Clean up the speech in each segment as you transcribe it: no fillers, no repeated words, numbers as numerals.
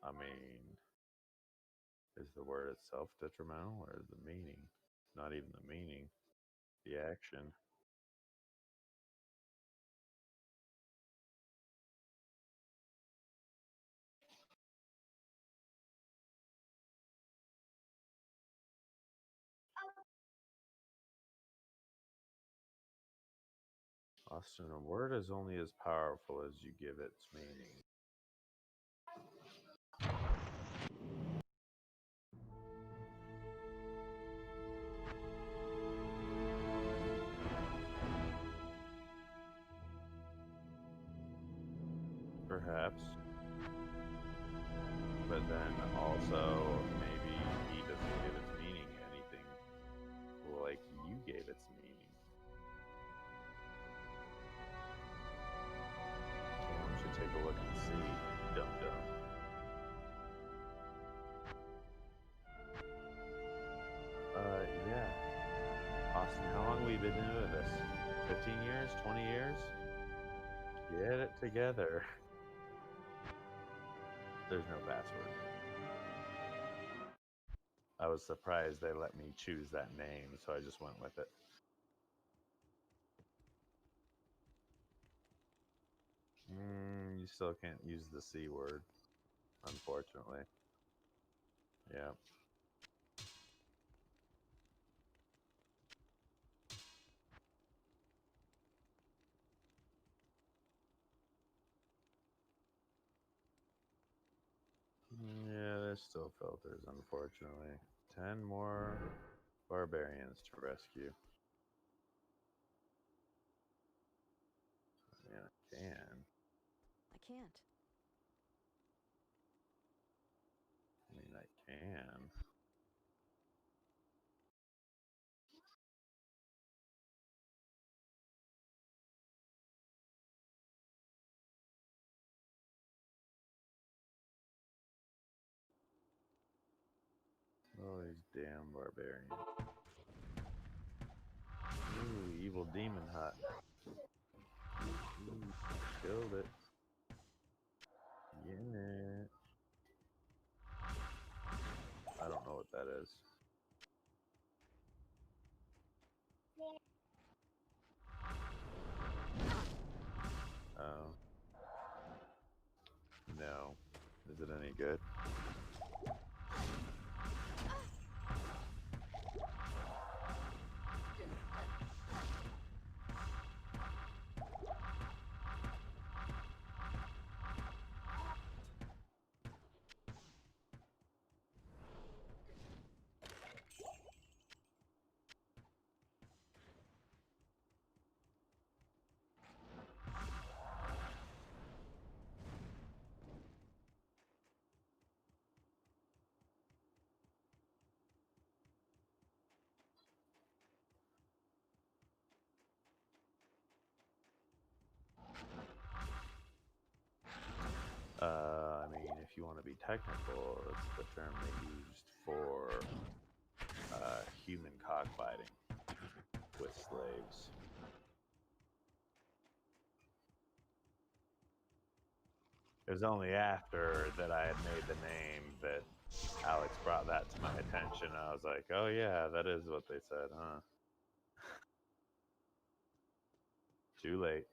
I mean, is the word itself detrimental or the meaning? Not even the meaning, the action. Austin, a word is only as powerful as you give its meaning. Perhaps. But then also, maybe he doesn't give its meaning anything like you gave its meaning. Why don't you take a look and see, dum-dum? Yeah. Austin, how long have we been doing this? 15 years? 20 years? Get it together. There's no password. I was surprised they let me choose that name, so I just went with it. You still can't use the C word, unfortunately. Yeah. Yeah, there's still filters, unfortunately. 10 more barbarians to rescue. I mean, I can. I can't. I mean, I can. Oh, these damn barbarians. Ooh, evil demon hut. Ooh, killed it. Yeah. I don't know what that is. Oh. No. Is it any good? I mean, if you want to be technical, it's the term they used for human cockfighting with slaves. It was only after that I had made the name that Alex brought that to my attention. I was like, oh yeah, that is what they said, huh? Too late.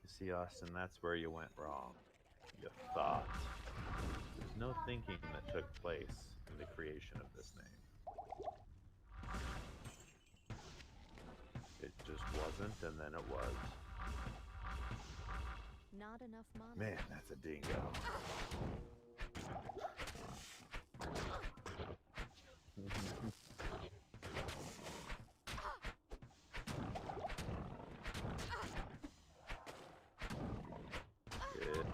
You see, Austin, that's where you went wrong. You thought. There's no thinking that took place in the creation of this name. It just wasn't, and then it was. Not enough mana. Man, that's a dingo. Good,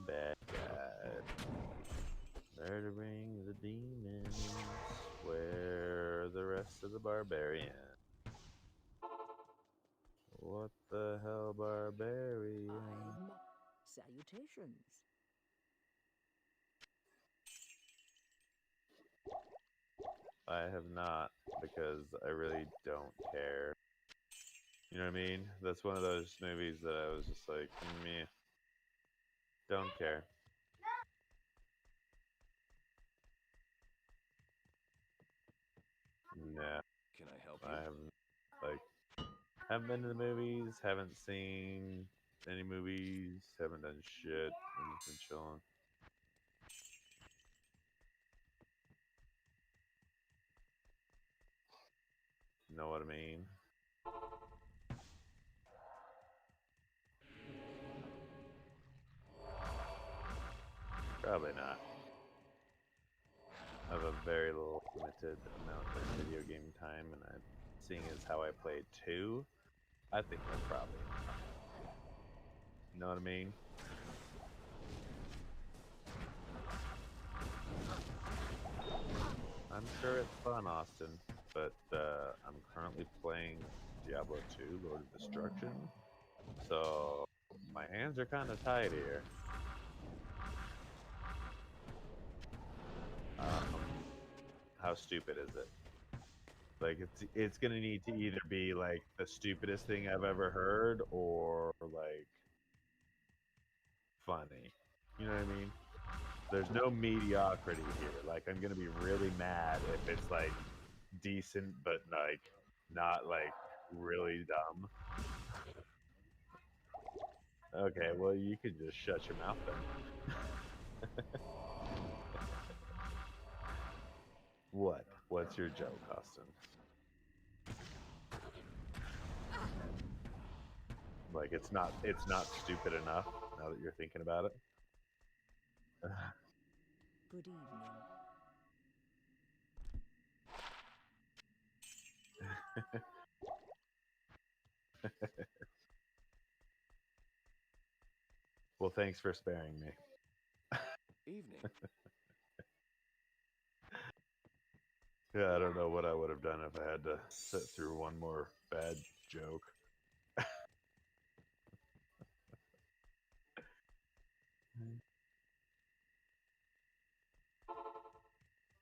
bad guy. Murdering the demons. Where the Quest of the Barbarian. What the hell, Barbarian? Salutations. I have not, because I really don't care. You know what I mean? That's one of those movies that I was just like, meh. Don't care. Nah, Can I help I you? haven't been to the movies, haven't seen any movies, haven't done shit. I've just been chilling. Know what I mean? Probably not. I have a very limited amount of video game time, and I'm seeing as how I played 2, I think that's probably enough. You know what I mean? I'm sure it's fun, Austin, but I'm currently playing Diablo 2, Lord of Destruction, so my hands are kind of tied here. How stupid is it? Like it's gonna need to either be like the stupidest thing I've ever heard or like funny. You know what I mean? There's no mediocrity here. Like I'm gonna be really mad if it's like decent but like not like really dumb. Okay, well you can just shut your mouth then. What? What's your joke, Austin? Like it's not stupid enough now that you're thinking about it. Good evening. Well, thanks for sparing me. Evening. Yeah, I don't know what I would have done if I had to sit through one more bad joke.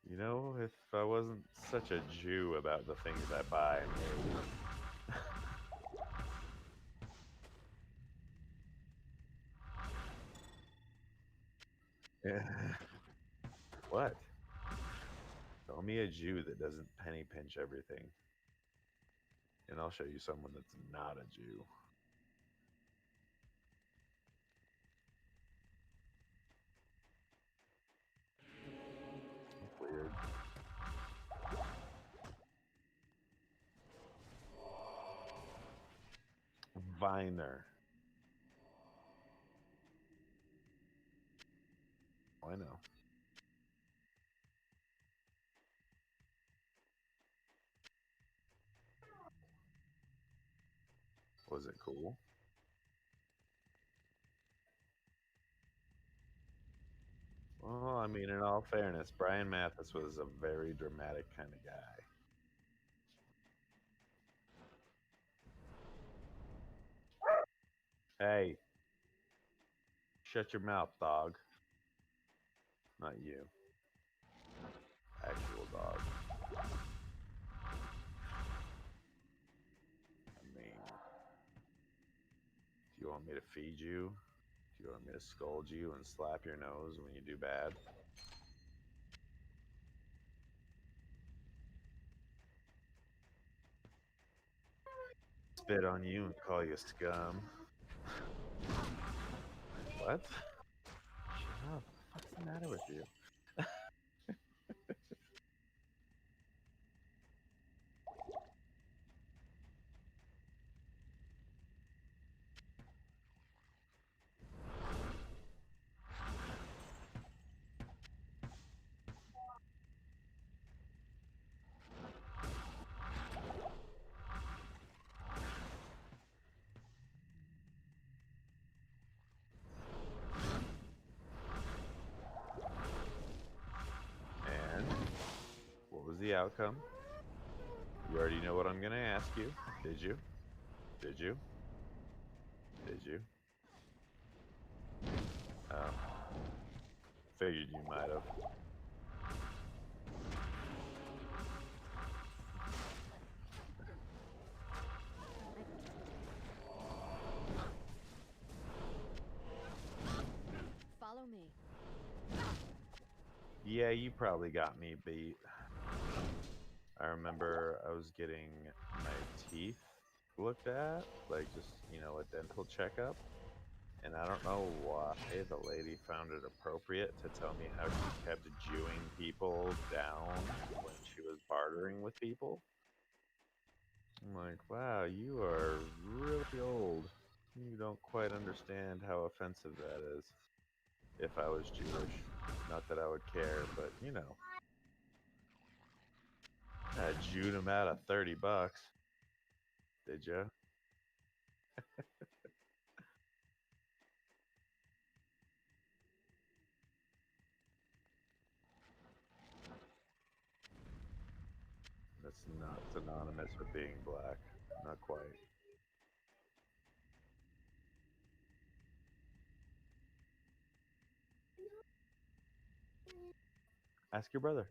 You know, if I wasn't such a Jew about the things I buy, maybe. What? Tell me a Jew that doesn't penny pinch everything, and I'll show you someone that's not a Jew. Weird. Viner. Oh, I know. Was it cool? Well, I mean, in all fairness, Brian Mathis was a very dramatic kind of guy. Hey, shut your mouth, dog. Not you. Actual dog. I mean, do you want me to feed you? Do you want me to scold you and slap your nose when you do bad? Spit on you and call you scum? What? Shut up. What's the matter with you? And what was the outcome? You already know what I'm gonna ask you. Did you? Did you? Did you? Oh. Figured you might have. Follow me. Yeah, you probably got me beat. I remember I was getting my teeth looked at, like just, a dental checkup. And I don't know why the lady found it appropriate to tell me how she kept Jewing people down when she was bartering with people. I'm like, wow, you are really old. You don't quite understand how offensive that is. If I was Jewish. Not that I would care, but I Jewed him out of $30. Did you? That's not synonymous with being black. Not quite. Ask your brother.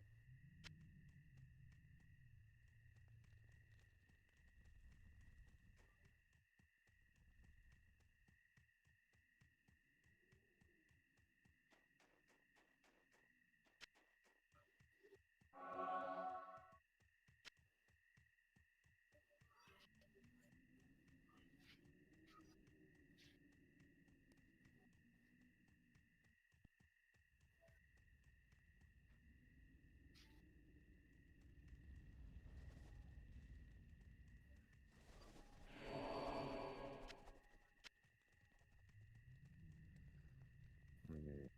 Mm.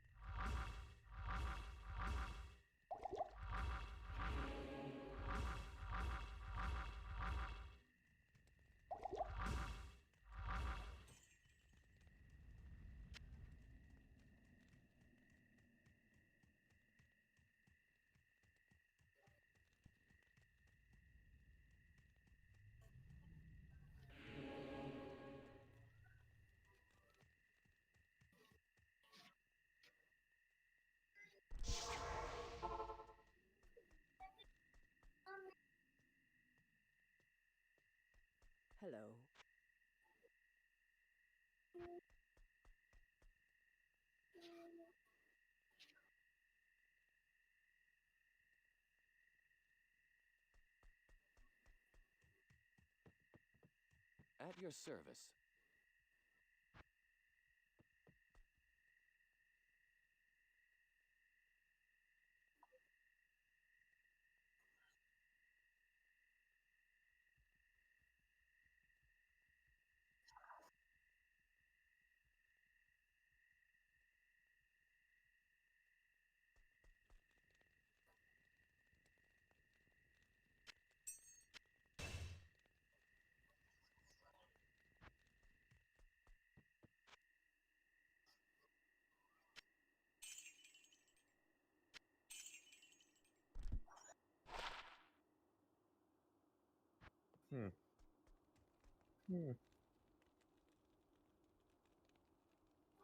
Hello. At your service. Hmm. Hmm.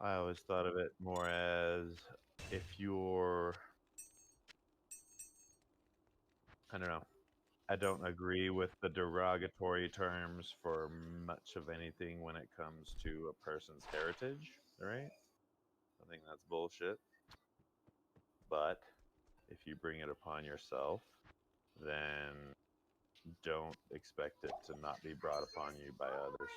I always thought of it more as if you're, I don't know. I don't agree with the derogatory terms for much of anything when it comes to a person's heritage, right? I think that's bullshit. But if you bring it upon yourself, then don't expect it to not be brought upon you by others.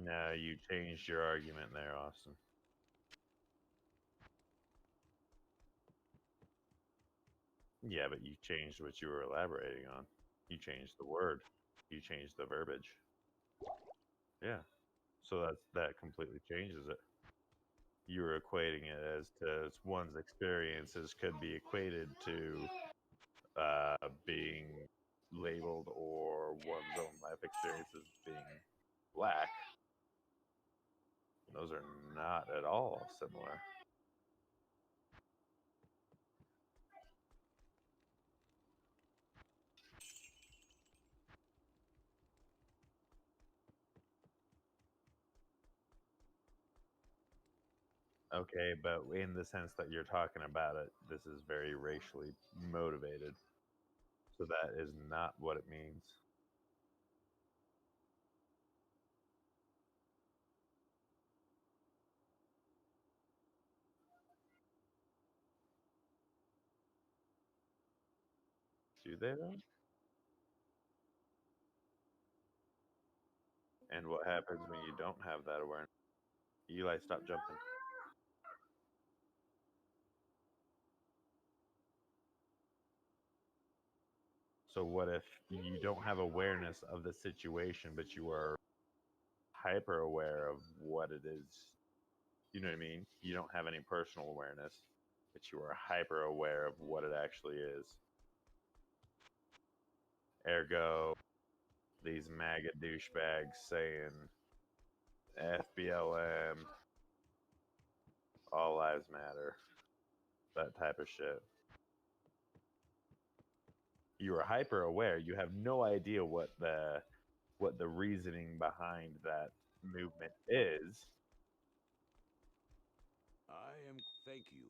No, you changed your argument there, Austin. Yeah, but you changed what you were elaborating on. You changed the word. You changed the verbiage. Yeah. So that completely changes it. You were equating it as to one's experiences could be equated to being labeled or one's own life experiences being black. Those are not at all similar. Okay, but in the sense that you're talking about it, this is very racially motivated. So that is not what it means. Do they though? And what happens when you don't have that awareness? Eli, stop jumping. So what if you don't have awareness of the situation, but you are hyper aware of what it is? You know what I mean? You don't have any personal awareness, but you are hyper aware of what it actually is. Ergo, these MAGA douchebags saying FBLM, all lives matter, that type of shit. You are hyper aware. You have no idea what the reasoning behind that movement is. Thank you.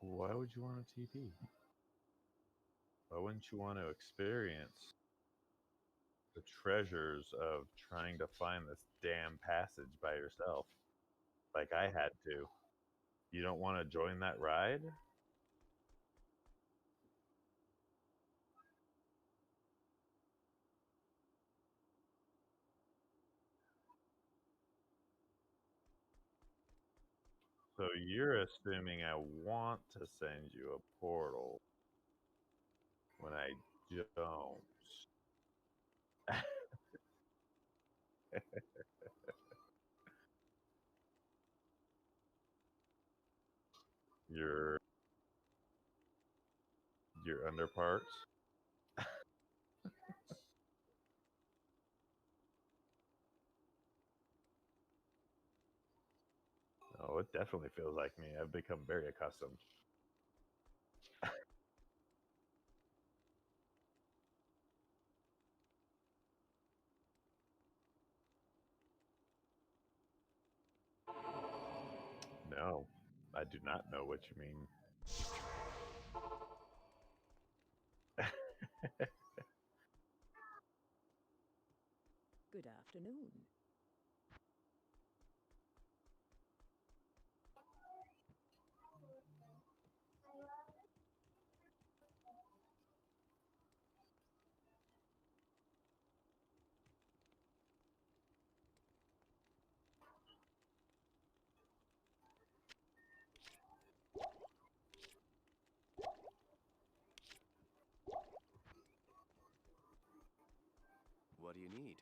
Why would you want a TP? Why wouldn't you want to experience the treasures of trying to find this damn passage by yourself? Like I had to. You don't want to join that ride? So you're assuming I want to send you a portal when I don't. your your underparts. Oh, it definitely feels like me. I've become very accustomed. No, I do not know what you mean. Good afternoon. What do you need?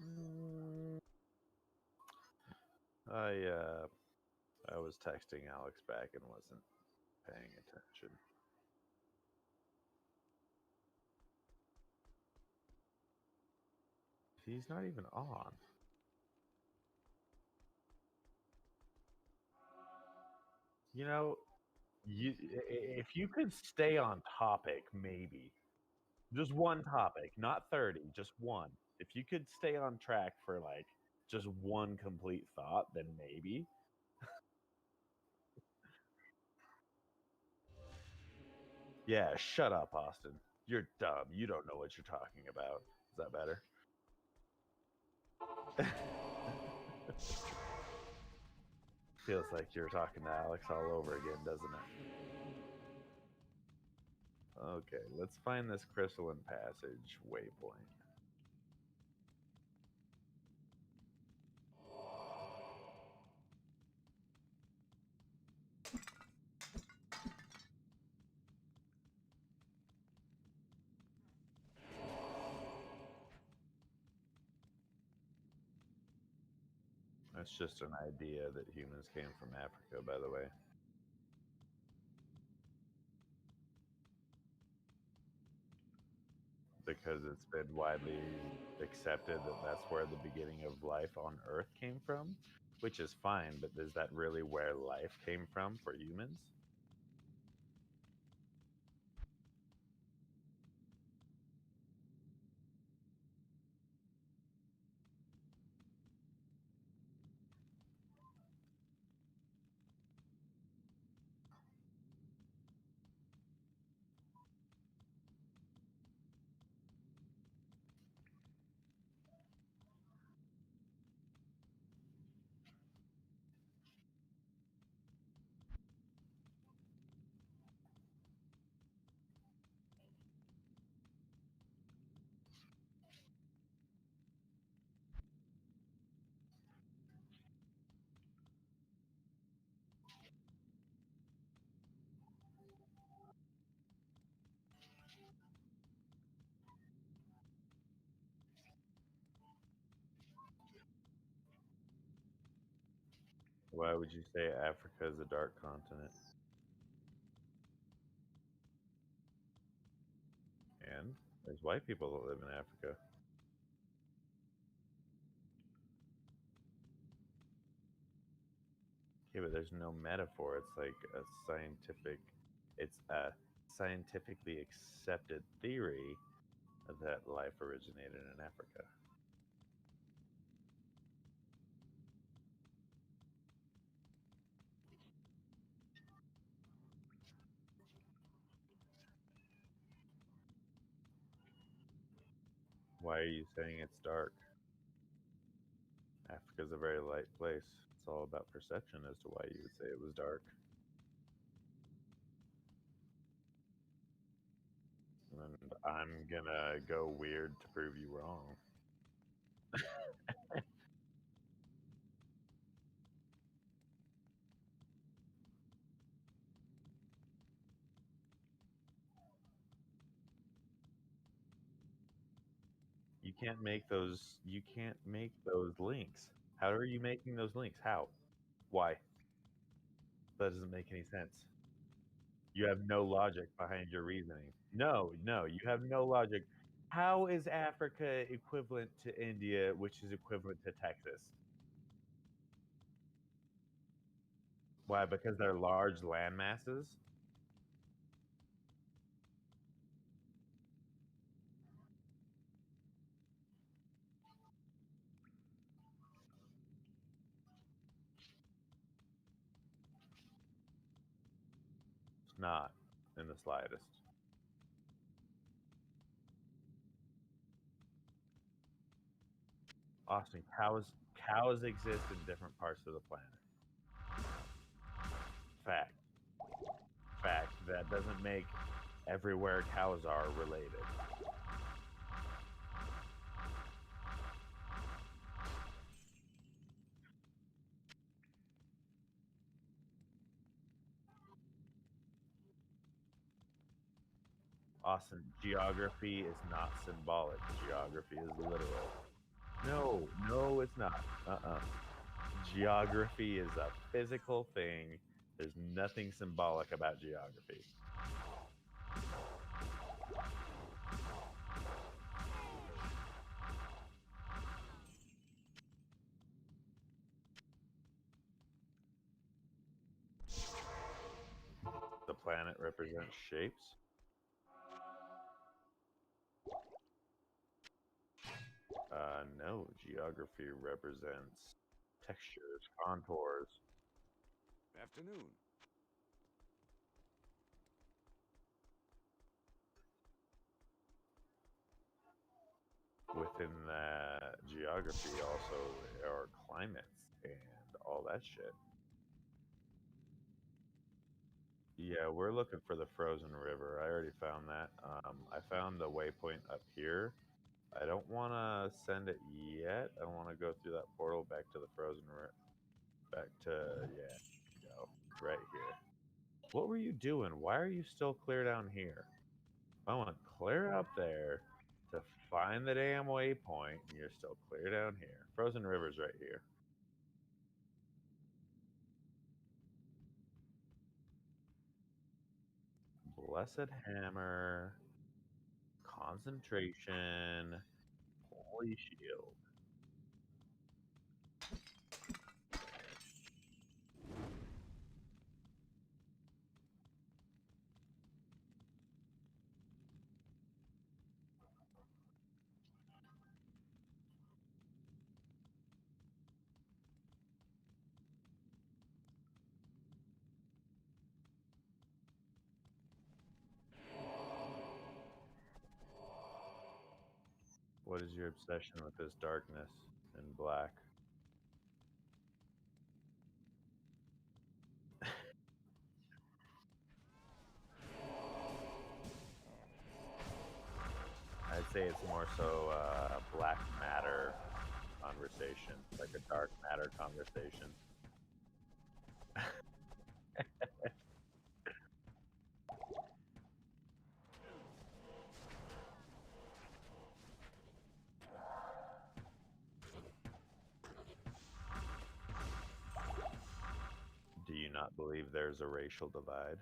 Mm, I was texting Alex back and wasn't paying attention. He's not even on. You know, if you could stay on topic, maybe just one topic, not 30, just one. If you could stay on track for like just one complete thought, then maybe. Yeah, shut up, Austin. You're dumb. You don't know what you're talking about. Is that better? Feels like you're talking to Alex all over again, doesn't it? Okay, let's find this crystalline passage waypoint. That's just an idea that humans came from Africa, by the way. Because it's been widely accepted that that's where the beginning of life on Earth came from, which is fine, but is that really where life came from for humans? Why would you say Africa is a dark continent? And there's white people that live in Africa. Yeah, but there's no metaphor. It's a scientifically accepted theory that life originated in Africa. Why are you saying it's dark? Africa's a very light place. It's all about perception as to why you would say it was dark. And I'm gonna go weird to prove you wrong. You can't make those. You can't make those links. How are you making those links? How? Why? That doesn't make any sense. You have no logic behind your reasoning. No, no, you have no logic. How is Africa equivalent to India, which is equivalent to Texas? Why? Because they're large land masses? It's not in the slightest. Austin, cows exist in different parts of the planet. Fact. Fact. That doesn't make everywhere cows are related. Austin, geography is not symbolic. Geography is literal. No, no, it's not. Geography is a physical thing. There's nothing symbolic about geography. The planet represents shapes. No, geography represents textures, contours. Afternoon. Within that geography, also are climates and all that shit. Yeah, we're looking for the frozen river. I already found that. I found the waypoint up here. I don't want to send it yet. I want to go through that portal back to the frozen river. Back to, yeah, go right here. What were you doing? Why are you still clear down here? I went clear up there to find the damn waypoint, and you're still clear down here. Frozen river's right here. Blessed hammer, concentration, holy shield. What is your obsession with this darkness and black? I'd say it's more so black matter conversation, like a dark matter conversation. Do you not believe there's a racial divide?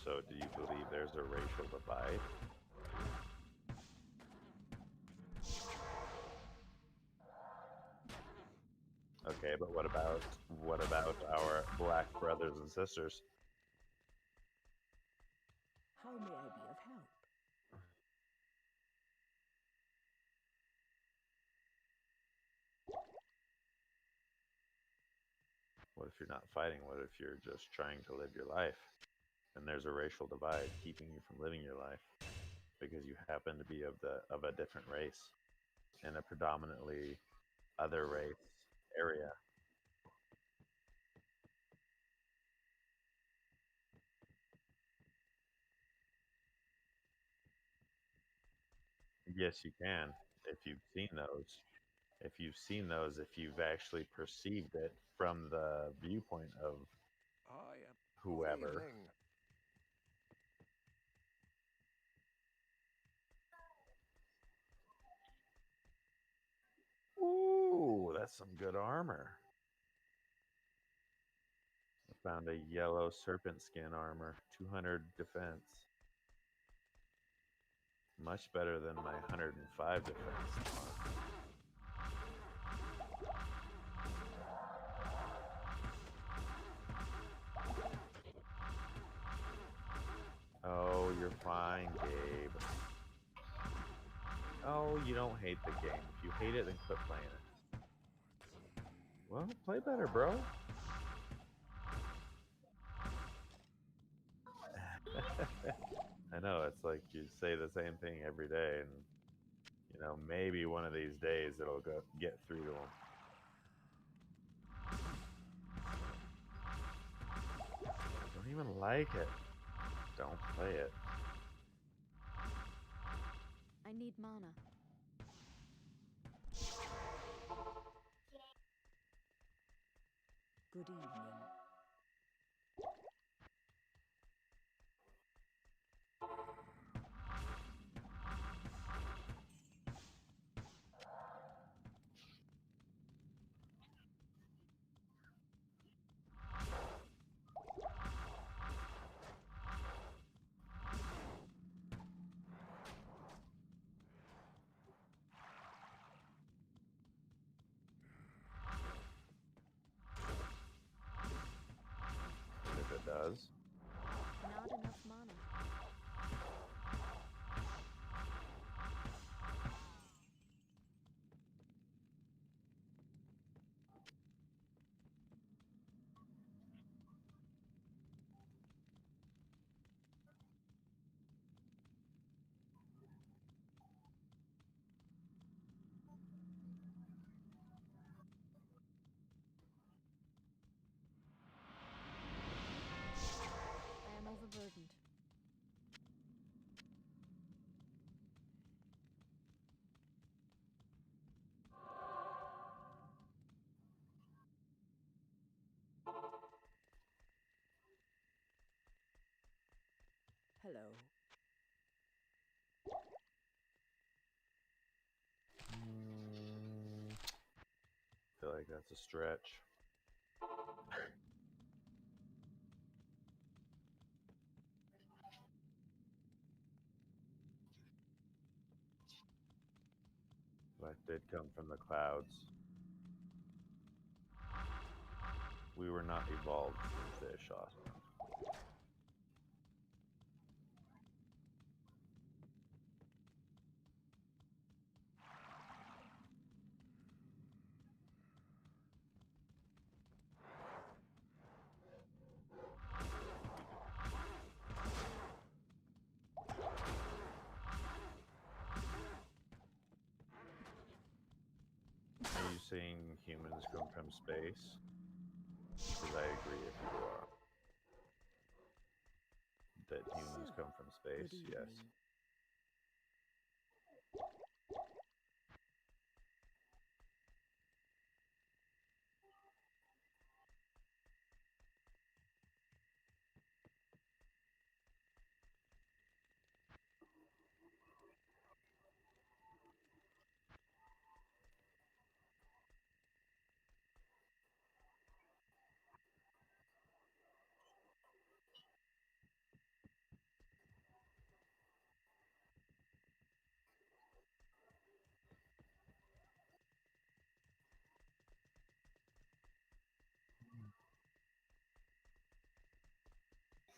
So, do you believe there's a racial divide? Okay, but what about our black brothers and sisters? How may I be of help? What if you're not fighting? What if you're just trying to live your life? And there's a racial divide keeping you from living your life because you happen to be of a different race in a predominantly other race area. Yes, you can if you've seen those. if you've seen those, if you've actually perceived it from the viewpoint of I am. whoever. Good evening. Ooh, that's some good armor. I found a yellow serpent skin armor, 200 defense. Much better than my 105 defense. Oh, you're fine, Gabe. Oh, you don't hate the game. If you hate it, then quit playing it. Well, play better, bro. I know, it's like you say the same thing every day, and maybe one of these days it'll get through to them. Don't even like it. Don't play it. I need mana. Good evening. If it does. Not enough mana. I am overburdened. Hello. Feel like that's a stretch. Life did come from the clouds. We were not evolved from fish, Austin. Are you saying humans come from space? Because I agree if you are. That humans So, come from space, good yes. evening.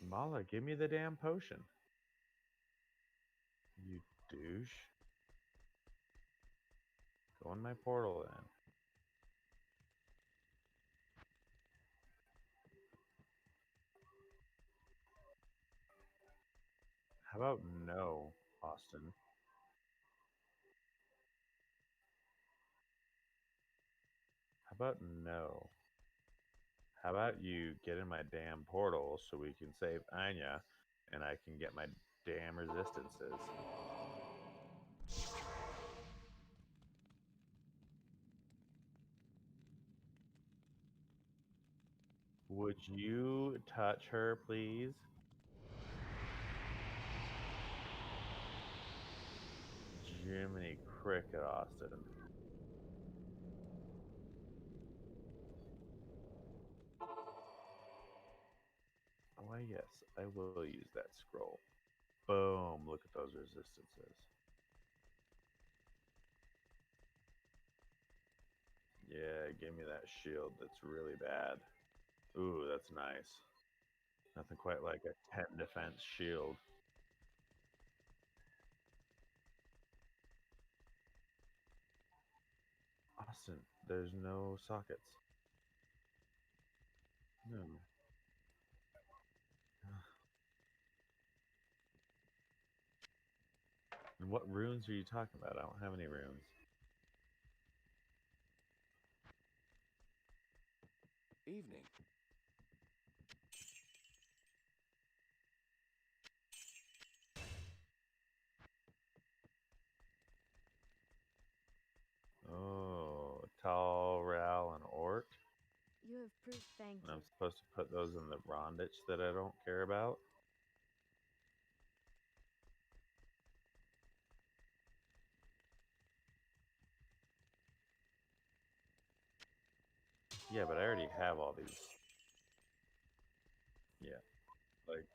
Mala, give me the damn potion. You douche. Go in my portal then. How about no, Austin? How about no? How about you get in my damn portal so we can save Anya and I can get my damn resistances? Would you touch her, please? Jiminy Cricket, Austin. Why, yes, I will use that scroll. Boom, look at those resistances. Yeah, give me that shield that's really bad. Ooh, that's nice. Nothing quite like a 10 defense shield. Austin, there's no sockets. No. And what runes are you talking about? I don't have any runes. Evening. Oh, Tal, Ral, and Ort. You have proved. Thank And you. I'm supposed to put those in the Rondich that I don't care about. Yeah, but I already have all these. Yeah, like,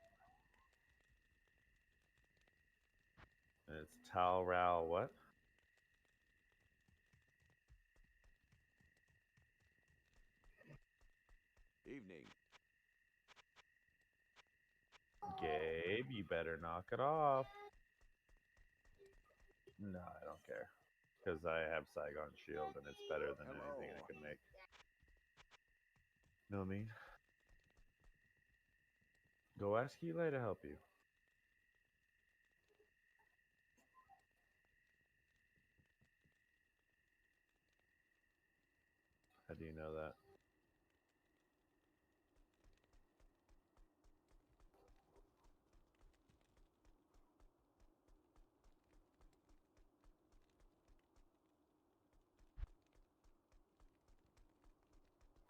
and it's Tal, Ral, what? Evening. Gabe, you better knock it off. No, I don't care. Because I have Saigon Shield and it's better than anything I Hello. can make. Know what I mean? Go ask Eli to help you. How do you know that?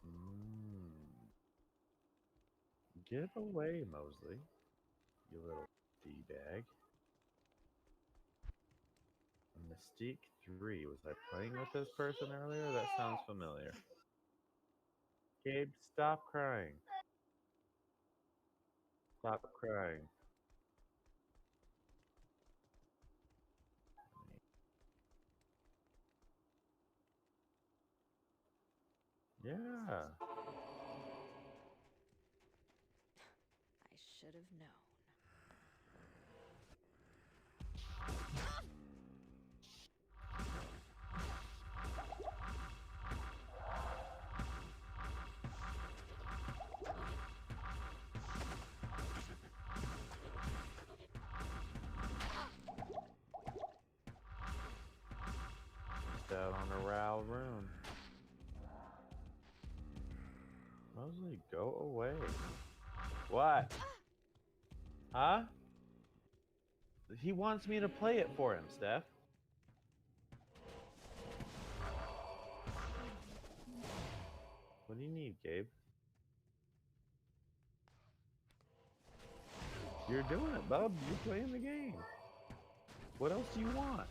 Mm. Get away, Mosley. You little D-bag. Mystique 3. Was I playing with this person earlier? That sounds familiar. Gabe, stop crying. Stop crying. Yeah. I should have known. Missed out on a Ral rune. Mosley, go away. What? Huh? He wants me to play it for him, Steph. What do you need, Gabe? You're doing it, bub. You're playing the game. What else do you want?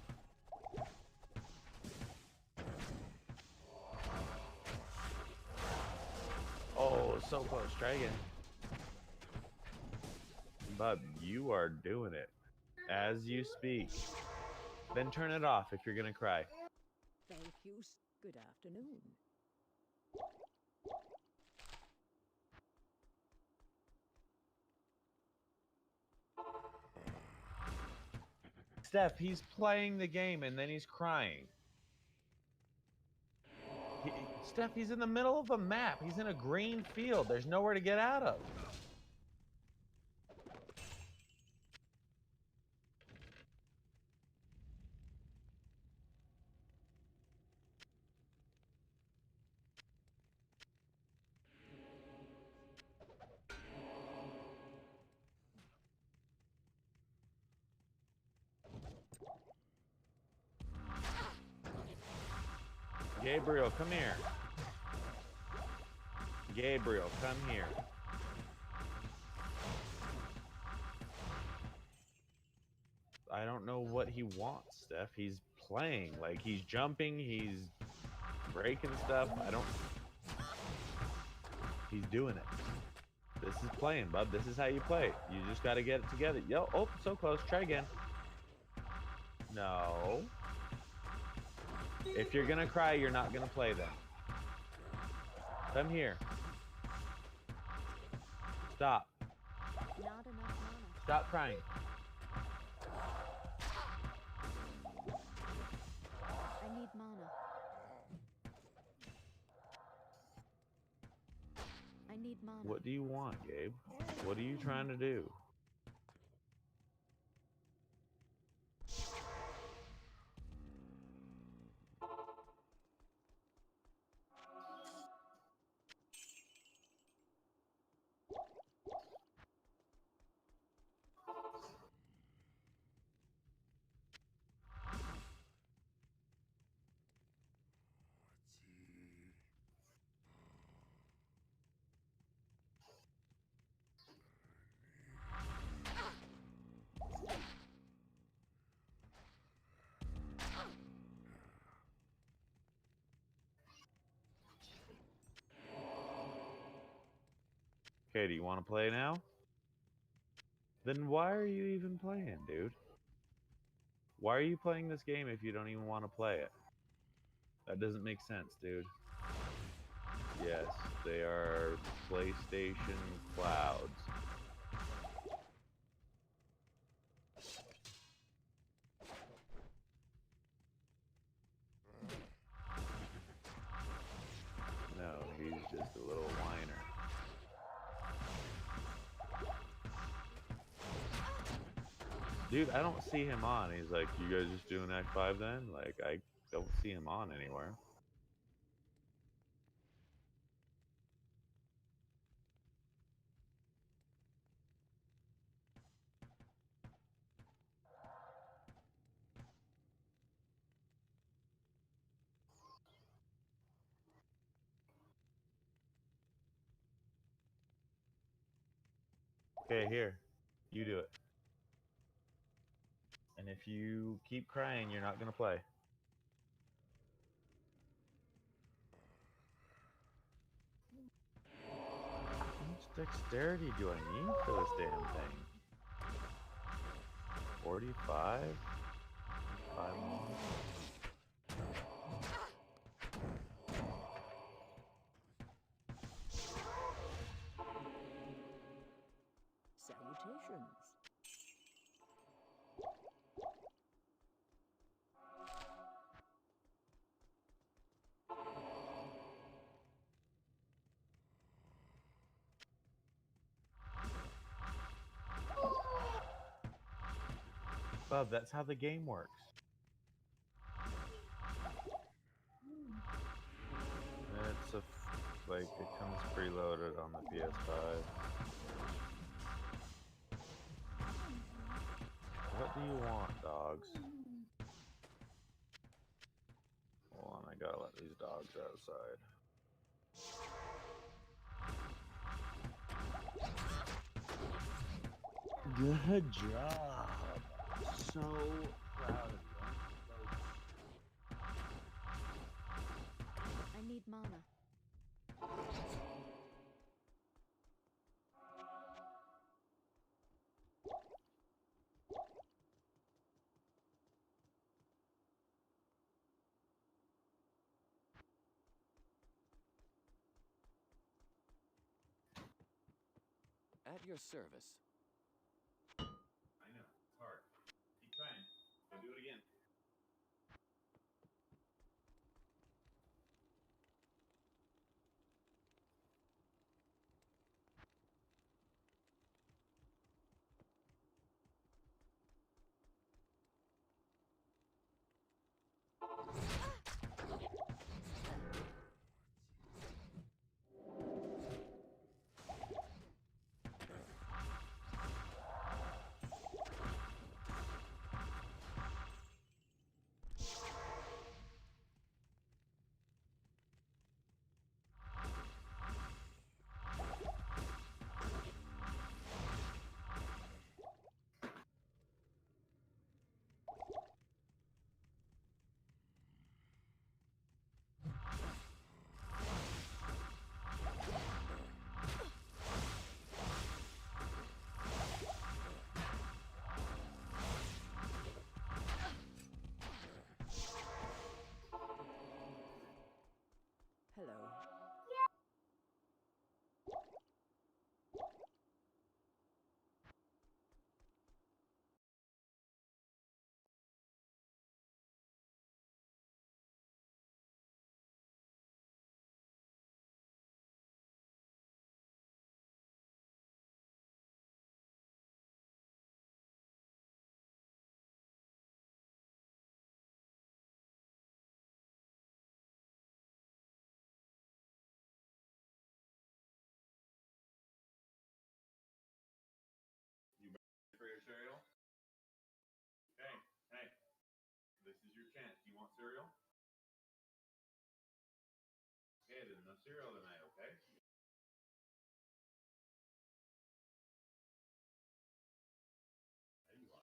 Oh, so close. Try again. Bub, you are doing it. As you speak. Then turn it off if you're gonna cry. Thank you. Good afternoon. Steph, he's playing the game and then he's crying. Steph, he's in the middle of a map. He's in a green field. There's nowhere to get out of. Gabriel, come here. Gabriel, come here. I don't know what he wants, Steph. He's playing. Like, he's jumping, he's breaking stuff. He's doing it. This is playing, bub. This is how you play. You just got to get it together. Yo, oh, so close. Try again. No. If you're going to cry, you're not going to play then. Come here. Stop. Not enough mana. Stop crying. I need mana. I need mana. What do you want, Gabe? What are you trying to do? Okay, do you want to play now? Then why are you even playing, dude? Why are you playing this game if you don't even want to play it? That doesn't make sense, dude. Yes, they are PlayStation Clouds. No, he's just a little whiner. Dude, I don't see him on. He's like, you guys just doing Act 5 then? Like, I don't see him on anywhere. Okay, here. You do it. And if you keep crying, you're not going to play. How much dexterity do I need for this damn thing? 45? 5 more? Salutations. Bub, that's how the game works. It's like, it comes preloaded on the PS5. What do you want, dogs? Hold on, I gotta let these dogs outside. Good job. So proud of you. I need mana. At your service. I know, it's hard. Keep trying. Go do it again. cereal? Okay, there's no cereal tonight, okay? There you are.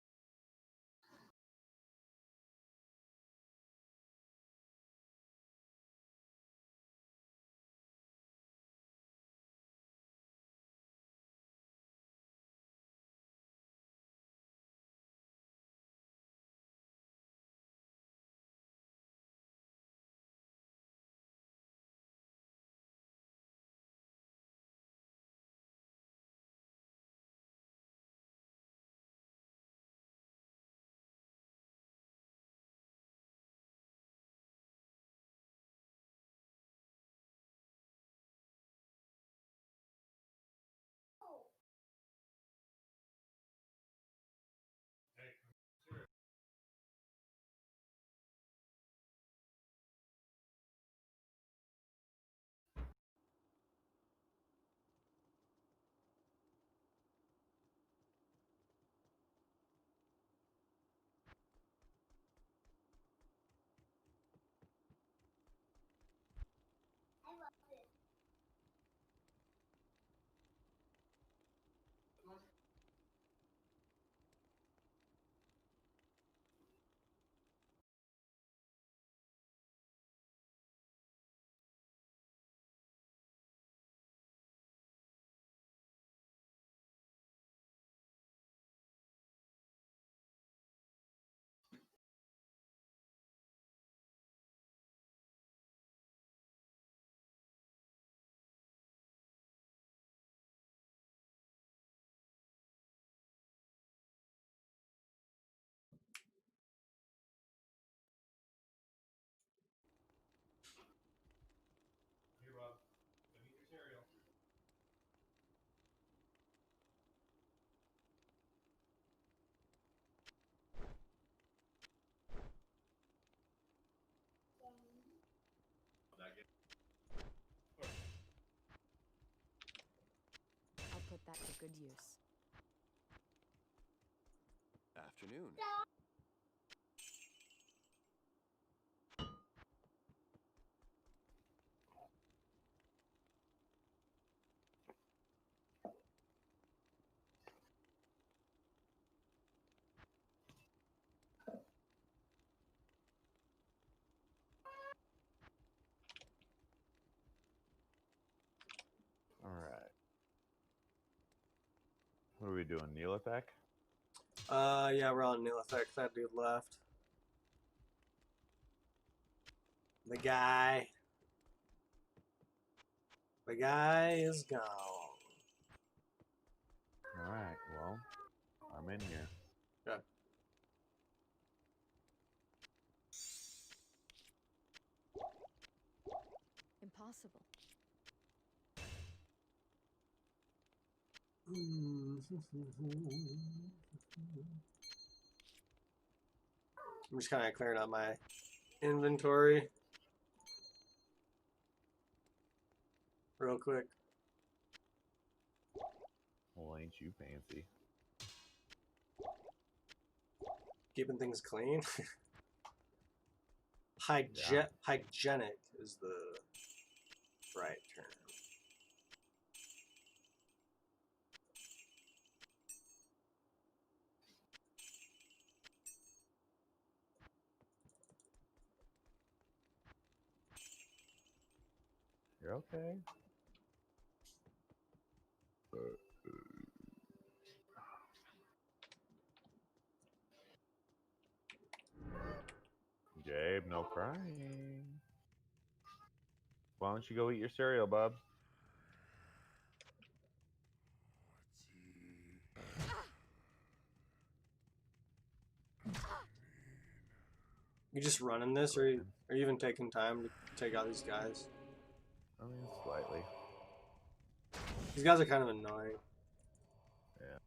Here, Bob. Go eat your cereal. I'll put that to good use. Afternoon. All right. What are we doing? Kneel attack? Yeah, we're on Nil Effect. That dude left. The guy is gone. All right. Well, I'm in here. Yeah. Impossible. I'm just kind of clearing out my inventory real quick. Well, ain't you fancy? Keeping things clean. Hygienic is the right term. You're okay. Gabe, no crying. Why don't you go eat your cereal, bub? You just running this, or are you even taking time to take out these guys? I mean, slightly. These guys are kind of annoying. Yeah.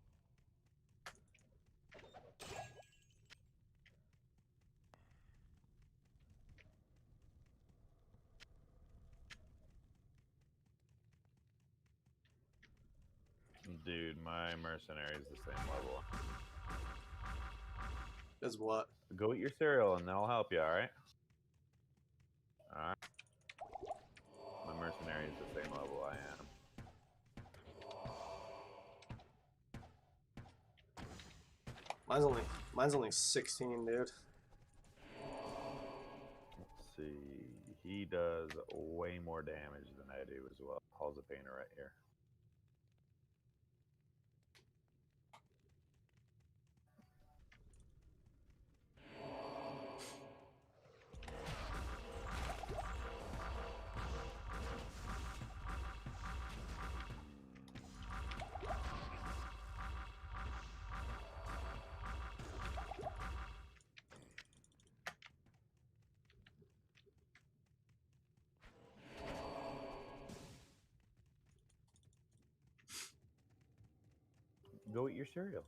Dude, my mercenary is the same level. Is what? Go eat your cereal and that'll help you, alright? Alright. My mercenary is the same level I am. Mine's only 16, dude. Let's see. He does way more damage than I do as well. Halls of Painter right here. Go eat your cereal.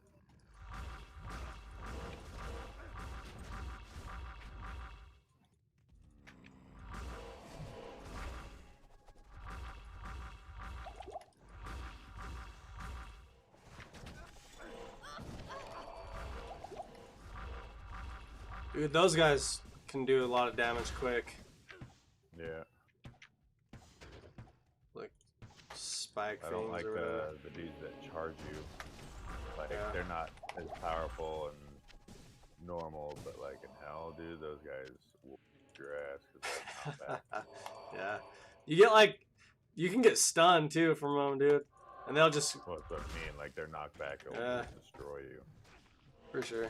Dude, those guys can do a lot of damage quick. Yeah. Like spike I don't fiends like or whatever. the dudes that charge you. Like, Yeah. they're not as powerful and normal, but like in hell, dude, those guys whoop your ass because they're not bad. Yeah. You get like, you can get stunned too from them, dude. And they'll just, Well, that's what I mean. Like, their knockback will Yeah. just destroy you. for sure.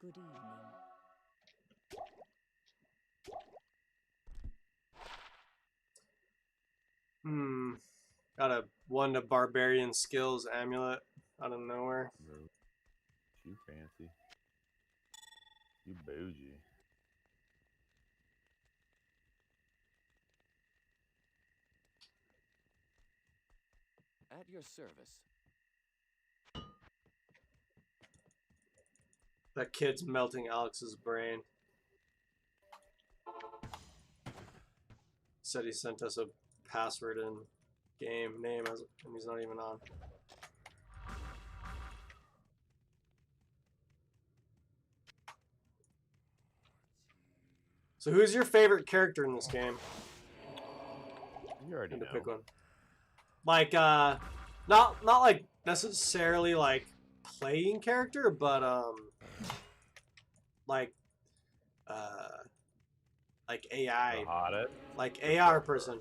Good evening. Got a one to barbarian skills amulet out of nowhere. Bro, you fancy. You bougie. At your service. That kid's melting Alex's brain. Said he sent us a password and game name and he's not even on. So who's your favorite character in this game? You already Need to know. pick one. Like not like necessarily like playing character, but like AI, The hottest, like AR person.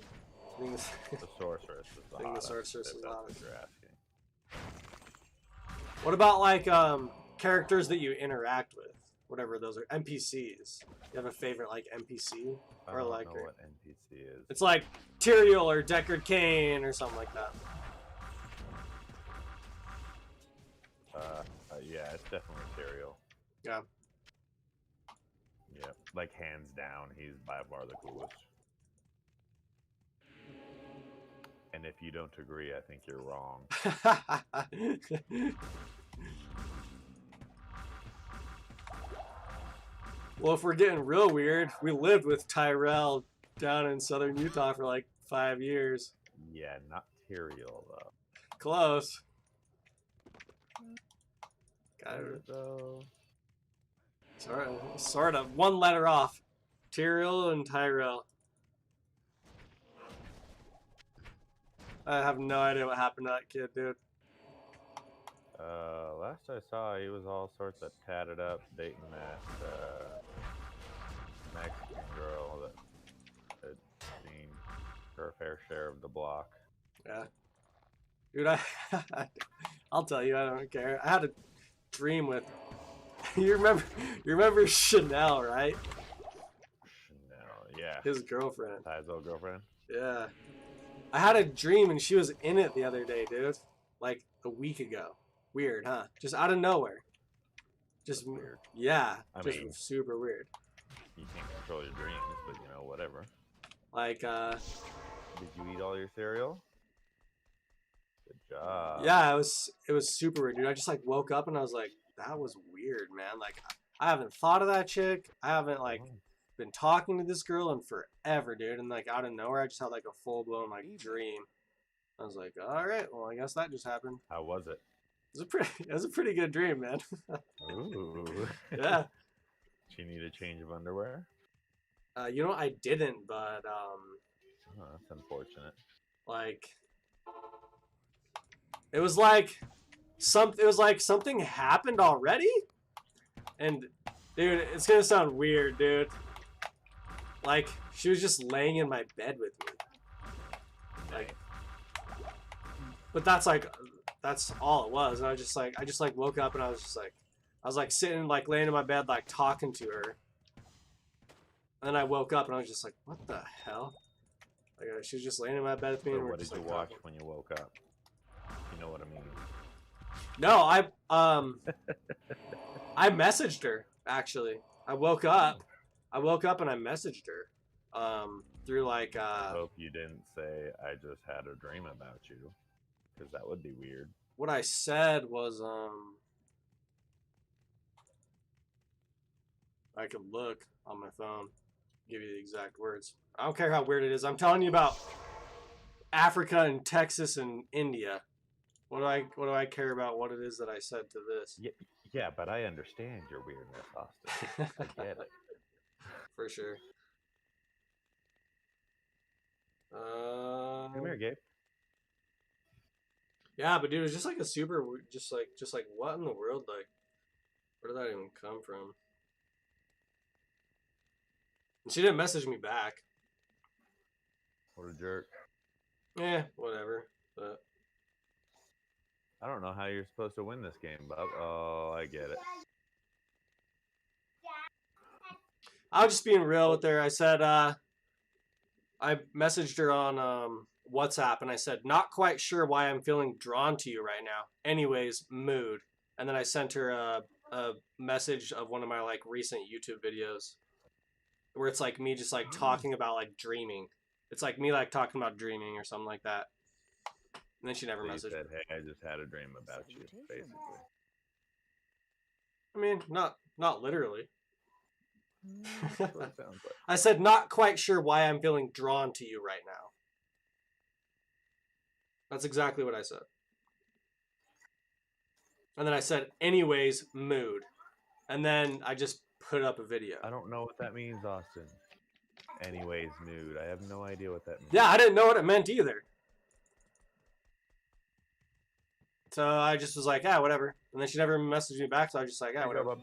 I think the sorceress is the I think the hottest. sorceress if is that's hottest. what you're asking. What about like characters that you interact with? Whatever those are, NPCs. You have a favorite like NPC? I Or don't like know her. what NPC is. It's like Tyrael or Deckard Cain or something like that. Yeah, it's definitely Tyrael. Yeah. Yeah, like hands down, he's by far the coolest. And if you don't agree, I think you're wrong. Well, if we're getting real weird, we lived with Tyrell down in southern Utah for like 5 years. Yeah, not Tyrael though. Close. Got it. Though. Sort of. One letter off. Tyrael and Tyrell. I have no idea what happened to that kid, dude. Last I saw, he was all sorts of tatted up, dating that Mexican girl that had seen her fair share of the block. Yeah. Dude, I'll tell you, I don't care. I had a dream with you remember Chanel, right? Chanel, yeah. His girlfriend. Ty's old girlfriend. Yeah. I had a dream and she was in it the other day, dude. Like a week ago. Weird, huh? Just out of nowhere. Just That's weird. Yeah. I Just mean- super weird. You can't control your dreams, but you know, whatever. Like, Did you eat all your cereal? Good job. Yeah, it was super weird, dude. I just like woke up and I was like, that was weird, man. Like I haven't thought of that chick. I haven't like been talking to this girl in forever, dude. And like out of nowhere, I just had like a full blown like dream. I was like, all right, well, I guess that just happened. How was it? It was a pretty good dream, man. Ooh. Yeah. Do you need a change of underwear? You know, I didn't, but Oh, that's unfortunate. like it was like something happened already. And dude, it's gonna sound weird, dude. Like she was just laying in my bed with me. Like, but that's all it was. And I just woke up and I was like sitting like laying in my bed like talking to her. And then I woke up and I was just like, what the hell? Like she was just laying in my bed with me. So And we're what just, did you like, watch talking. when you woke up? You know what I mean? No, I messaged her actually. I woke up and I messaged her through like I hope you didn't say I just had a dream about you, because that would be weird. what I said was I could look on my phone, give you the exact words. I don't care how weird it is. I'm telling you about Africa and Texas and India. What do I care about what it is that I said to this? Yeah, but I understand your weirdness, Austin. I get it. For sure. Come here, Gabe. Yeah, but dude, it was just like a super, just like what in the world? Like, where did that even come from? And she didn't message me back. What a jerk. Yeah, whatever. But I don't know how you're supposed to win this game, but oh, I get it. I was just being real with her. I said, I messaged her on WhatsApp and I said, not quite sure why I'm feeling drawn to you right now. Anyways, mood. And then I sent her a message of one of my like recent YouTube videos where it's like me just like talking about like dreaming. It's like me like talking about dreaming or something like that. And then she never So you messaged. said, hey, I just had a dream about you, basically. I mean, not literally. That's what it sounds like. I said, not quite sure why I'm feeling drawn to you right now. That's exactly what I said. And then I said, anyways, mood. And then I just put up a video. I don't know what that means, Austin. Anyways, mood. I have no idea what that means. Yeah, I didn't know what it meant either. So I just was like, yeah, whatever. And then she never messaged me back, so I was just like, yeah, whatever.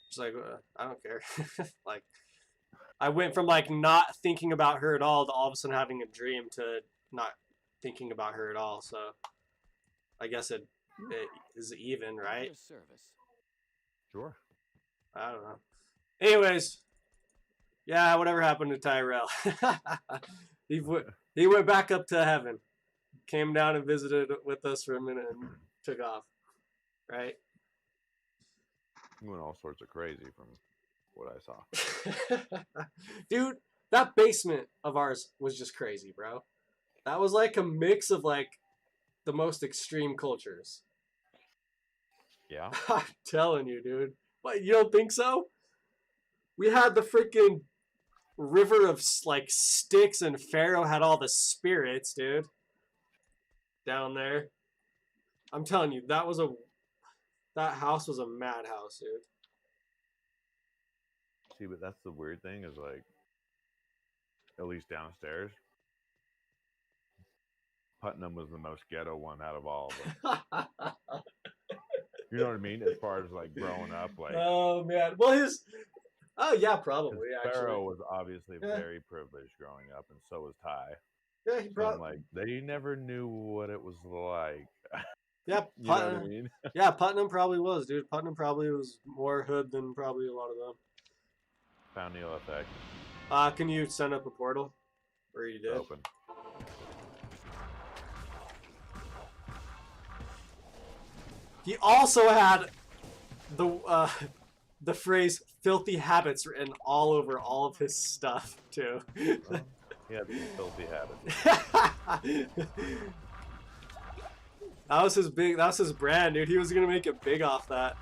Just like, I don't care. Like, I went from like not thinking about her at all to all of a sudden having a dream to not thinking about her at all. So I guess it is even, At right? your service. Sure. I don't know. Anyways, yeah, whatever happened to Tyrell? he went back up to heaven, came down and visited with us for a minute and took off, right? You went all sorts of crazy from what I saw. Dude, that basement of ours was just crazy, bro. That was like a mix of like the most extreme cultures. Yeah. I'm telling you, dude. What, you don't think so? We had the freaking river of like sticks, and Pharaoh had all the spirits, dude. Down there. I'm telling you, that house was a madhouse, dude. See, but that's the weird thing is like, at least downstairs, Putnam was the most ghetto one out of all of them. You know what I mean? As far as like growing up, like. Oh man. Well, oh yeah, probably Pharaoh actually. was obviously Yeah. very privileged growing up, and so was Ty. Yeah, he So I'm probably. like, they never knew what it was like. Yeah, You know what I Putnam. mean? Yeah, Putnam probably was, dude. Putnam probably was more hood than probably a lot of them. Found the effect. Can you send up a portal? Or you did? Open. He also had the phrase "filthy habits" written all over all of his stuff too. Well, he had these filthy habits. That was his big. That was his brand, dude. He was gonna make it big off that.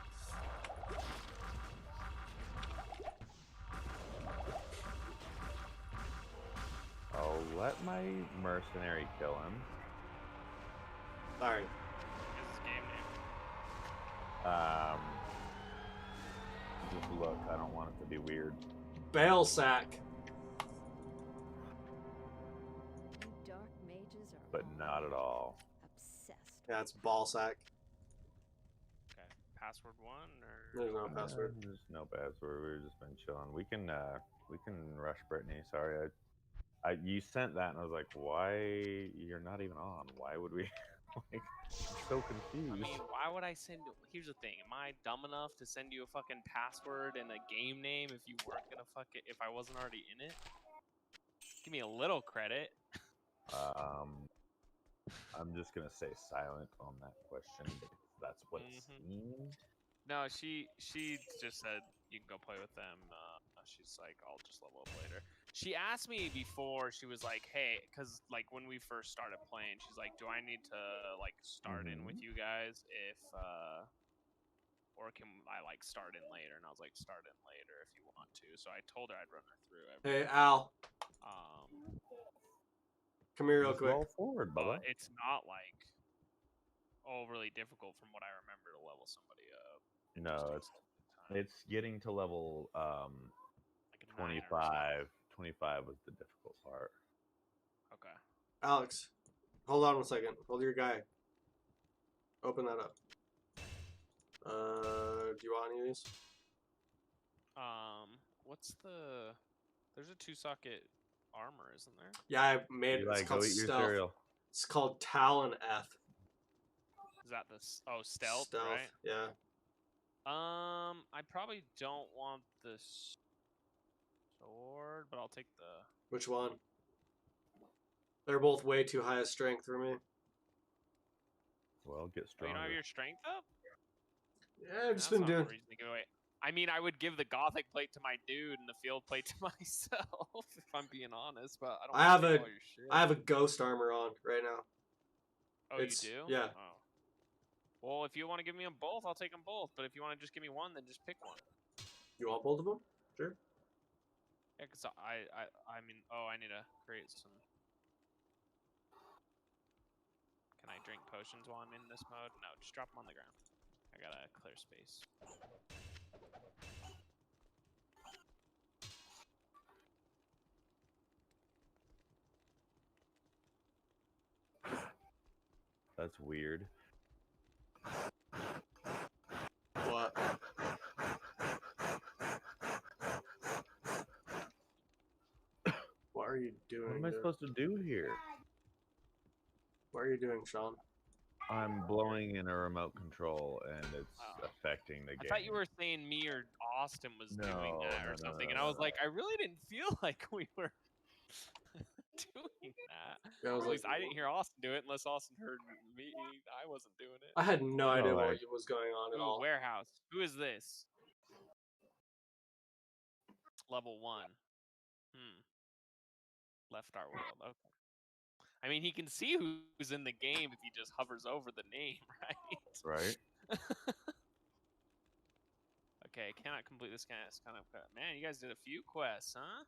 I'll let my mercenary kill him. Sorry. What's his game name? Just look. I don't want it to be weird. Bale sack. You dark mages are But not at all. obsessed. Yeah, it's ball sack. Okay. Password 1 or There's no password. There's no password. We've just been chilling. We can rush Brittany. Sorry, you sent that and I was like, why you're not even on? Why would we? Like, I'm so confused. I mean, why would I send? Here's the thing: am I dumb enough to send you a fucking password and a game name if you weren't gonna fuck it? If I wasn't already in it, give me a little credit. I'm just gonna stay silent on that question because that's what it seemed. No, she just said you can go play with them. She's like, I'll just level up later. She asked me before. She was like, hey, because like when we first started playing, she's like, do I need to like start in with you guys if or can I like start in later? And I was like, start in later if you want to. So I told her I'd run her through Hey, everything. Al. Come here real Just quick. roll forward, Bubba. It's not like overly difficult from what I remember to level somebody up. No, it's getting to level Like a 9 or 25. 25 was the difficult part. Okay. Alex, hold on 1 second. Hold your guy. Open that up. Do you want any of these? What's the? There's a 2-socket armor, isn't there? Yeah, I made it. It's Like, go called eat your stealth. cereal. It's called Talon F. Is that the stealth, right? Yeah. I probably don't want the sword, but I'll take the. Which one? They're both way too high a strength for me. Well, get Oh, you stronger. don't have your strength up? Yeah, I've just That's been not a doing. reason to give away. I mean, I would give the gothic plate to my dude and the field plate to myself, if I'm being honest. But I don't. I have wanna a- take all your shit. I have a ghost armor on right now. Oh, it's- you do? yeah. Oh. Well, if you want to give me them both, I'll take them both. But if you want to just give me one, then just pick one. You want both of them? Sure. Yeah, cause I mean, I need to create some. Can I drink potions while I'm in this mode? No, just drop them on the ground. I gotta clear space. That's weird. What? What are you doing? What am I dude? supposed to do here? What are you doing, Sean? I'm blowing in a remote control and it's Oh. affecting the game. I thought you were saying me or Austin was doing No, that or no, something, no, and I no, was like, I really didn't feel like we were doing that. Yeah, I Or was at least like, I didn't hear Austin do it, unless Austin heard me. I wasn't doing it. I had no idea like- what was going on at Ooh, all. warehouse. Who is this? Level 1. Left our world. Okay. I mean, he can see who's in the game if he just hovers over the name, right? Right? Okay, cannot complete this kind of man. You guys did a few quests, huh?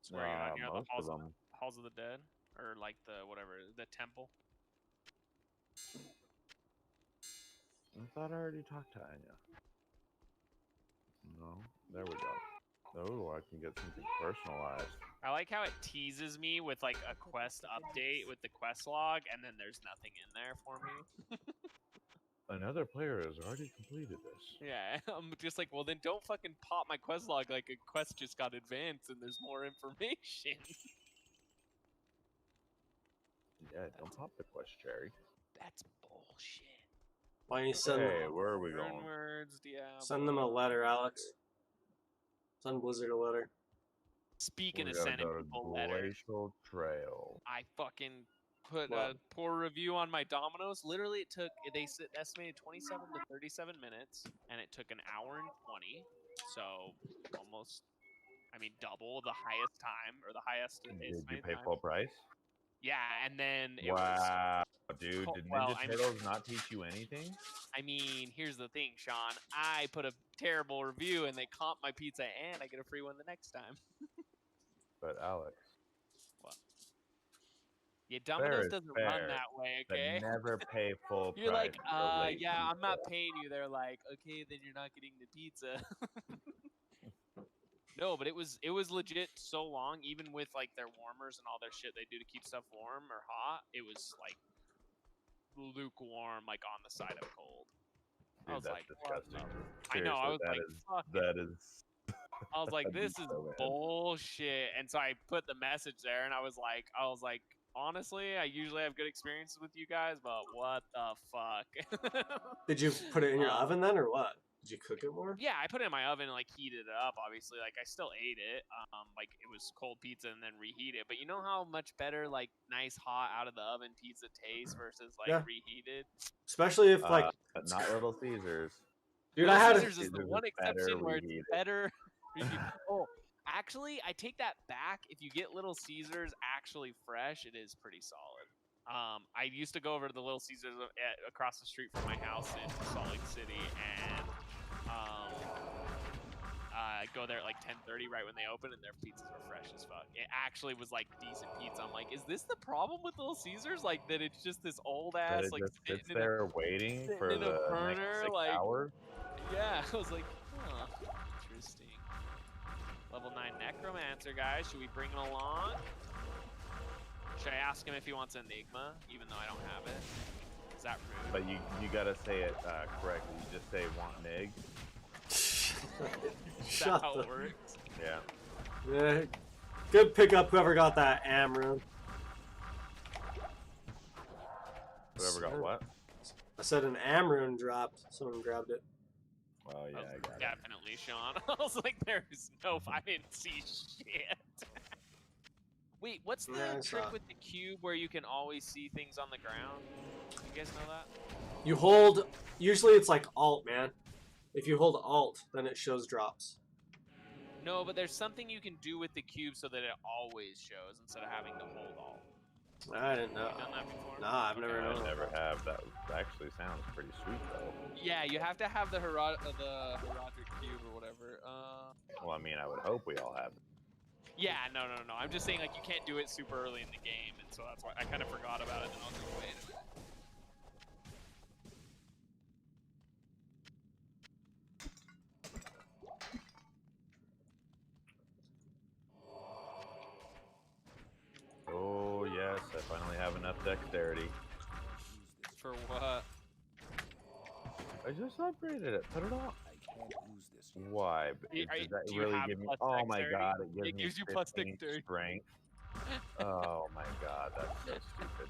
Swear you're not near the Most of them. halls of the dead, or like the whatever, the temple. I thought I already talked to Anya. No, there we go. Oh, I can get something personalized. I like how it teases me with like a quest update with the quest log, and then there's nothing in there for me. Another player has already completed this. Yeah, I'm just like, well, then don't fucking pop my quest log like a quest just got advanced and there's more information. Yeah, don't pop the quest cherry. That's bullshit. Why don't you send Hey, them, where are we going? Words, Diablo. send them a letter, Alex? Send Blizzard a letter. Speaking We of gotta sending go to people letters, Glacial Trail. I fucking put What? a poor review on my Domino's. Literally, it took estimated 27 to 37 minutes, and it took an hour and 20. So almost, I mean, double the highest time or the highest Did you estimated pay time. full price? Yeah, and then it was. Wow, dude. Did Well, Ninja Turtles not teach you anything? I mean, here's the thing, Sean. I put a terrible review, and they comp my pizza, and I get a free one the next time. But Alex, Yeah, fair Domino's is doesn't fair, run that way, but okay? never pay full You're price. like, for late yeah, I'm not pizza. paying you. They're like, okay, then you're not getting the pizza. No, but it was legit so long, even with like their warmers and all their shit they do to keep stuff warm or hot, it was like lukewarm, like on the side of cold. I Dude, was that's like, what disgusting. the- I know, I was Seriously, like, fuck it. that is. I was like, that'd be this is so bad. bullshit. And so I put the message there, and I was like, honestly, I usually have good experiences with you guys, but what the fuck? Did you put it in your oven then, or what? Did you cook it more? Yeah, I put it in my oven and like heated it up. Obviously, like I still ate it. Like it was cold pizza and then reheat it. But you know how much better like nice hot out of the oven pizza tastes versus like Yeah. reheated. Especially if like, But not Little Caesars. dude, Little I had. Caesars is the Caesars one is better exception where it's reheated. better. Oh, actually, I take that back. If you get Little Caesars actually fresh, it is pretty solid. I used to go over to the Little Caesars across the street from my house in Salt Lake City, and I go there at like 10:30 right when they open, and their pizzas were fresh as fuck. It actually was like decent pizza. I'm like, is this the problem with Little Caesars? Like that it's just this old That ass it like just sits sitting in a, there waiting for in a the burner, next 6 like- hours. yeah. I was like, huh, interesting. Level 9 Necromancer, guys. Should we bring him along? Should I ask him if he wants Enigma, even though I don't have it? Is that rude? But you gotta say it correctly. You just say want Nig. Is that Shut how the. it works? Yeah. Yeah. Good pickup, whoever got that Amrune. Whoever got what? I said an Amrune dropped. Someone grabbed it. Well, yeah, I got it. Definitely, Sean. I was like, there's no, I didn't see shit. Wait, what's the Yeah, I trick saw it. with the cube where you can always see things on the ground? You guys know that? You hold. Usually it's like Alt, man. If you hold Alt, then it shows drops. No, but there's something you can do with the cube so that it always shows instead of having to hold all. I didn't know. You done that before? Nah, I've never I known. never have. That actually sounds pretty sweet though. Yeah, you have to have the Herodic cube or whatever. Well, I mean, I would hope we all have it. Yeah, no. I'm just saying, like, you can't do it super early in the game, and so that's why I kind of forgot about it, and I was like, wait a minute. Oh yes, I finally have enough dexterity. For what? I just upgraded it. Put it on. I can't use this. Why? Does that do you really have give me? plus Oh my dexterity? god! It gives It me gives you plus 15 dexterity. strength. Oh my god, that's so stupid.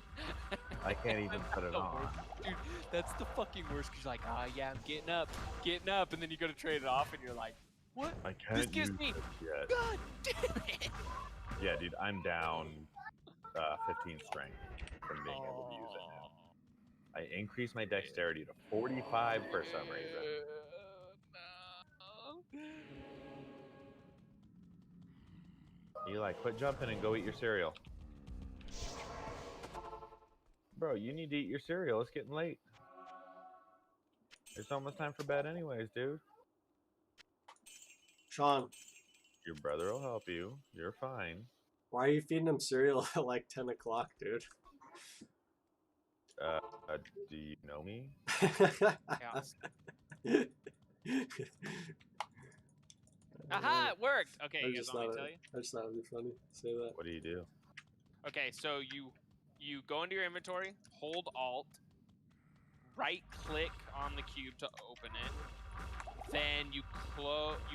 I can't even put it the on. worst. Dude, that's the fucking worst, because you're like, yeah, I'm getting up, and then you go to trade it off, and you're like, what? I can't gives use me- this yet. God damn it! Yeah, dude, I'm down 15 strength from being able to use it now. I increased my dexterity to 45 for some reason. No. Eli, quit jumping and go eat your cereal. Bro, you need to eat your cereal. It's getting late. It's almost time for bed anyways, dude. Sean, Your brother will help you. You're fine. why are you feeding him cereal at like 10 o'clock, dude? Do you know me? Yeah. Aha! It worked. Okay, I you guys just want me thought to tell it- you? I just thought it'd be funny to say that. What do you do? Okay, so you go into your inventory, hold Alt, right click on the cube to open it, then you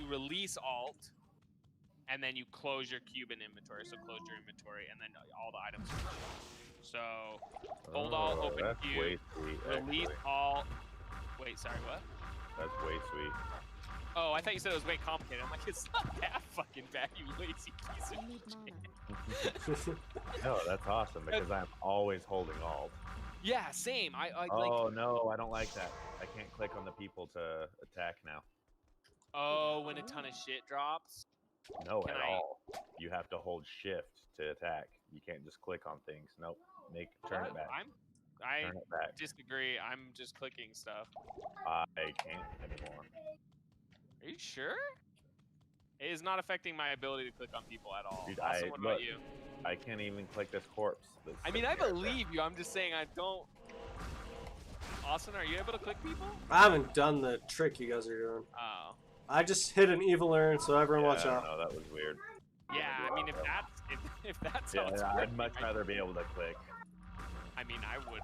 release Alt, and then you close your cube in inventory. So close your inventory, and then all the items. So hold Alt, Oh, open that's cube, way sweet. release Actually. Alt. Wait, sorry, what? That's way sweet. Oh, I thought you said it was way complicated. I'm like, it's not that fucking bad, you lazy piece of I need shit. mana. No, that's awesome because I'm always holding Alt. Yeah, same. I like. Oh no, I don't like that. I can't click on the people to attack now. Oh, when a ton of shit drops. No, Can at I- all. You have to hold shift to attack. You can't just click on things. Nope. Turn it What? back. I Turn it back. disagree. I'm just clicking stuff. I can't anymore. Are you sure? It is not affecting my ability to click on people at all. Dude, Austin, what about look, you? I can't even click this corpse. that's I mean, sitting I here. believe you. I'm just saying I don't. Austin, are you able to click people? I haven't done the trick you guys are doing. Oh. I just hit an evil urn, so everyone watch I out. don't know, that was weird. Yeah, I mean, if that's how Yeah, it's I'd working, much rather be able to click. I mean, I would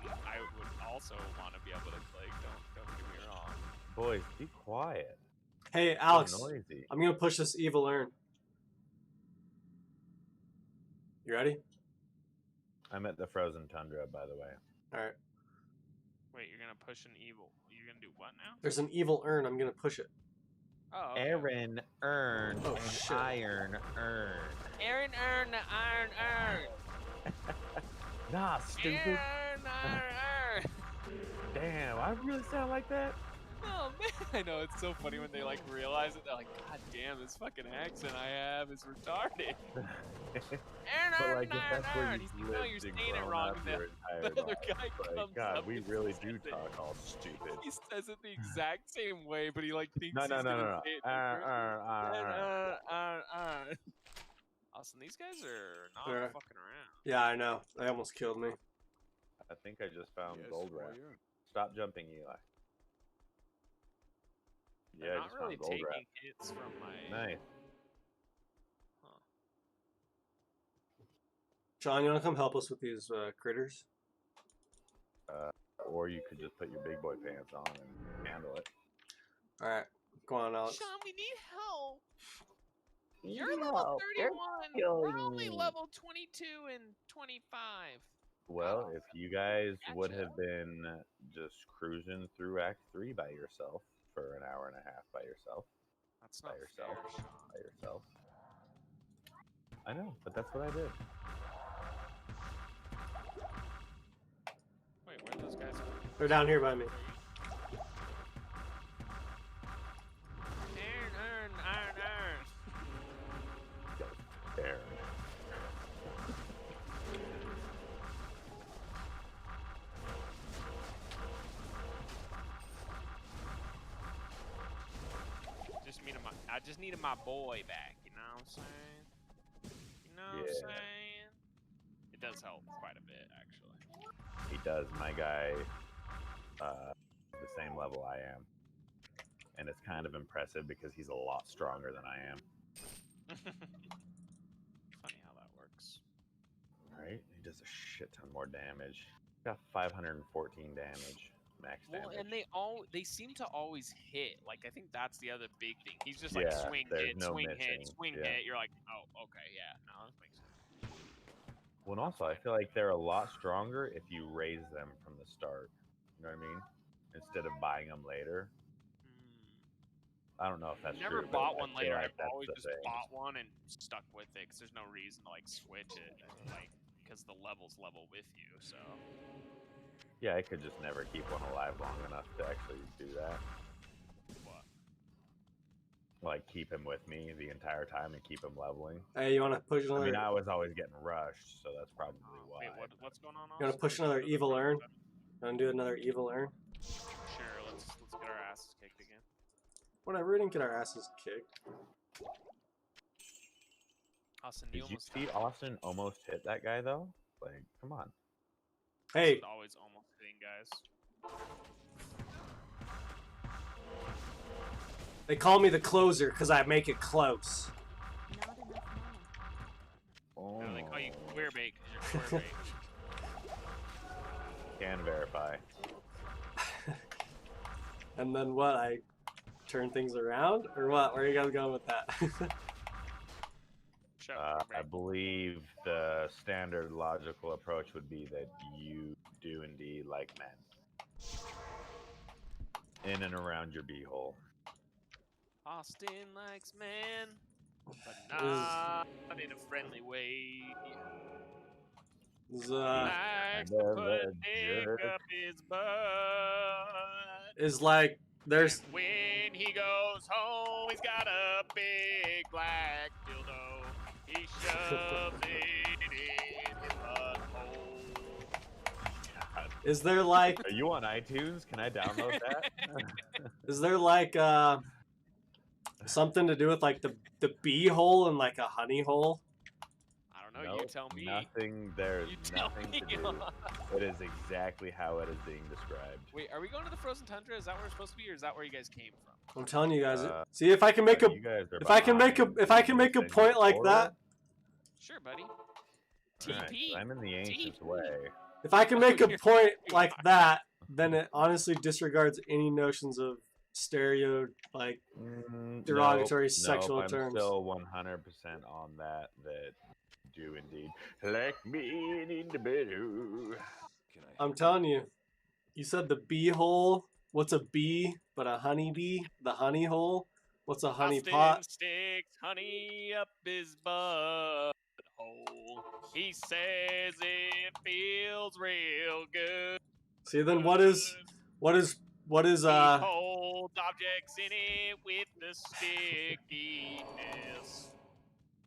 also want to be able to click. Don't get me wrong. Boys, be quiet. Hey, So Alex, noisy. I'm gonna push this evil urn. You ready? I'm at the frozen tundra, by the way. All right. Wait, you're gonna push an evil. You're gonna do what now? There's an evil urn. I'm gonna push it. Oh. Okay. Aaron Earn Oh, and shit. Iron Earn. Aaron, earn the iron, Nah, stupid. Aaron, earn. Damn, I really sound like that? Oh man, I know it's so funny when they like realize it. They're like, God damn, this fucking accent I have is retarded. But like, if that's where He's you like, no, lived you're and saying it grown wrong. up And your the entire other life, guy like, comes God, up we and really says do it. talk all stupid. He says it the exact same way, but he like thinks No, he's no, no, gonna no, no. say it different. Austin, these guys are not Yeah. fucking around. Yeah, I know. They almost killed me. I think I just found Yes, gold rat. warrior. Stop jumping, Eli. They're Yeah, I not just really found gold taking rat. hits from my. Nice. Huh. John, you wanna come help us with these critters? Or you could just put your big boy pants on and handle it. All right, go on, Alex. Sean, we need help. You're level 31. We're only level 22 and 25. Well, if you guys would Gotcha. have been just cruising through Act 3 by yourself for an hour and a half by yourself, That's by not yourself, fair, Sean. by yourself. I know, but that's what I did. Wait, where are those guys at? They're down here by me. Iron. There. I just needed my boy back, you know what I'm saying? You know what I'm Yeah. saying? It does help quite a bit, actually. He does. My guy, the same level I am. And it's kind of impressive because he's a lot stronger than I am. Funny how that works. Right? He does a shit ton more damage. Got 514 damage. Max Well, damage. and they seem to always hit. Like, I think that's the other big thing. He's just like Yeah, swing there's hit, no swing hit, missing. swing Yeah. hit. You're like, oh, okay, yeah, no, that makes sense. Well, and also, I feel like they're a lot stronger if you raise them from the start. You know what I mean? Instead of buying them later. I don't know if that's Never true. but bought I one feel later. like I've that's always the just thing. bought one and stuck with it because there's no reason to like switch it, and, like because the levels level with you. So Yeah, I could just never keep one alive long enough to actually do that. what? Like, keep him with me the entire time and keep him leveling. Hey, you wanna push I another? mean, I was always getting rushed, so that's probably why. Wait, what's going on? You wanna Austin? push another evil urn? Wanna do another evil urn? Sure, let's get our asses kicked again. Whatever. We didn't get our asses kicked. Austin, you Did you almost see Austin almost hit that guy, though? Like, come on. Hey, always almost hitting guys. they call me the closer because I make it close. Not enough mana. Oh, They call you queer bait because you're queer bait. can verify. And then what? I turn things around, or what? Where are you guys going with that? Shut I queer bait. believe the standard logical approach would be that you do indeed like men. In and around your beehole. Austin likes man, but not in a friendly way. Is, Likes to Never put a dick jerk. up his butt. is like there's And when he goes home, he's got a big black dildo. shoves it in his butthole. God. Is there like Are you on iTunes? Can I download that? is there like something to do with like the bee hole and like a honey hole? I don't know. You Nope, tell me. Nothing. There's You tell nothing me. to do. It is exactly how it is being described. Wait, are we going to the frozen tundra? Is that where we're supposed to be, or is that where you guys came from? I'm telling you guys. Uh, See if I can make a You guys are if I can make a behind. if I can make a Send you point like portal? that. Sure, buddy. Alright, TP. so I'm in the ancient TP. way. If I can make a You're point very like hard. that, then it honestly disregards any notions of stereo like derogatory sexual I'm terms. still 100% on that. That do indeed like me in the bed. Can I? I'm telling you. You said the bee hole. What's a bee but a honey bee? The honey hole. What's a honey Austin pot? sticks honey up his butthole. He says it feels real good. See then what is He holds objects in it with the stickiness.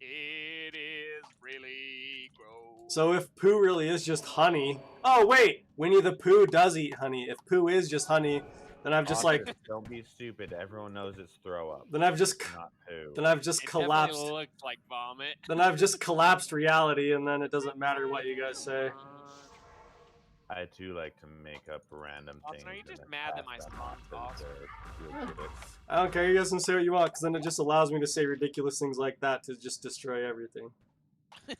It is really gross. so if poo really is just honey. Oh wait, Winnie the Pooh does eat honey. If poo is just honey, then I've just like Don't be stupid. Everyone knows it's throw up. then I've just Not poo. then I've just It collapsed. definitely looked like vomit. Then I've just collapsed reality, and then it doesn't matter what you guys say. I too like to make up random Austin, things. are you and just then mad that pass my them on spawn's to awesome? the critics. I don't care. You guys can say what you want, because then it just allows me to say ridiculous things like that to just destroy everything. Did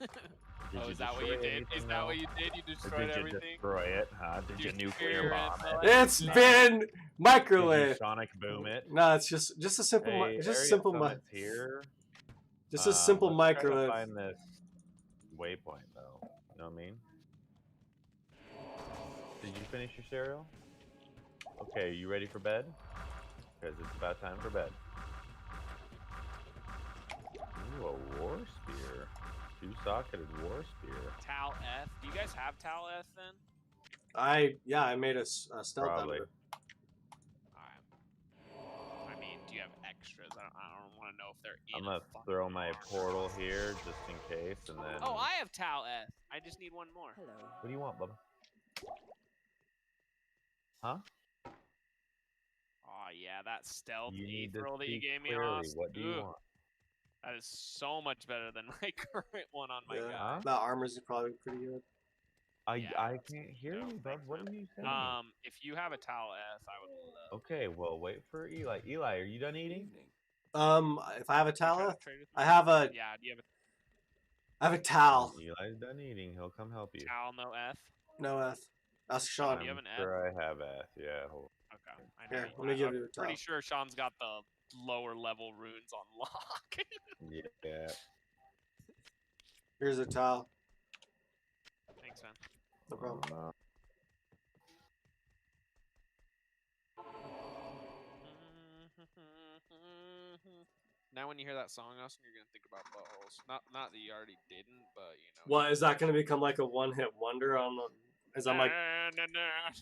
Oh, you is that what you destroy did? anything, Is that though? what you did? You Or destroyed did you everything? destroy it? Huh? Did you Did nuclear you bomb destroy it? it? It's No. been Did you microwave. sonic boom it? No, it's just a simple, Hey, just a Area simple, Summit's here. just a simple Let's try to microwave. find this waypoint though. You know what I mean? Did you finish your cereal? Okay, you ready for bed? Because it's about time for bed. Ooh, a war spear. Two-socketed war spear. Tal F. Do you guys have Tal F then? I made a stealth out of Probably. it. Alright. I mean, do you have extras? I don't want to know if they're in. I'm a gonna fucking throw my armor. portal here just in case, and then. Oh, I have Tal F. I just need one more. Hello. What do you want, Bubba? Huh? Oh yeah, that stealth You need to roll that you speak gave me, clearly. Austin. What do you Ugh, want? That is so much better than my current one on my Yeah. guy. Huh? That armor's probably pretty good. Yeah, I can't hear no, you, bub. thanks, What man. are you saying? If you have a Tal F, I would love. Okay, well, wait for Eli. Eli, are you done eating? Evening. If I have a You trying towel, to trade with I me? have a Yeah, do you have towel. Eli's done eating. He'll come help you. a Tal no F? No F. Ask Sean. Do you have an F? Sure, I have F. Yeah. Okay. I know Here, you- let me give I'm you a pretty towel. sure Sean's got the lower level runes on lock. Yeah. Here's a towel. Thanks, man. No problem. Now, when you hear that song, Austin, you're gonna think about buttholes. Not that you already didn't, but you know. What is that going to become like a one-hit wonder on the? As I'm like Na, na,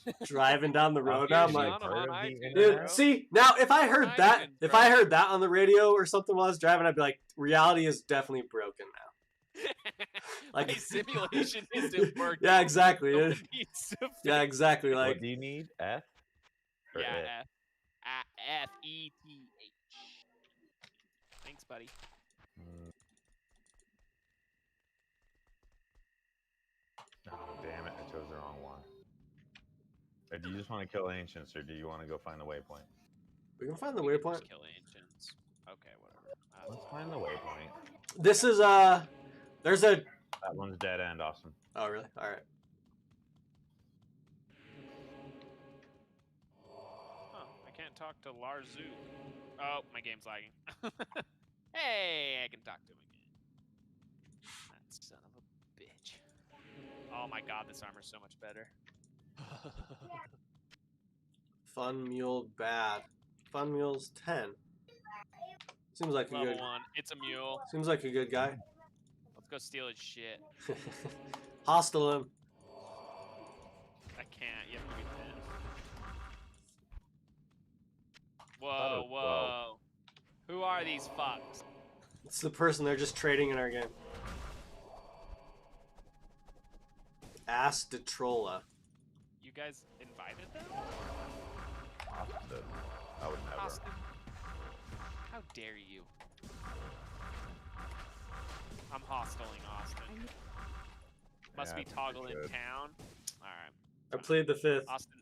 na. driving down the road Here's now, I'm Sean like, on Heard of the iTunes, internet? bro. dude. See now, if I heard Not that, even, if bro. I heard that on the radio or something while I was driving, I'd be like, reality is definitely broken now. Like- My simulation isn't working. Yeah, exactly. Someone needs to Yeah, fix exactly. What Like, do you need? F? Or Yeah, it? F-E-T-H. Thanks, buddy. Mm. Oh, damn it. I chose the wrong one. Do you just want to kill ancients, or do you want to go find the waypoint? we can find the We can waypoint. just kill ancients. Okay, whatever. Let's find the waypoint. This is there's a. That one's dead end, Austin. Oh really? All right. Huh, I can't talk to Larzu. Oh, my game's lagging. Hey, I can talk to him again. That son of a bitch. Oh my god, this armor's so much better. Fun mule bad. Fun mule's 10. Seems like a Level good. 1. It's a mule. Seems like a good guy. Let's go steal his shit. Hostile him. I can't. You have to be 10. Thought it Whoa, was whoa. Who are these fucks? It's the person they're just trading in our game. Ask Detrola. You guys invited them? Austin. I would never. Austin, how dare you? I'm hostiling Austin. Must Yeah, be Toggle in good. town. Alright. I plead the fifth. Austin,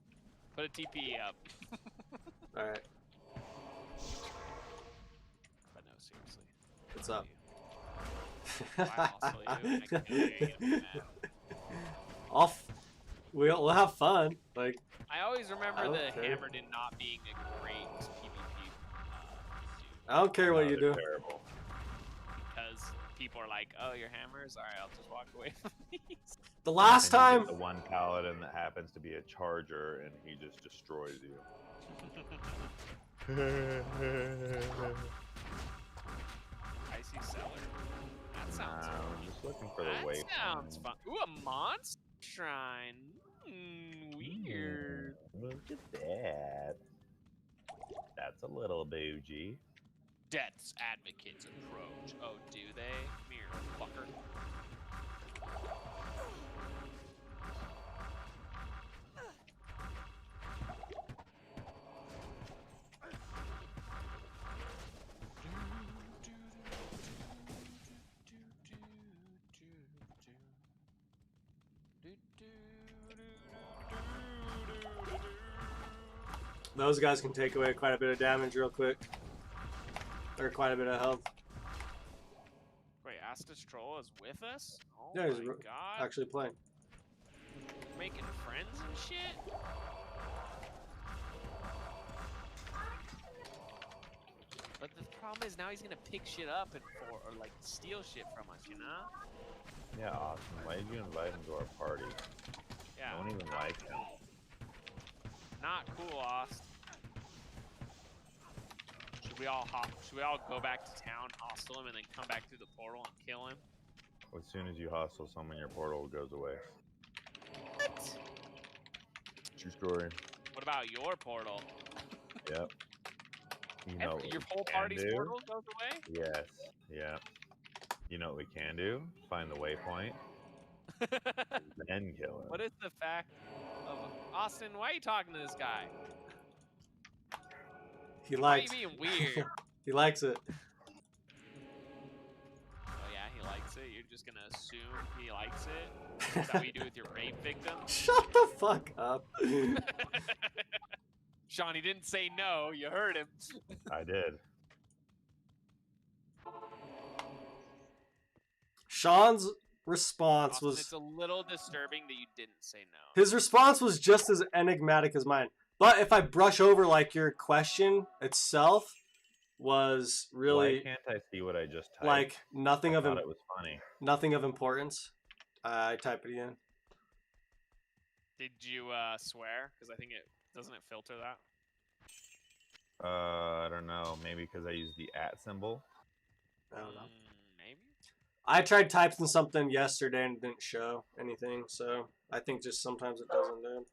put a TP up. Alright, But no, seriously. what's up? Why hostile you? I can't get mad. We'll have fun. Like, I always remember I don't the care. Hammered not being a great PvP dude. I don't care what No, you they're do. Terrible. Because people are like, oh, your hammers? Alright, I'll just walk away from these. The last And you time, get the one paladin that happens to be a charger, and he just destroys you. Icy Cellar. That sounds I'm just looking for the That way. sounds fun. Ooh, a monster shrine. Weird. Look at that. That's a little bougie. Death's advocates approach. Oh, do they? Come here, fucker. those guys can take away quite a bit of damage real quick. Or quite a bit of health. Wait, Astus Troll is with us? Oh Yeah, he's my god. actually playing. Making friends and shit? But the problem is now he's gonna pick shit up and or like steal shit from us, you know? Yeah, awesome. Why did you invite him to our party? Yeah. I don't even like him. Not cool, Ost. Should we all go back to town, hostile him, and then come back through the portal and kill him? As soon as you hostile someone, your portal goes away. What? True story. What about your portal? Yep. You know what Your we whole can party's do? portal goes away? Yes. Yeah. You know what we can do? Find the waypoint, then kill him. What is the fact of Austin? Why are you talking to this guy? He Why are likes. you being weird? He likes it. Oh yeah, he likes it. You're just gonna assume he likes it. Is that what you do with your rape victim? Shut the fuck up. Sean, he didn't say no. You heard him. I did. Sean's response Austin, was it's a little disturbing that you didn't say no. his response was just as enigmatic as mine. But if I brush over like your question itself was really Why can't I see what I just typed? like nothing I of thought it was funny. nothing of importance. I type it again. Did you swear? Because I think it doesn't it filter that. I don't know. Maybe because I used the @ symbol. I don't know. Maybe. I tried typing something yesterday and it didn't show anything, so I think just sometimes it doesn't do.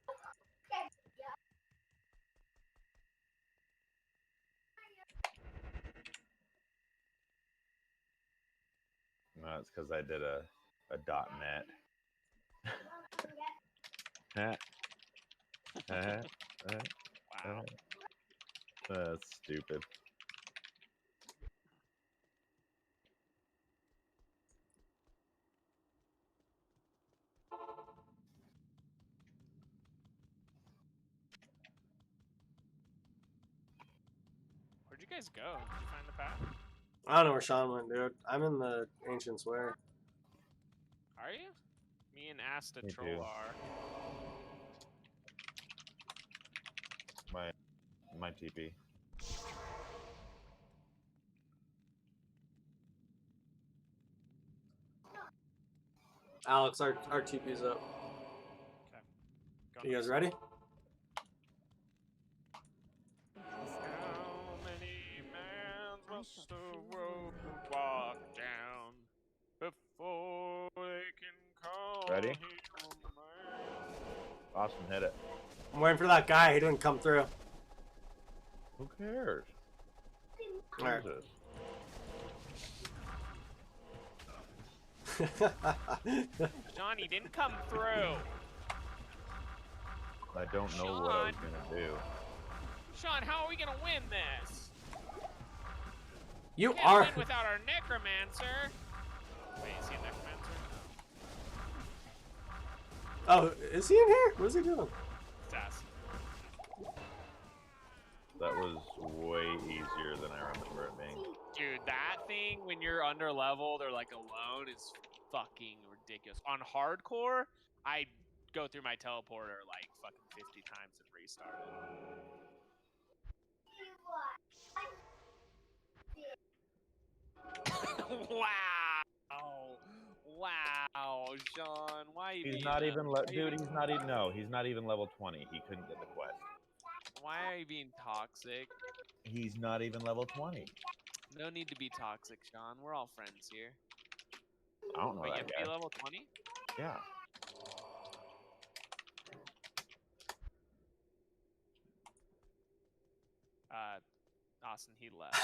No, it's because I did a .net. Wow. That's stupid. Where'd you guys go? Did you find the path? I don't know where Sean went, dude. I'm in the Ancient Swear. Are you? Me and Asta Me Troll too. are. My TP. Alex, our TP's up. Go You guys next. ready? How many mans must a road walk down before they can call Ready? him a man? Austin hit it. I'm waiting for that guy. He didn't come through. Who cares? Who Alright. is this? Sean, he didn't come through. I don't know what I was gonna do. Sean, how are we gonna win this? You Can't are. win without our necromancer. Wait, is he a necromancer? Oh, is he in here? What is he doing? Sass. That was way easier than I remember it being. Dude, that thing when you're under leveled or like alone is fucking ridiculous. On hardcore, I go through my teleporter like fucking 50 times and restart it. Wow. Wow, Sean, why you He's being not a- even why you dude. being- He's not even he's not even level 20. He couldn't get the quest. Why are you being toxic? He's not even level 20. No need to be toxic, Sean. We're all friends here. I don't know Wait, you that have to be guy. level 20? Yeah. Austin, he left.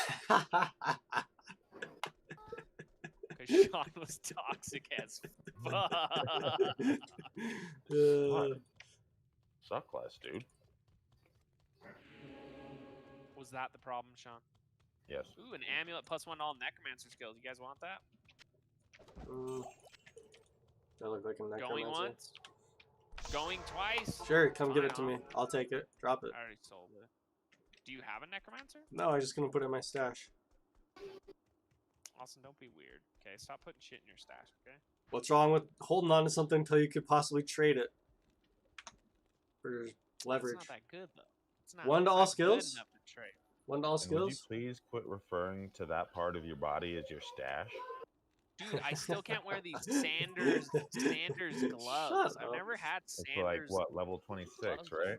Because Sean was toxic as fuck. Uh, Suck less, dude. Was that the problem, Sean? Yes. Ooh, an amulet plus 1 to all necromancer skills. You guys want that? I look like a necromancer. Going once? Going twice? Sure, come give Fine, it to me. I'll take it. Drop it. I already sold it. Do you have a necromancer? No, I'm just gonna put it in my stash. Austin, don't be weird. Okay, stop putting shit in your stash, okay? What's wrong with holding on to something until you could possibly trade it for leverage? It's not that good, though. It's not, One to it's all not good skills? enough to trade. One to all And would you skills? please quit referring to that part of your body as your stash? Dude, I still can't wear these Sanders gloves. Shut I've up. never had It's Sanders. like what, level 26, gloves right?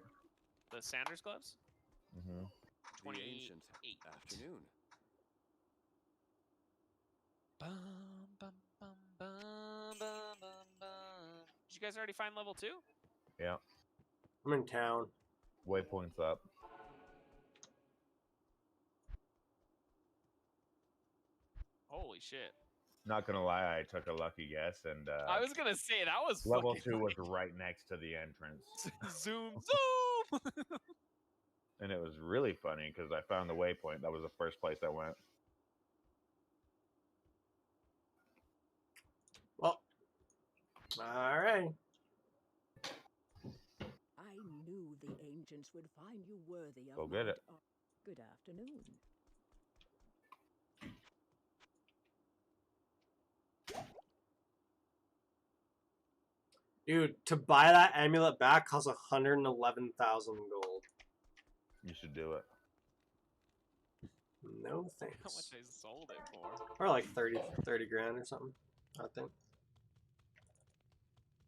The Sanders gloves? Mm-hmm. The ancient 28. afternoon. Bum, bum, bum, bum, bum, bum, bum. Did you guys already find level 2? Yeah. I'm in town. Waypoints up. Holy shit. Not gonna lie, I took a lucky guess, and I was gonna say, that was level fucking 2 was like- right next to the entrance. zoom, zoom! And it was really funny because I found the waypoint. That was the first place I went. Well, alright. I knew the ancients would find you worthy of Go get my it. Good afternoon. Dude, to buy that amulet back costs 111,000 gold. You should do it. No How much thanks. I sold it for? Or like 30 grand or something, I think.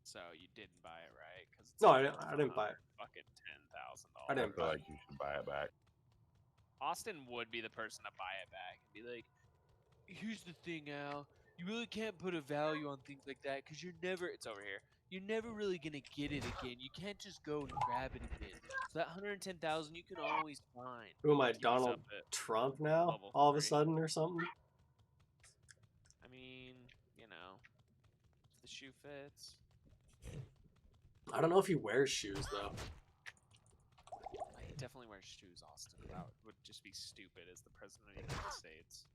So you didn't buy it, right? Cause it's No, like I didn't buy it. Fucking $10,000. I I didn't feel buy like you should buy it back. Austin would be the person to buy it back and be like, "Here's the thing, Al. You really can't put a value on things like that because you're never. It's over here. You're never really gonna get it again. You can't just go and grab it again. So that 110,000 you can always find." Who am I, Use Donald up at- Trump now? level All of a 3. sudden or something? I mean, you know, if the shoe fits. I don't know if he wears shoes though. He definitely wears shoes, Austin. That would just be stupid as the president of the United States.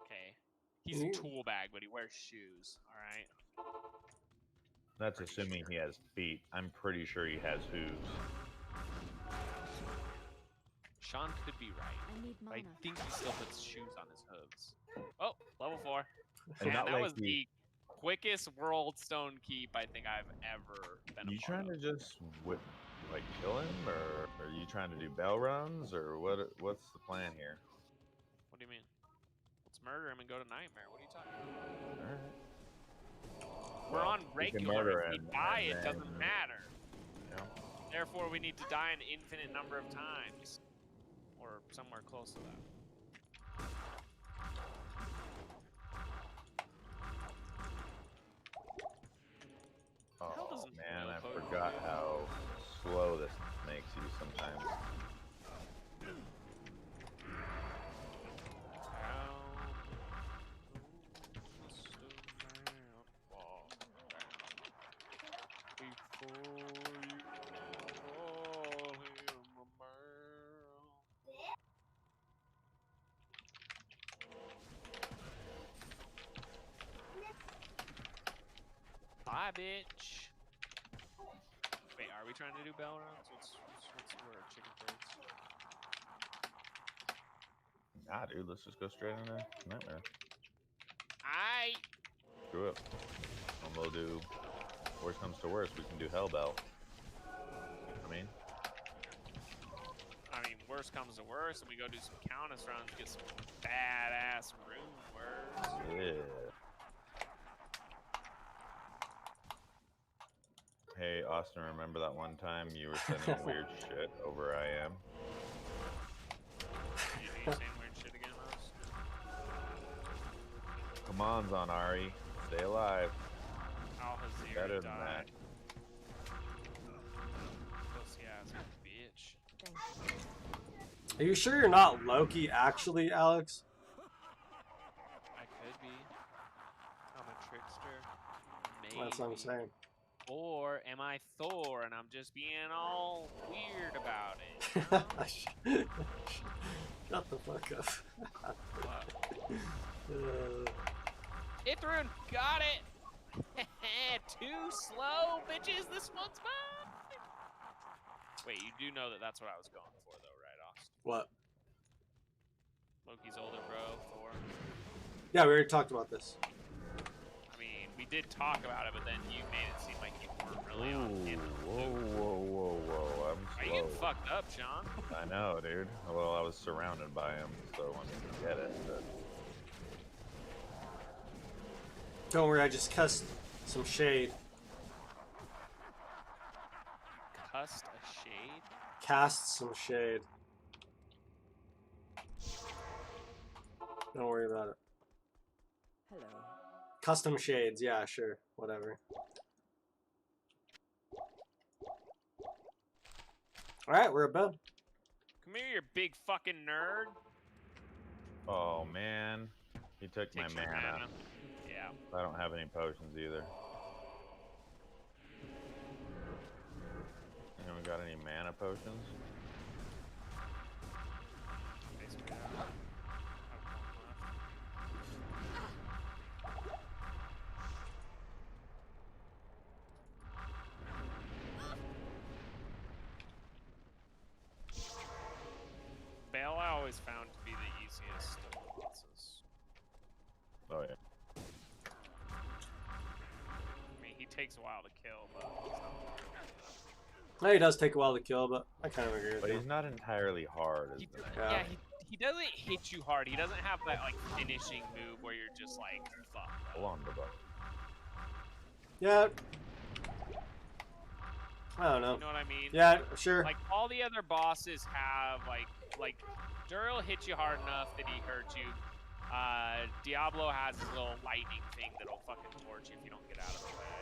Okay. He's a Mm. tool bag, but he wears shoes. All right. That's Pretty assuming he has feet. I'm pretty sure he has hooves. Sean could be right. I need But I mana. think he still puts shoes on his hooves. Oh, level 4. And Man, not that like was the quickest world stone keep I think I've ever been a You part trying to of. just like kill him, or are you trying to do bell runs, or what? What's the plan here? What do you mean? Let's murder him and go to Nightmare. What are you talking about? All right. We're Well, on we can murder regular. If we him, die, and it doesn't then, matter. you know, Therefore, we need to die an infinite number of times. Or somewhere close to that. hell Oh doesn't man, no I potion forgot do? how slow this makes you sometimes. Bye, bitch. Wait, are we trying to do bell rounds? What's the word? Chicken birds. Nah, dude, let's just go straight into Nightmare. I. Screw it. And we'll do, worst comes to worst, we can do Hellbell. I mean, worst comes to worst, and we go do some Countess runs, get some badass rune words. Yeah. Hey, Austin, remember that one time you were sending weird shit over IM? You saying weird shit again, Rose? Come on, Zanari. Stay alive. Alhazir Better than died. that. Pussy ass bitch. Thank you. Are you sure you're not Loki, actually, Alex? I could be. I'm a trickster. Maybe. That's what I'm saying. Or am I Thor and I'm just being all weird about it? You know? Shut the fuck up. What? Uh, Ithrun, got it! Too slow, bitches, this one's mine! Wait, you do know that that's what I was going for, though, right, Austin? what? Loki's older bro, Thor. Yeah, we already talked about this. I mean, we did talk about it, but then you made it seem like you weren't really on Ooh, in the whoa, loop. whoa. Are I'm you slow. getting fucked up, Sean? I know, dude. Well, I was surrounded by him, so I wanted to get it. But... Don't worry, I just cussed some shade. Cussed a shade? Cast some shade. Don't worry about it. Hello. Custom shades, yeah, sure. Whatever. Alright, we're above. Come here, you big fucking nerd. Oh, man. He took my Takes your mana. Yeah. I don't have any potions either. Anyone got any mana potions? Basically, I have one left. Bale I always found to be the easiest of the bosses. Oh, yeah. I mean, he takes a while to kill, but he's not hard. No, he does take a while to kill, but I kind of agree with But you. he's not entirely hard, is He, the thing. Yeah. yeah, he doesn't hit you hard. He doesn't have that like finishing move where you're just like, fuck. Hold on, Bubba. Yeah. I don't know. You know what I mean? Yeah, sure. Like all the other bosses have like Dural hits you hard enough that he hurts you. Diablo has his little lightning thing that'll fucking torch you if you don't get out of the way.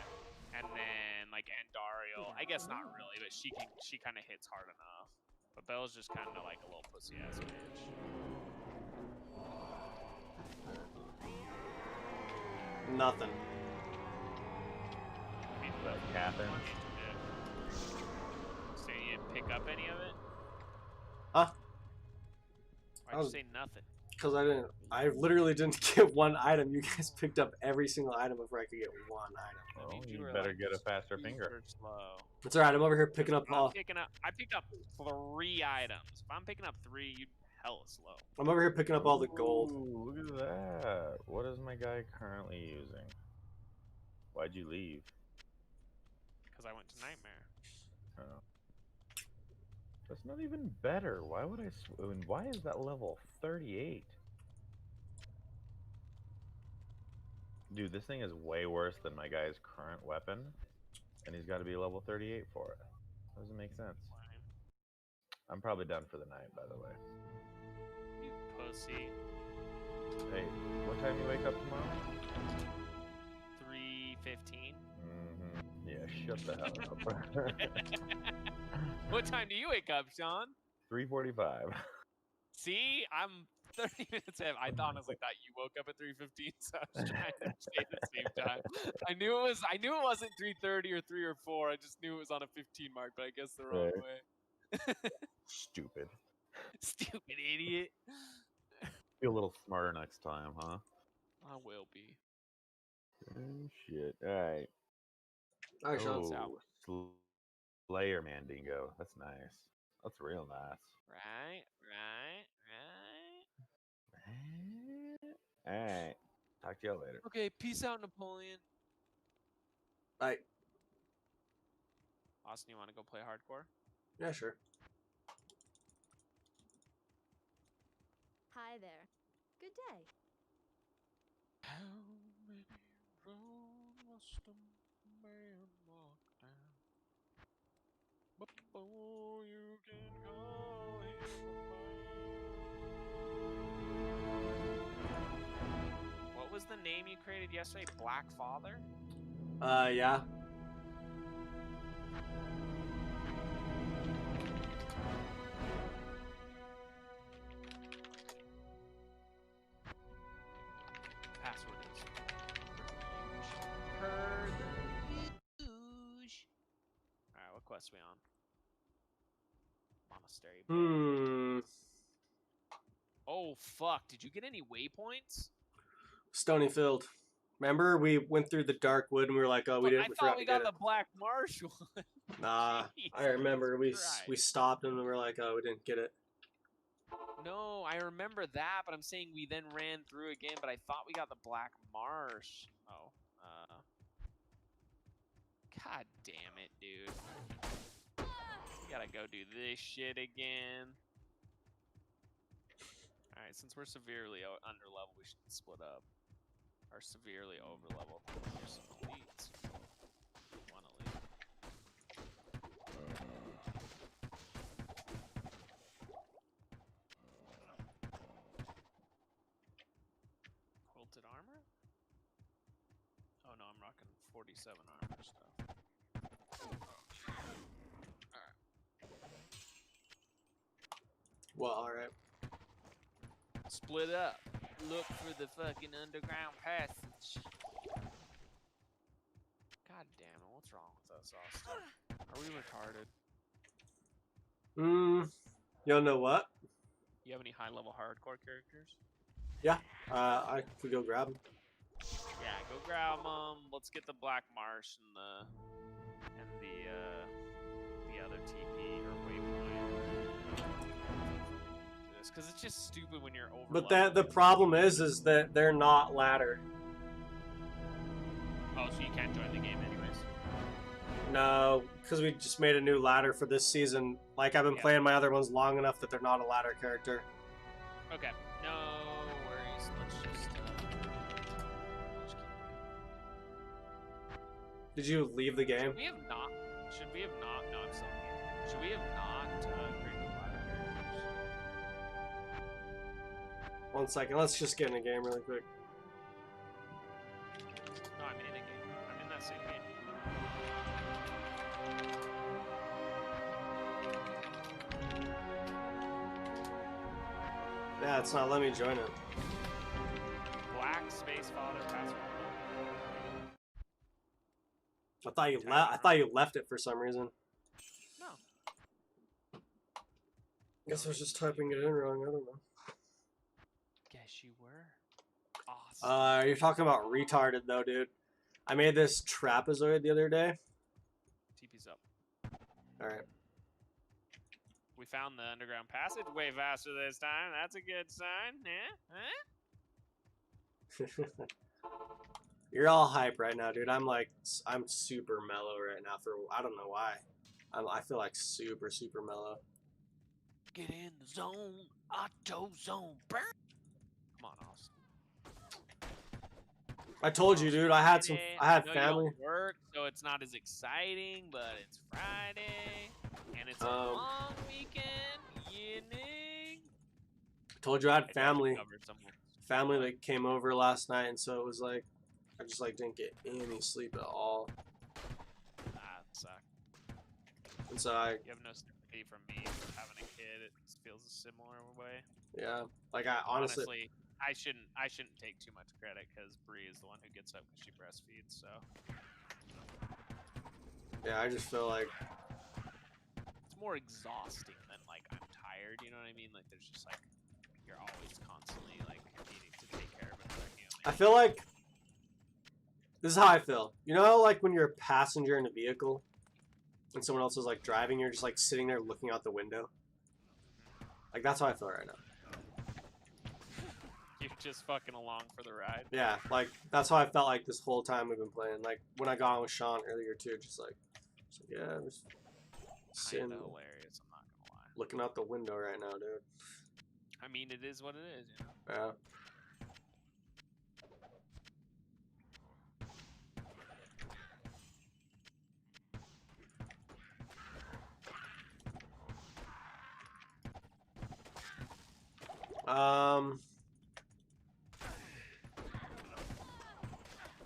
And then like Andariel, I guess not really, but she kind of hits hard enough. But Belle's just kind of like a little pussy ass bitch. Nothing. I mean, Is that Catherine? So you didn't pick up any of it? Huh? Why'd you say nothing? Because I literally didn't get one item. You guys picked up every single item before I could get one item. Well, means you were, better like, get a faster finger. super slow. It's alright, I'm over here picking up all. I picked up 3 items. If I'm picking up 3, you'd hella slow. I'm over here picking up all the gold. Ooh, look at that. What is my guy currently using? Why'd you leave? Because I went to Nightmare. Oh. That's not even better. Why would I? Why is that level 38? Dude, this thing is way worse than my guy's current weapon, and he's got to be level 38 for it. Doesn't make sense. I'm probably done for the night, by the way. You pussy. Hey, what time you wake up tomorrow? 3:15. Yeah, shut the hell up. What time do you wake up, Sean? 3:45. See, I'm 30 minutes in. I honestly thought you woke up at 3:15, so I was trying to stay at the same time. I knew it wasn't 3:30 or 3 or 4. I just knew it was on a 15 mark, but I guess the wrong Right. way. Stupid. Stupid idiot. Be a little smarter next time, huh? I will be. Oh, shit. All right. All right, Sean. Oh, Slayer Mandingo. That's nice. That's real nice. Right. All right. Talk to y'all later. Okay, peace out, Napoleon. All right. Austin, you want to go play hardcore? Yeah, sure. Hi there. Good day. How many roads must a man walk down before you can call him a man? What was the name you created yesterday? Black Father? Yeah. Password is Perluge. Alright, what quest we on? Monastery. Oh fuck, did you get any waypoints? Stonyfield. Remember, we went through the dark wood and we were like, oh, we But I forgot thought to we get got it. the Black Marsh one. Nah, I Jesus remember we Christ. stopped and we were like, oh, we didn't get it. No, I remember that, but I'm saying we then ran through again, but I thought we got the Black Marsh. Oh, God damn it, dude. We gotta go do this shit again. Alright, since we're severely under level, we should split up. Or severely over level. There's some elites. One elite. Quilted armor? Oh no, I'm rocking 47 armor stuff. Alright. Well, alright. Split up. Look for the fucking underground passage. God damn it, what's wrong with us, Austin? Are we retarded? You don't know what? You have any high level hardcore characters? I could go grab them. Yeah, go grab them. Let's get the Black Marsh and the other TP or waypoint. Because it's just stupid when you're over. But the problem is that they're not ladder. Oh, so you can't join the game anyways. No, because we just made a new ladder for this season. Like, I've been Yeah. playing my other ones long enough that they're not a ladder character. Okay, no worries. Let's just keep Did you leave the game? We have not. Should we have not? No, I'm still in the game. Should we have not created ladder characters? 1 second, let's just get in the game really quick. No, I'm in a game. I'm in that same game. Yeah, it's not letting me join it. Black Space Father password. I thought you left it for some reason. No. Guess I was just typing it in wrong. I don't know. Guess you were. Awesome. You're talking about retarded though, dude. I made this trapezoid the other day. TP's up. All right. We found the underground passage way faster this time. That's a good sign. Yeah? Huh? You're all hype right now, dude. I'm super mellow right now for I don't know why. I feel like super mellow. Get in the zone. Auto zone. Burn. Come on, Austin. I told you, dude. I had know family. You don't work, so it's not as exciting, but it's Friday, and it's a long weekend. I told you I had family. Covered some- Family that came over last night, and so it was like I just didn't get any sleep at all. Ah, suck. And so You have no sleep be from me for having a kid. It feels a similar way. Yeah, like I honestly I shouldn't take too much credit because Bree is the one who gets up because she breastfeeds. So yeah, I just feel like it's more exhausting than like I'm tired. You know what I mean? Like there's just like you're always constantly like needing to take care of another human. I feel like this is how I feel. You know, like when you're a passenger in a vehicle and someone else is like driving, you're just like sitting there looking out the window. Like that's how I feel right now. You're just fucking along for the ride. Yeah, like that's how I felt like this whole time we've been playing. Like when I got on with Sean earlier too, just like yeah, I'm just sitting, Kinda hilarious. I'm not gonna lie. looking out the window right now, dude. I mean, it is what it is. You know. Yeah.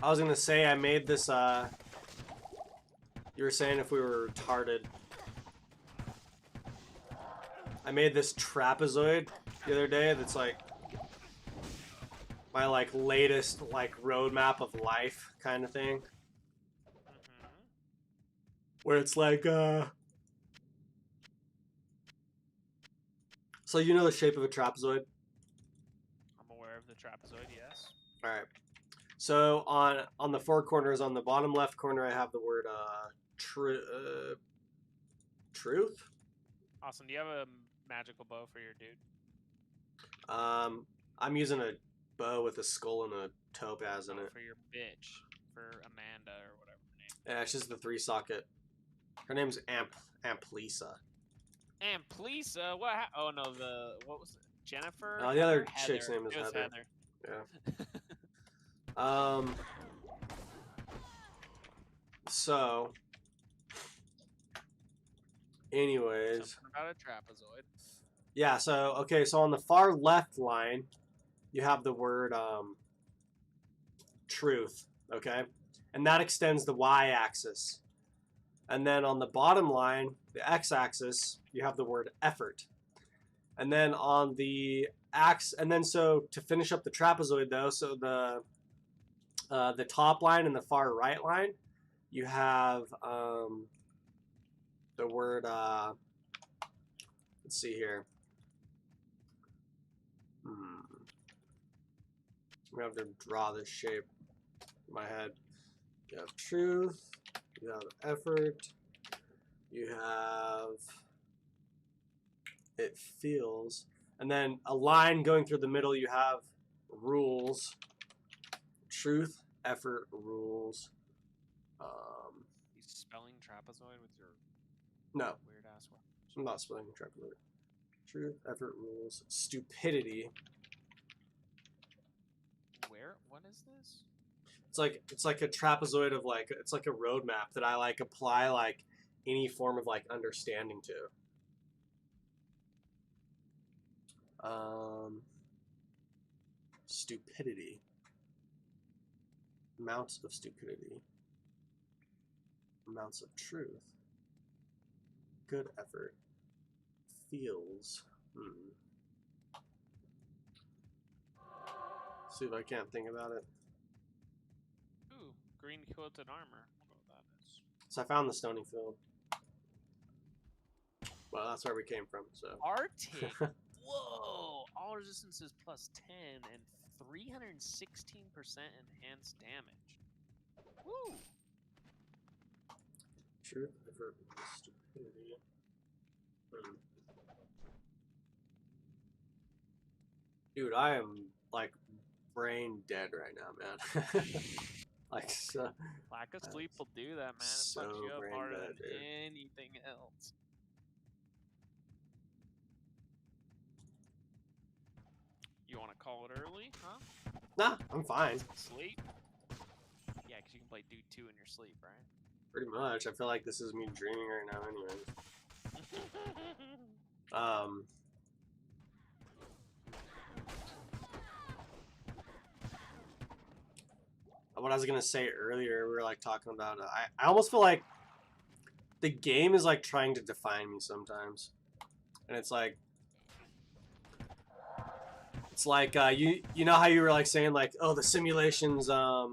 I was gonna say I made this. You were saying if we were retarded. I made this trapezoid the other day. That's like my like latest like roadmap of life kind of thing. Mm-hmm. Where it's like so you know the shape of a trapezoid? I'm aware of the trapezoid. Yes. All right. So on the four corners, on the bottom left corner, I have the word truth. Awesome. Do you have a magical bow for your dude? I'm using a bow with a skull and a topaz in Oh, it. for your bitch, for Amanda or whatever her name. Yeah, it's just the 3-socket. Her name's Amplisa. Amplisa. What? Oh no, what was it? Jennifer. The other Heather? chick's name is It was Heather. Heather. Yeah. So, anyways, Something about a trapezoid. yeah. So okay. So on the far left line, you have the word truth. Okay, and that extends the y-axis. And then on the bottom line, the x-axis, you have the word effort. And then on the and then so to finish up the trapezoid though, so the top line and the far right line, you have the word let's see here. I'm gonna have to draw this shape in my head. You have truth, you have effort, you have it feels, and then a line going through the middle, you have rules, truth, effort, rules. You spelling trapezoid with your No, weird ass word. I'm not spelling trapezoid. Truth, effort, rules, stupidity. Where? What is this? It's like a trapezoid of like it's like a roadmap that I like apply like any form of like understanding to. Stupidity. Amounts of stupidity. Amounts of truth. Good effort. Feels. See if I can't think about it. Ooh, green quilted armor. I don't know what that is. So I found the Stony Field. Well, that's where we came from, so. Arctic. Whoa! All resistance is plus 10 and 316% enhanced damage. Woo! Truth, effort, stupidity. Dude, I am like brain dead right now, man. Like so. Lack of sleep will do that, man. It so fucks you up brain harder dead, than dude. anything else. You want to call it early, huh? Nah, I'm fine. Sleep? Yeah, because you can play Dude 2 in your sleep, right? Pretty much. I feel like this is me dreaming right now, anyways. What I was gonna say earlier, we were like talking about. I almost feel like the game is like trying to define me sometimes, and it's like you know how you were like saying like, oh, the simulation's what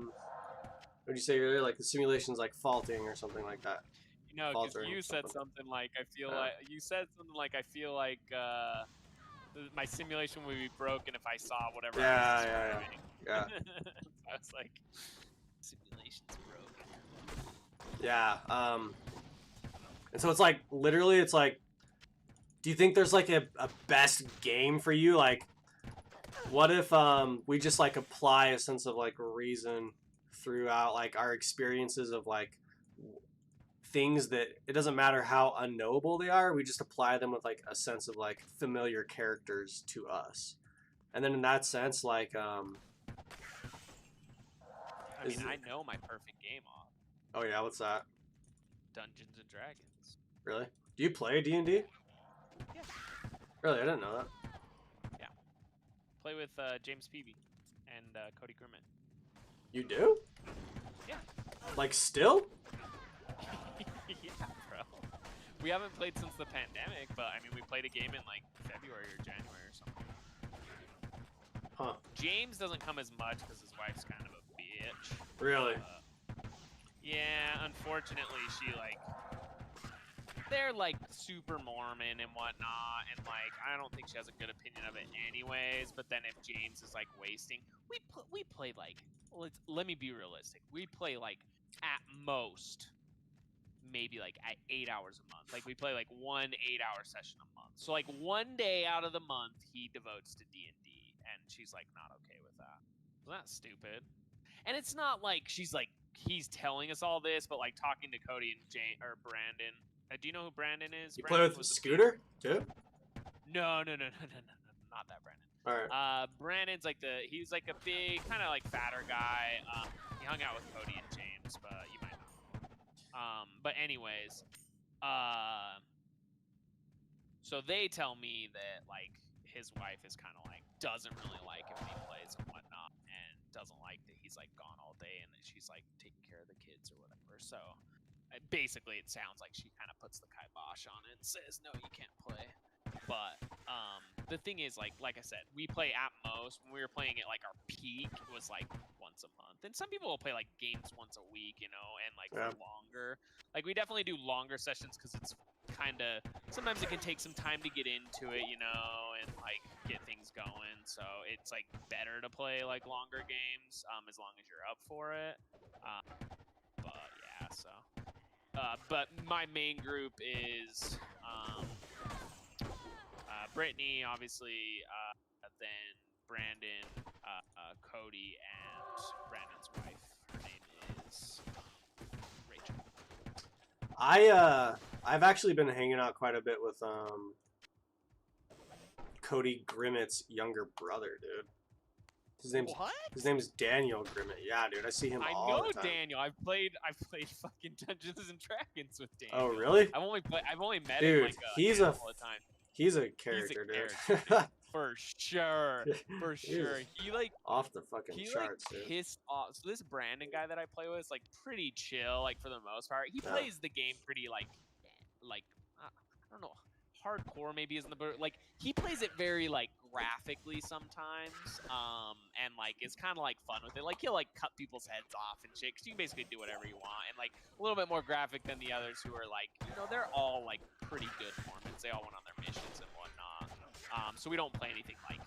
did you say earlier, like the simulation's like faulting or something like that. You know, because Faltering you or said something. something like I feel like you said something like I feel like my simulation would be broken if I saw whatever. I was describing. Yeah. I was like, simulation's broken. Yeah. And so it's like literally, it's like, do you think there's like a best game for you? Like, what if we just like apply a sense of like reason throughout like our experiences of like things that it doesn't matter how unknowable they are, we just apply them with like a sense of like familiar characters to us, and then in that sense, like I mean, I know my perfect game off. oh yeah, what's that? Dungeons and Dragons. Really? Do you play D&D? Yeah. Really, I didn't know that. Play with James Peavy and Cody Grimmett. You do? Yeah. Like still? Yeah, bro. We haven't played since the pandemic, but I mean, we played a game in like February or January or something. Huh. James doesn't come as much because his wife's kind of a bitch. Really? Yeah, unfortunately, she like they're like super Mormon and whatnot, and like I don't think she has a good opinion of it anyways. But then if James is like wasting, we play like let me be realistic. We play like at most maybe like at 8 hours a month. Like we play like 1 8-hour session a month. So like one day out of the month he devotes to D&D, and she's like not okay with that. Isn't that stupid? And it's not like she's like he's telling us all this, but like talking to Cody and Brandon. Do you know who Brandon is? You Brandon play with was Scooter too? No, not that Brandon. All right. Brandon's like he's like a big kind of like fatter guy. He hung out with Cody and James, but you might know. But anyways, so they tell me that like his wife is kind of like doesn't really like it when he plays and whatnot, and doesn't like that he's like gone all day and that she's like taking care of the kids or whatever. So basically, it sounds like she kind of puts the kibosh on it and says, no, you can't play. But the thing is, like I said, we play at most. When we were playing at like our peak, it was like once a month. And some people will play like games once a week, you know, and like for longer. Like we definitely do longer sessions because it's kind of sometimes it can take some time to get into it, you know, and like get things going. So it's like better to play like longer games as long as you're up for it. But yeah, so. But my main group is Brittany, obviously, then Brandon, Cody, and Brandon's wife. Her name is Rachel. I've actually been hanging out quite a bit with Cody Grimmett's younger brother, dude. His name's Daniel Grimmett. Yeah, dude, I see him all the time. I know Daniel. I've played fucking Dungeons and Dragons with Daniel. Oh, really? I've only met dude, him like he's a time. He's a character, dude. For sure. For sure. He like off the fucking charts, like, dude. Pissed off. So this Brandon guy that I play with is like pretty chill, like for the most part. He plays the game pretty like I don't know. Hardcore maybe isn't the like he plays it very like graphically sometimes and like it's kind of like fun with it, like he'll like cut people's heads off and shit, 'cause you can basically do whatever you want, and like a little bit more graphic than the others who are like, you know, they're all like pretty good Mormons, they all went on their missions and whatnot, so we don't play anything like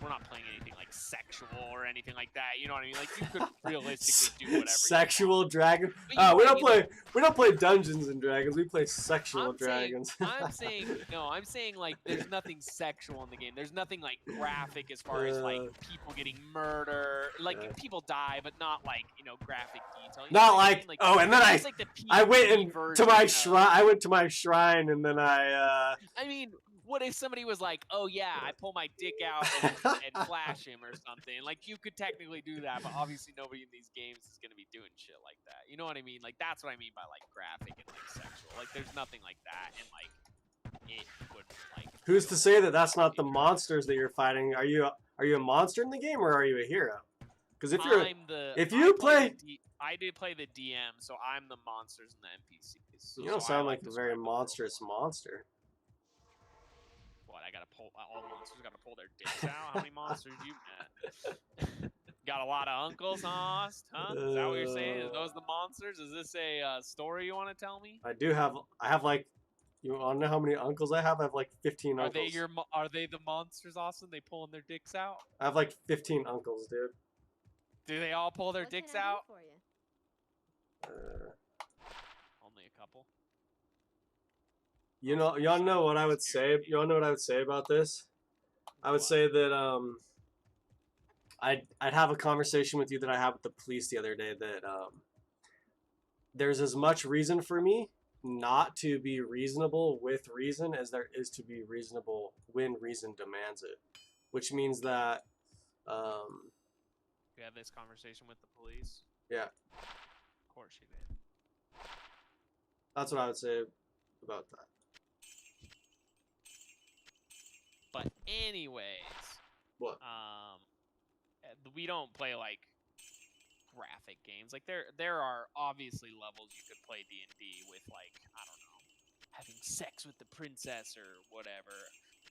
we're not playing anything like sexual or anything like that, you know what I mean? Like you could realistically do whatever. Sexual dragon? we don't play Dungeons and Dragons. We play sexual dragons. I'm saying like there's nothing sexual in the game. There's nothing like graphic as far as like people getting murdered. Like people die, but not like, you know, graphic detail. You not like, like oh, and then I went to my shrine. I went to my shrine and then I mean, what if somebody was like, oh yeah, I pull my dick out and flash him or something? Like, you could technically do that, but obviously nobody in these games is going to be doing shit like that. You know what I mean? Like, that's what I mean by, like, graphic and, like, sexual. Like, there's nothing like that, and, like, it would, like... Who's to say that that's not the monsters that you're fighting? Are you a monster in the game, or are you a hero? Because if you're... I did play the DM, so I'm the monsters and the NPCs. You don't so I sound like a very describe the world. monstrous monster. What, I gotta pull all monsters gotta pull their dicks out? How many monsters you met? Got a lot of uncles, huh? Is that what you're saying? Are those the monsters? Is this a story you want to tell me? I have like, you want to know how many uncles I have? I have like 15 Are uncles. are they the monsters, Austin? They pulling their dicks out? I have like 15 uncles, dude. Do they all pull their What can dicks I do out? for you? Only a couple. You know, y'all know what I would say. You all know what I would say about this? I would What? say that I'd have a conversation with you that I had with the police the other day that there's as much reason for me not to be reasonable with reason as there is to be reasonable when reason demands it, which means that You had this conversation with the police? Yeah. Of course you did. that's what I would say about that. But anyways, What? We don't play like graphic games. Like there are obviously levels you could play D&D with, like, I don't know, having sex with the princess or whatever.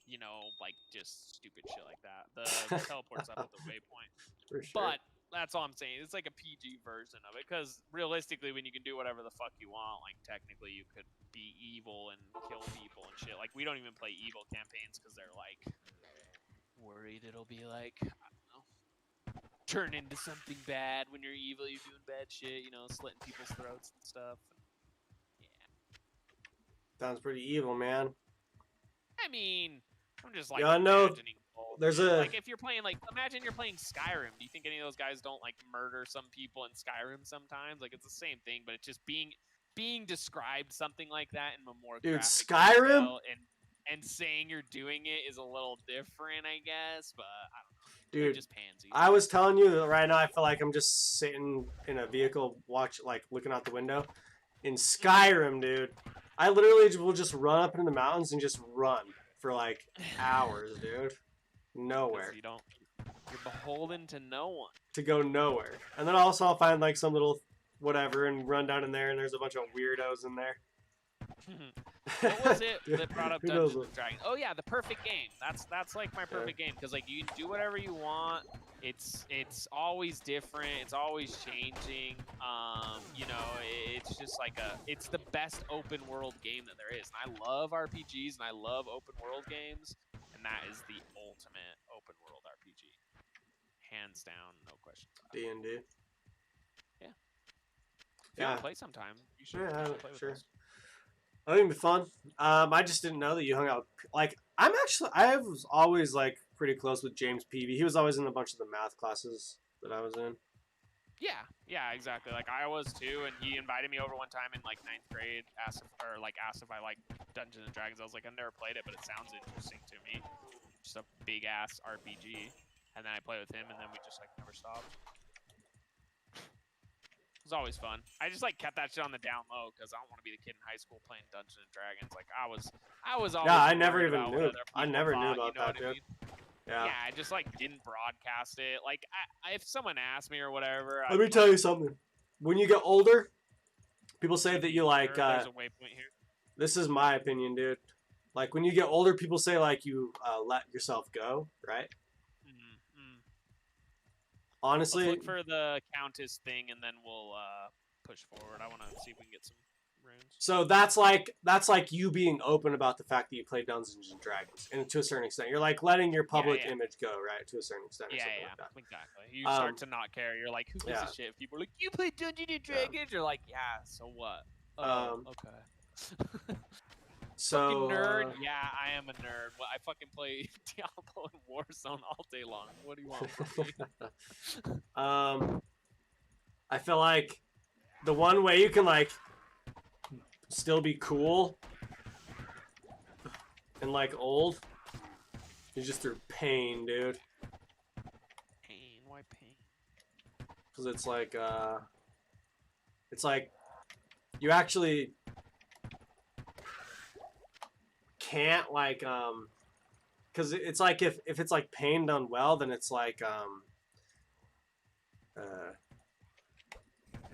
You know, like just stupid shit like that. The teleport's up at the waypoint. For sure. But that's all I'm saying. It's like a PG version of it, because realistically, when you can do whatever the fuck you want, like technically you could be evil and kill people and shit. Like we don't even play evil campaigns because they're like worried it'll be like, I don't know, turn into something bad. When you're evil, you're doing bad shit. You know, slitting people's throats and stuff. Yeah. Sounds pretty evil, man. I mean, I'm just like Yeah, I know. imagining. There's Like if you're playing, like, imagine you're playing Skyrim. Do you think any of those guys don't like murder some people in Skyrim sometimes? Like it's the same thing, but it's just being described something like that in a more Dude, graphic Skyrim? detail, and saying you're doing it is a little different, I guess. But I don't know. They're Dude, just pansies. I was telling you that right now I feel like I'm just sitting in a vehicle, looking out the window. In Skyrim, dude, I literally will just run up into the mountains and just run for like hours, dude. 'Cause Nowhere. you're beholden to no one. To go nowhere. And then also I'll find like some little whatever and run down in there and there's a bunch of weirdos in there. What was it that brought up Who knows Dungeons what- and Dragons? Oh yeah, the perfect game. That's like my perfect game, because like you can do whatever you want. It's always different. It's always changing. You know, it's just like it's the best open world game that there is. And I love RPGs and I love open world games, and that is the ultimate open world RPG, hands down, no question. D&D. If you want to play sometime, you should, Yeah, you should play with sure. us. I think it'd be fun. I just didn't know that you hung out. Like, I was always like pretty close with James Peavy. He was always in a bunch of the math classes that I was in. Yeah, exactly. Like I was too, and he invited me over one time in like 9th grade, asked if I like Dungeons and Dragons. I was like, I've never played it, but it sounds interesting to me. Just a big ass RPG, and then I played with him, and then we just like never stopped. It was always fun. I just like kept that shit on the down low because I don't want to be the kid in high school playing Dungeons and Dragons. Like I was always. Yeah, I never worried even about what knew. other I people never knew thought, about you know that, what I dude. mean? Yeah. Yeah, I just like didn't broadcast it. Like if someone asked me or whatever, Let me tell you something. When you get older, people say that you like. there's a waypoint here. This is my opinion, dude. Like when you get older, people say like you let yourself go, right? Honestly, Let's look for the Countess thing, and then we'll push forward. I want to see if we can get some runes. so that's like you being open about the fact that you play Dungeons and Dragons, and to a certain extent, you're like letting your public yeah. image go, right? To a certain extent, or Yeah, something yeah, like that. exactly. You start to not care. You're like, who gives yeah. a shit? If people are like, you play Dungeons and Dragons, you're like, yeah, so what? Oh, okay. So Fucking nerd. Yeah, I am a nerd. Well, I fucking play Diablo and Warzone all day long. What do you want from me? I feel like the one way you can like still be cool and like old is just through pain, dude. Pain. Why pain? Because it's like you actually can't like because it's like if it's like pain done well, then it's like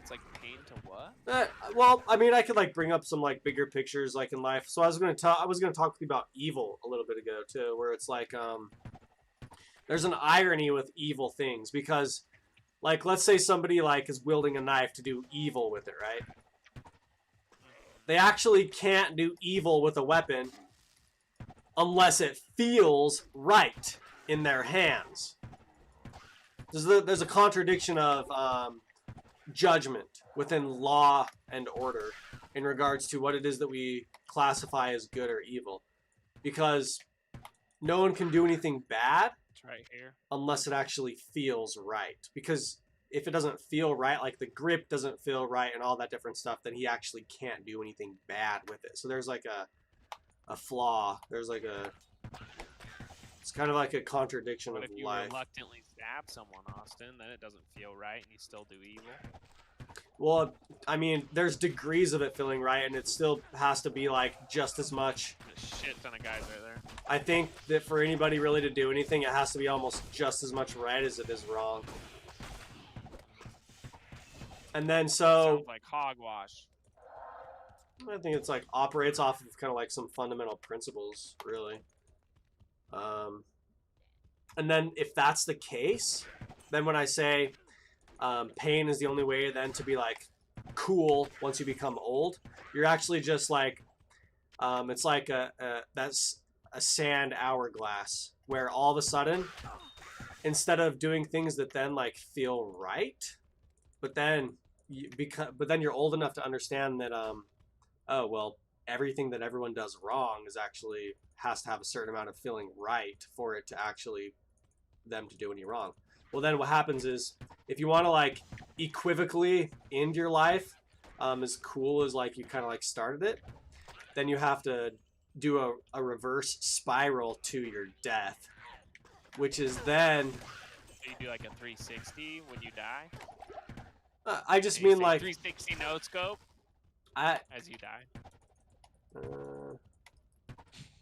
It's like pain to what? Well, I mean, I could like bring up some like bigger pictures like in life. So I was gonna talk with you about evil a little bit ago too, where it's like there's an irony with evil things because, like, let's say somebody like is wielding a knife to do evil with it, right? They actually can't do evil with a weapon unless it feels right in their hands. There's a contradiction of judgment within law and order in regards to what it is that we classify as good or evil. Because no one can do anything bad It's right here. unless it actually feels right. Because if it doesn't feel right, like the grip doesn't feel right and all that different stuff, then he actually can't do anything bad with it. So there's like a flaw. There's like a... It's kind of like a contradiction But of if you life. reluctantly stab someone, Austin, then it doesn't feel right and you still do evil. Well, I mean, there's degrees of it feeling right, and it still has to be, like, just as much. There's a shit ton of guys right there. I think that for anybody really to do anything, it has to be almost just as much right as it is wrong. And then, so... Sounds like hogwash. I think it's, like, operates off of kind of, like, some fundamental principles, really. And then, if that's the case, then when I say... pain is the only way then to be like cool once you become old. You're actually just like it's like that's a sand hourglass where all of a sudden instead of doing things that then like feel right, but then you're old enough to understand that oh well, everything that everyone does wrong is actually has to have a certain amount of feeling right for it to actually them to do any wrong. Well, then what happens is, if you want to, like, equivocally end your life, as cool as, like, you kind of, like, started it, then you have to do a reverse spiral to your death, which is then... Do you do, like, a 360 when you die? I just And you mean, say like... 360 no scope I as you die.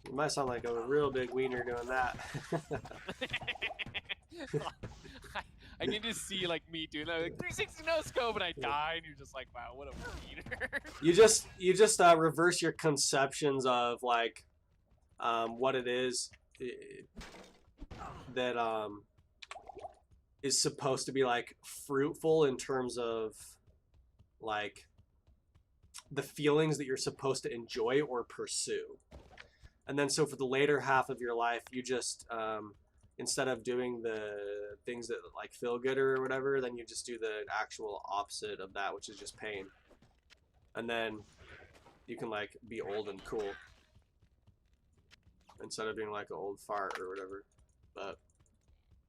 You might sound like a real big wiener doing that. I need to see like me doing that, like 360 no scope, and I die, and you're just like, wow, what a wiener. You just reverse your conceptions of like what it is that is supposed to be like fruitful in terms of like the feelings that you're supposed to enjoy or pursue. And then so for the later half of your life, you just instead of doing the things that like feel good or whatever, then you just do the actual opposite of that, which is just pain. And then you can like be old and cool instead of being like an old fart or whatever. But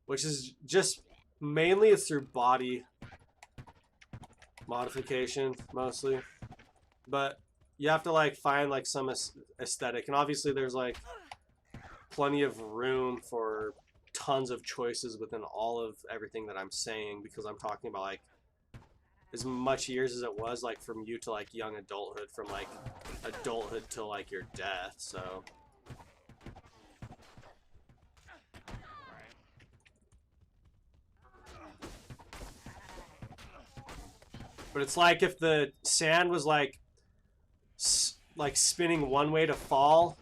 which is just mainly it's through body modification mostly. But you have to like find like some aesthetic, and obviously there's like plenty of room for tons of choices within all of everything that I'm saying, because I'm talking about like as much years as it was like from you to like young adulthood, from like adulthood to like your death. So but it's like if the sand was like spinning one way to fall,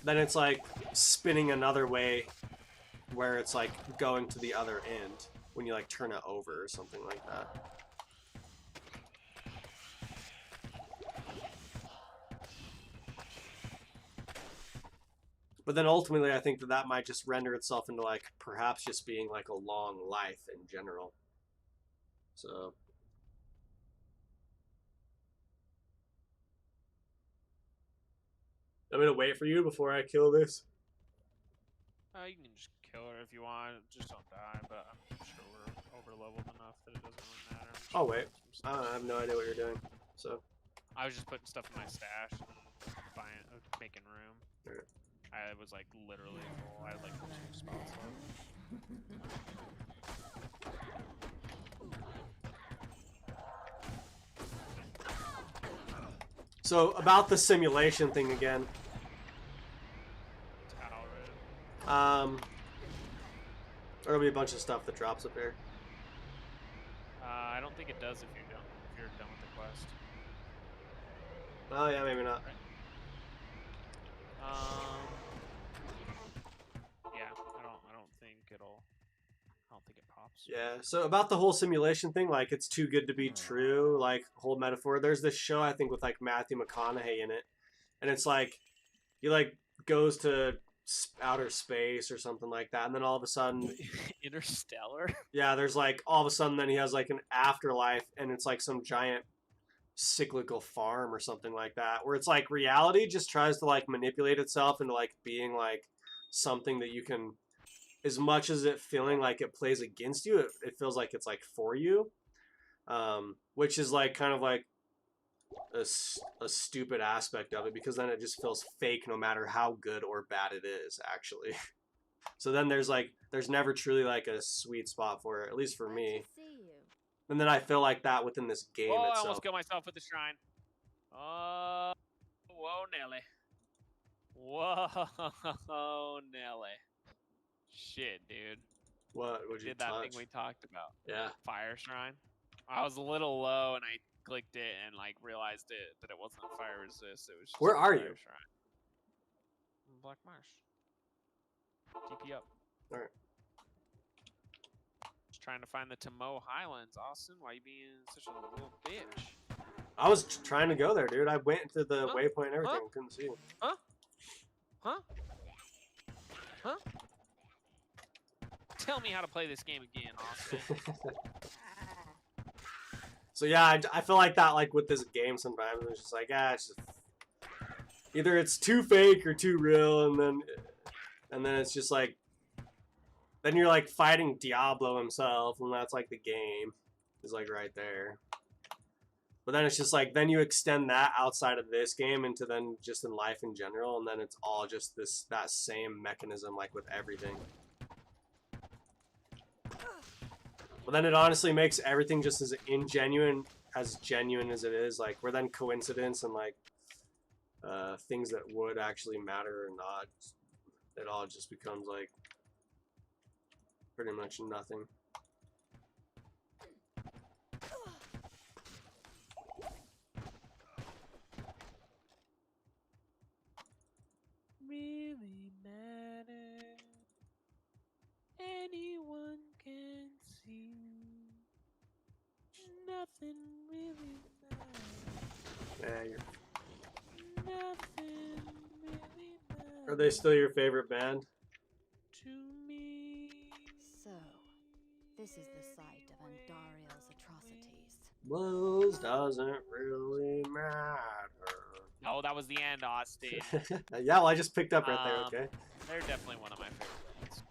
then it's like spinning another way where it's like going to the other end when you like turn it over or something like that. But then ultimately I think that that might just render itself into like perhaps just being like a long life in general. So I'm gonna wait for you before I kill this. You can just kill her if you want. Just don't die. But I'm sure we're over leveled enough that it doesn't really matter. Oh wait, I have no idea what you're doing. So I was just putting stuff in my stash and making room. Alright. I was like literally full. I had like 2 spots left. So about the simulation thing again. There'll be a bunch of stuff that drops up here. I don't think it does if you don't. If West. Oh yeah, maybe not. Yeah, I don't think it'll. I don't think it pops. Yeah. So about the whole simulation thing, like it's too good to be true. Like whole metaphor. There's this show I think with like Matthew McConaughey in it, and it's like he like goes to outer space or something like that, and then all of a sudden, Interstellar. yeah, there's like all of a sudden then he has like an afterlife, and it's like some giant cyclical farm or something like that, where it's like reality just tries to like manipulate itself into like being like something that you can, as much as it feeling like it plays against you, it feels like it's like for you, which is like kind of like a stupid aspect of it, because then it just feels fake no matter how good or bad it is actually. So then there's never truly like a sweet spot for it, at least for Glad me. to see you. And then I feel like that within this game Oh, I itself. almost killed myself with the shrine. Oh, whoa, Nelly. Whoa, Nelly. Shit, dude. What would you Did that touch? thing we talked about. Yeah. Fire shrine. I was a little low and I clicked it and like realized that it wasn't fire resist. It was just Where a are fire you? Shrine. In Black Marsh. TP up. Alright. Just trying to find the Tomoe Highlands, Austin. Why you being such a little bitch? I was trying to go there, dude. I went to the Huh? waypoint and everything. Huh? Couldn't see you. Huh? Huh? Huh? Tell me how to play this game again, Austin. So yeah, I feel like that, like with this game sometimes it's just like, it's just either it's too fake or too real, and then it's just like, then you're like fighting Diablo himself, and that's like the game is like right there. But then it's just like, then you extend that outside of this game into then just in life in general, and then it's all just that same mechanism like with everything. But then it honestly makes everything just as genuine as it is. Like, where then coincidence and like things that would actually matter or not, it all just becomes like pretty much nothing. Really matter. Anyone can see. Nothing really matters. Yeah, Nothing really matters. are they still your favorite band? To me? So, this is the site of Andario's atrocities. Blows doesn't really matter. Oh, that was the end, Austin. Yeah, well, I just picked up right there. Okay. They're definitely one of my favorite bands.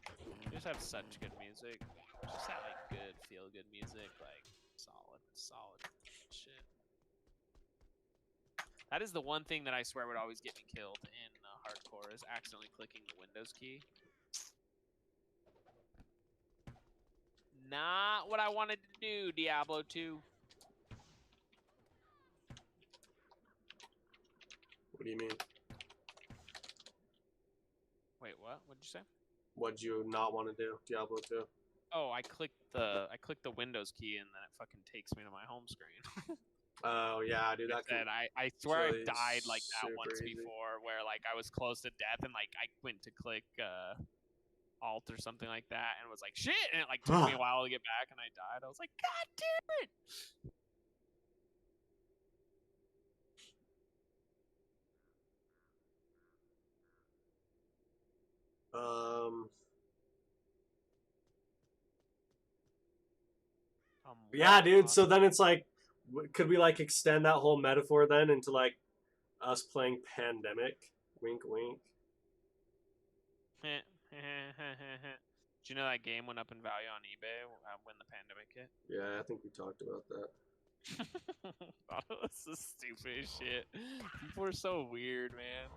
They just have such good music. Just that like good, feel good music, like solid shit. That is the one thing that I swear would always get me killed in hardcore, is accidentally clicking the Windows key. Not what I wanted to do, Diablo 2. What do you mean? Wait, what? What'd you say? What'd you not want to do? Diablo 2? Oh, I clicked the Windows key and then it fucking takes me to my home screen. Oh yeah, dude. That Said, I swear really I've died like that super once easy. before, where like I was close to death and like I went to click Alt or something like that and was like shit, and it like took me a while to get back and I died. I was like, God damn it! Yeah, What, dude. So Austin? then it's like, could we like extend that whole metaphor then into like us playing Pandemic? Wink, wink. Do you know that game went up in value on eBay when the pandemic hit? Yeah, I think we talked about that. Thought it was the stupidest shit. People are so weird, man.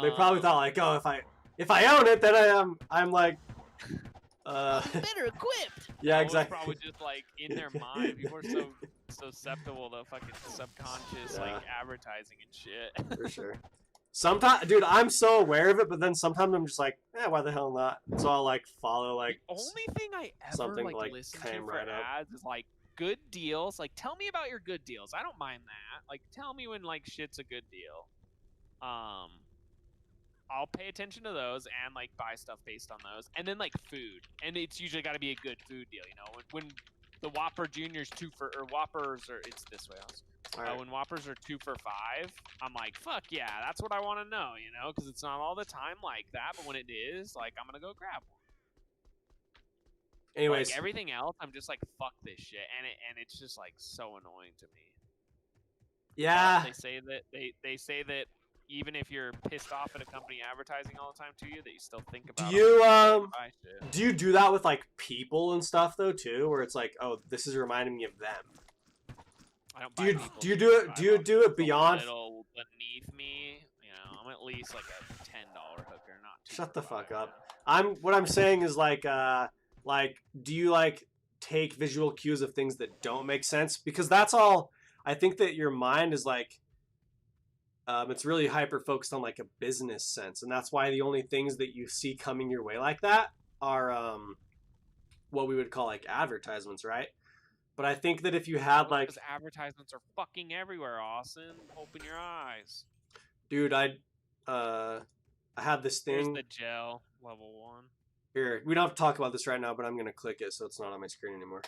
They probably thought like, oh, if I own it, then I'm like, better equipped. yeah, It was exactly. probably just like in their mind. People are so susceptible to fucking subconscious like advertising and shit. For sure. Sometimes, dude, I'm so aware of it, but then sometimes I'm just like, why the hell not? So I'll like follow like. The only thing I ever something, like like, listen came to for right up. ads is like good deals. Like, tell me about your good deals. I don't mind that. Like, tell me when like shit's a good deal. I'll pay attention to those and like buy stuff based on those, and then like food, and it's usually got to be a good food deal. You know, when the Whopper Juniors or Whoppers or it's this way. Alright. When Whoppers are 2 for $5, I'm like, fuck yeah, that's what I want to know. You know, because it's not all the time like that, but when it is, like, I'm gonna go grab one. Anyways, Like, everything else, I'm just like, fuck this shit, and it's just like so annoying to me. yeah. They say that they say that even if you're pissed off at a company advertising all the time to you, that you still think about. Buy shit. Do you do that with like people and stuff though too, where it's like, oh, this is reminding me of them? I don't Do buy you people's do you do shit, it? but Do I you don't- do it it's a beyond? little beneath me? You know, I'm at least like a $10 hooker, not 2 Shut for the fuck $5, up. What I'm saying is like do you like take visual cues of things that don't make sense? Because that's all. I think that your mind is like it's really hyper focused on like a business sense, and that's why the only things that you see coming your way like that are what we would call like advertisements, right? But I think that if you had like, Those advertisements are fucking everywhere, Austin. Open your eyes. dude, I had this Here's thing the gel level 1. here. We don't have to talk about this right now, but I'm gonna click it so it's not on my screen anymore.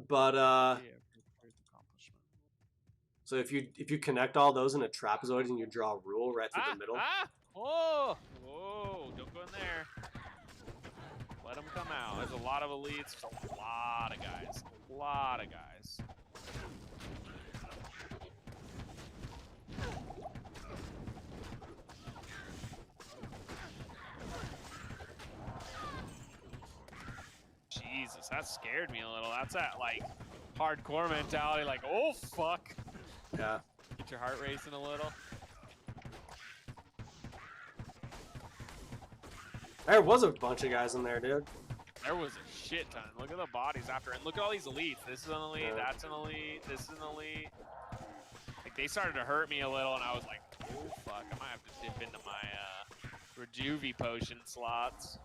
But Yeah, first accomplishment. so if you connect all those in a trapezoid and you draw a rule right through the middle, Oh! Whoa! Don't go in there. Let them come out. There's a lot of elites. There's a lot of guys. A lot of guys. Jesus, that scared me a little. That's that, like, hardcore mentality. Like, oh, fuck. yeah. Get your heart racing a little. There was a bunch of guys in there, dude. There was a shit ton. Look at the bodies after, and look at all these elites. This is an elite. Yeah. That's an elite. This is an elite. Like, they started to hurt me a little, and I was like, oh fuck, I might have to dip into my Rejuve potion slots.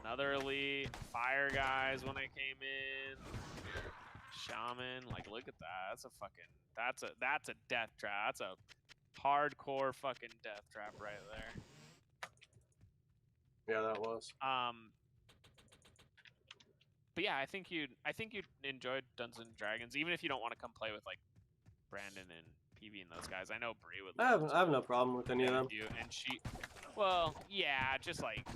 Another elite. Fire guys when I came in. Shaman. Like, look at that. That's a fucking. That's a death trap. That's a hardcore fucking death trap right there. Yeah, that was. But yeah, I think you'd enjoy Dungeons and Dragons, even if you don't want to come play with like Brandon and PV and those guys. I know Bree would. I have no problem with any of them. You and she, well, yeah, just like.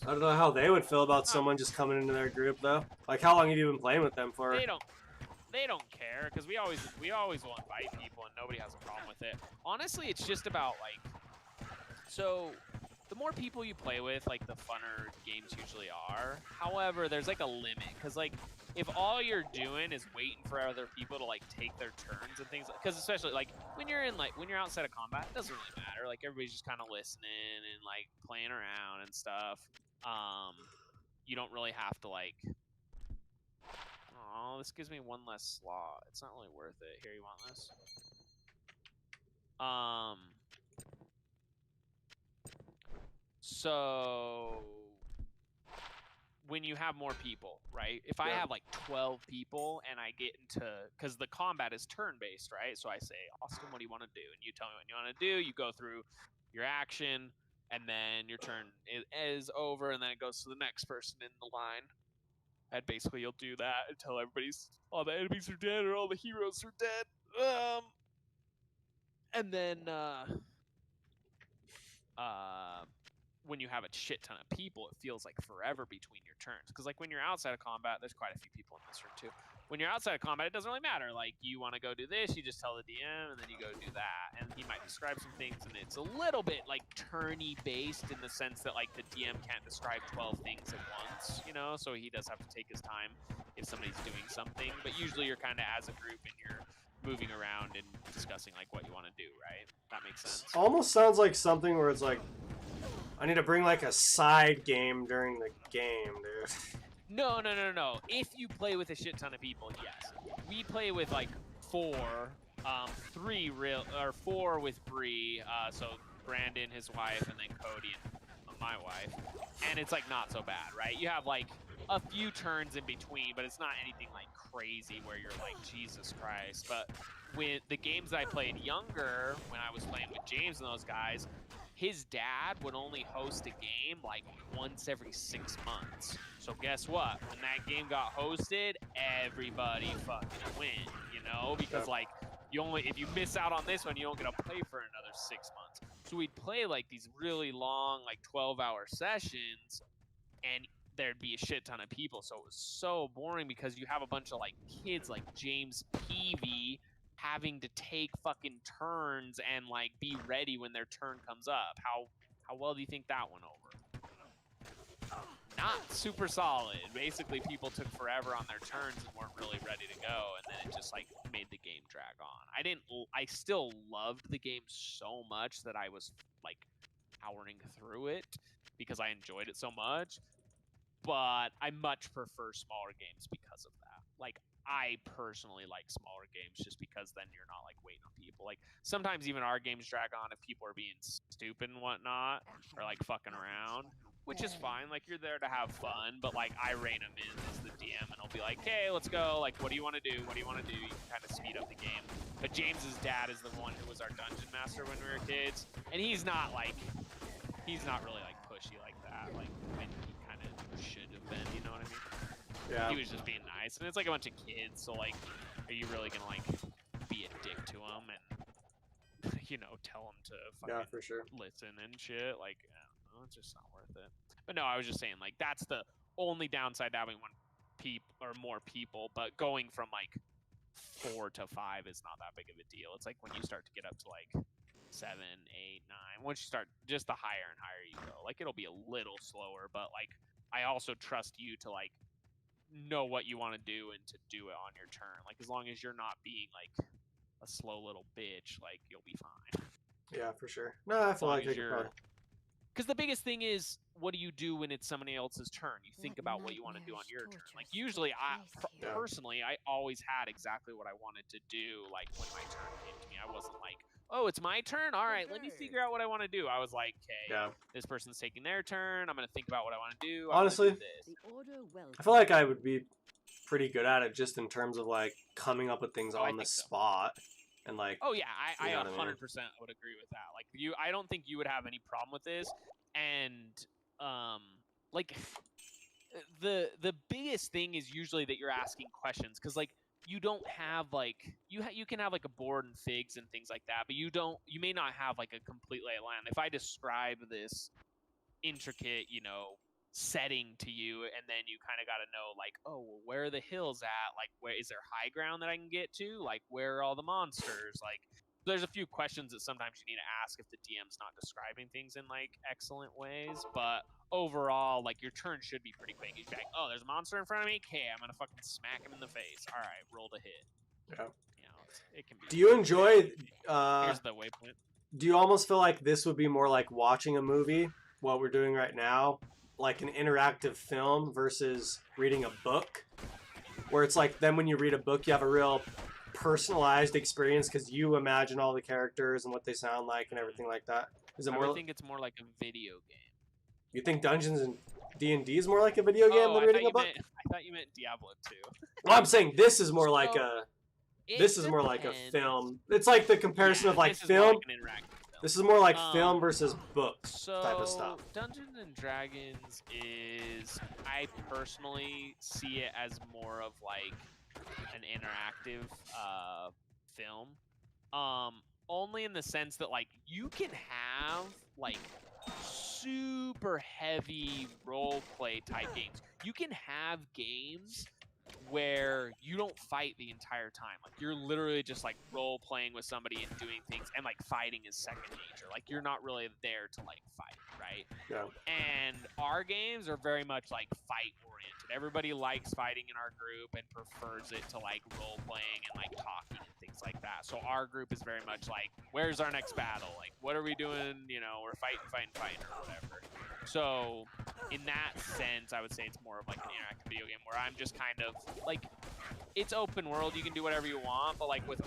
I don't know how they would feel about someone just coming into their group though. Like, how long have you been playing with them for? They don't care because we always will invite people and nobody has a problem with it. Honestly, it's just about like, so the more people you play with, like the funner games usually are. However, there's like a limit because like if all you're doing is waiting for other people to like take their turns and things, because especially like when you're outside of combat, it doesn't really matter. Like everybody's just kind of listening and like playing around and stuff. You don't really have to like. Oh, this gives me one less slot. It's not really worth it. Here, you want this? So when you have more people, right? If I Yeah. have like 12 people and I get into, because the combat is turn-based, right? So I say, Austin, what do you want to do? And you tell me what you want to do. You go through your action, and then your turn is over, and then it goes to the next person in the line. And basically, you'll do that until all the enemies are dead or all the heroes are dead. And then, when you have a shit ton of people, it feels like forever between your turns. Because, like, when you're outside of combat, there's quite a few people in this room, too. When you're outside of combat, it doesn't really matter. Like, you want to go do this, you just tell the DM, and then you go do that. And he might describe some things, and it's a little bit, like, turny-based in the sense that, like, the DM can't describe 12 things at once, you know? So he does have to take his time if somebody's doing something. But usually you're kind of as a group, and you're moving around and discussing, like, what you want to do, right? That makes sense? Almost sounds like something where it's like, I need to bring like a side game during the game, dude. No. If you play with a shit ton of people, yes. We play with like 4, 4 with Bree, so Brandon, his wife, and then Cody and my wife, and it's like not so bad, right? You have like a few turns in between, but it's not anything like crazy where you're like, Jesus Christ. But with the games that I played younger, when I was playing with James and those guys, his dad would only host a game like once every 6 months. So guess what? When that game got hosted, everybody fucking win, you know? Because like if you miss out on this one, you don't get to play for another 6 months. So we'd play like these really long, like 12-hour sessions, and there'd be a shit ton of people. So it was so boring because you have a bunch of like kids like James Peavy having to take fucking turns and like be ready when their turn comes up. How well do you think that went over? Not super solid. Basically, people took forever on their turns and weren't really ready to go, and then it just like made the game drag on. I still loved the game so much that I was like powering through it because I enjoyed it so much. But I much prefer smaller games because of that. Like, I personally like smaller games just because then you're not like waiting on people. Like sometimes even our games drag on if people are being stupid and whatnot or like fucking around, which is fine. Like you're there to have fun, but like I rein them in as the DM and I'll be like, hey, let's go. Like, what do you want to do? What do you want to do? You can kind of speed up the game. But James's dad is the one who was our dungeon master when we were kids, and he's not really like pushy like that. Like he kind of should have been. You know what I mean? Yeah. He was just being nice, and it's like a bunch of kids, so like, are you really gonna like be a dick to them and you know tell them to fucking for sure. listen and shit? Like, I don't know, it's just not worth it. But no, I was just saying like that's the only downside to having more people, but going from like 4 to 5 is not that big of a deal. It's like when you start to get up to like 7, 8, 9. Once you start, just the higher and higher you go, like it'll be a little slower, but like I also trust you to like know what you want to do and to do it on your turn. Like as long as you're not being like a slow little bitch, like you'll be fine. Yeah, for sure. No, I feel like I could probably. Because the biggest thing is, what do you do when it's somebody else's turn? You think about what you want to do on your turn. Like usually, personally, I always had exactly what I wanted to do. Like when my turn came to me, I wasn't like, oh, it's my turn. All right, let me figure out what I want to do. I was like, okay, this person's taking their turn. I'm gonna think about what I want to do. Honestly, this. I feel like I would be pretty good at it just in terms of like coming up with things on the spot. And like, oh yeah, I 100% I mean? would agree with that. Like I don't think you would have any problem with this. And like the biggest thing is usually that you're asking questions, because like you don't have like you can have like a board and figs and things like that, but you may not have like a complete lay of land. If I describe this intricate, setting to you, and then you kind of got to know like, oh, well, where are the hills at? Like, where is there high ground that I can get to? Like, where are all the monsters? Like, there's a few questions that sometimes you need to ask if the DM's not describing things in like excellent ways. But overall, like your turn should be pretty quick. You'd be like, oh, there's a monster in front of me. Okay, I'm gonna fucking smack him in the face. All right, roll to hit. Yeah. It can be. Do you enjoy? Here's the waypoint. Do you almost feel like this would be more like watching a movie? What we're doing right now, like an interactive film versus reading a book, where it's like then when you read a book, you have a real personalized experience because you imagine all the characters and what they sound like and everything like that. Is it more? I think it's more like a video game. You think Dungeons and D&D is more like a video game than reading a book? I thought you meant Diablo 2. Well, I'm saying this is more like a. This is more like a film. It's like the comparison of like film. This is more like film versus books type of stuff. Dungeons and Dragons is, I personally see it as more of like an interactive film. Only in the sense that like you can have like super heavy role play type games. You can have games where you don't fight the entire time. Like you're literally just like role playing with somebody and doing things, and like fighting is second nature. Like you're not really there to like fight, right? Yeah. And our games are very much like fight oriented. Everybody likes fighting in our group and prefers it to like role playing and like talking and things like that. So our group is very much like, where's our next battle? Like, what are we doing? We're fighting or whatever. So in that sense, I would say it's more of like an interactive video game where I'm just kind of like, it's open world. You can do whatever you want, but like with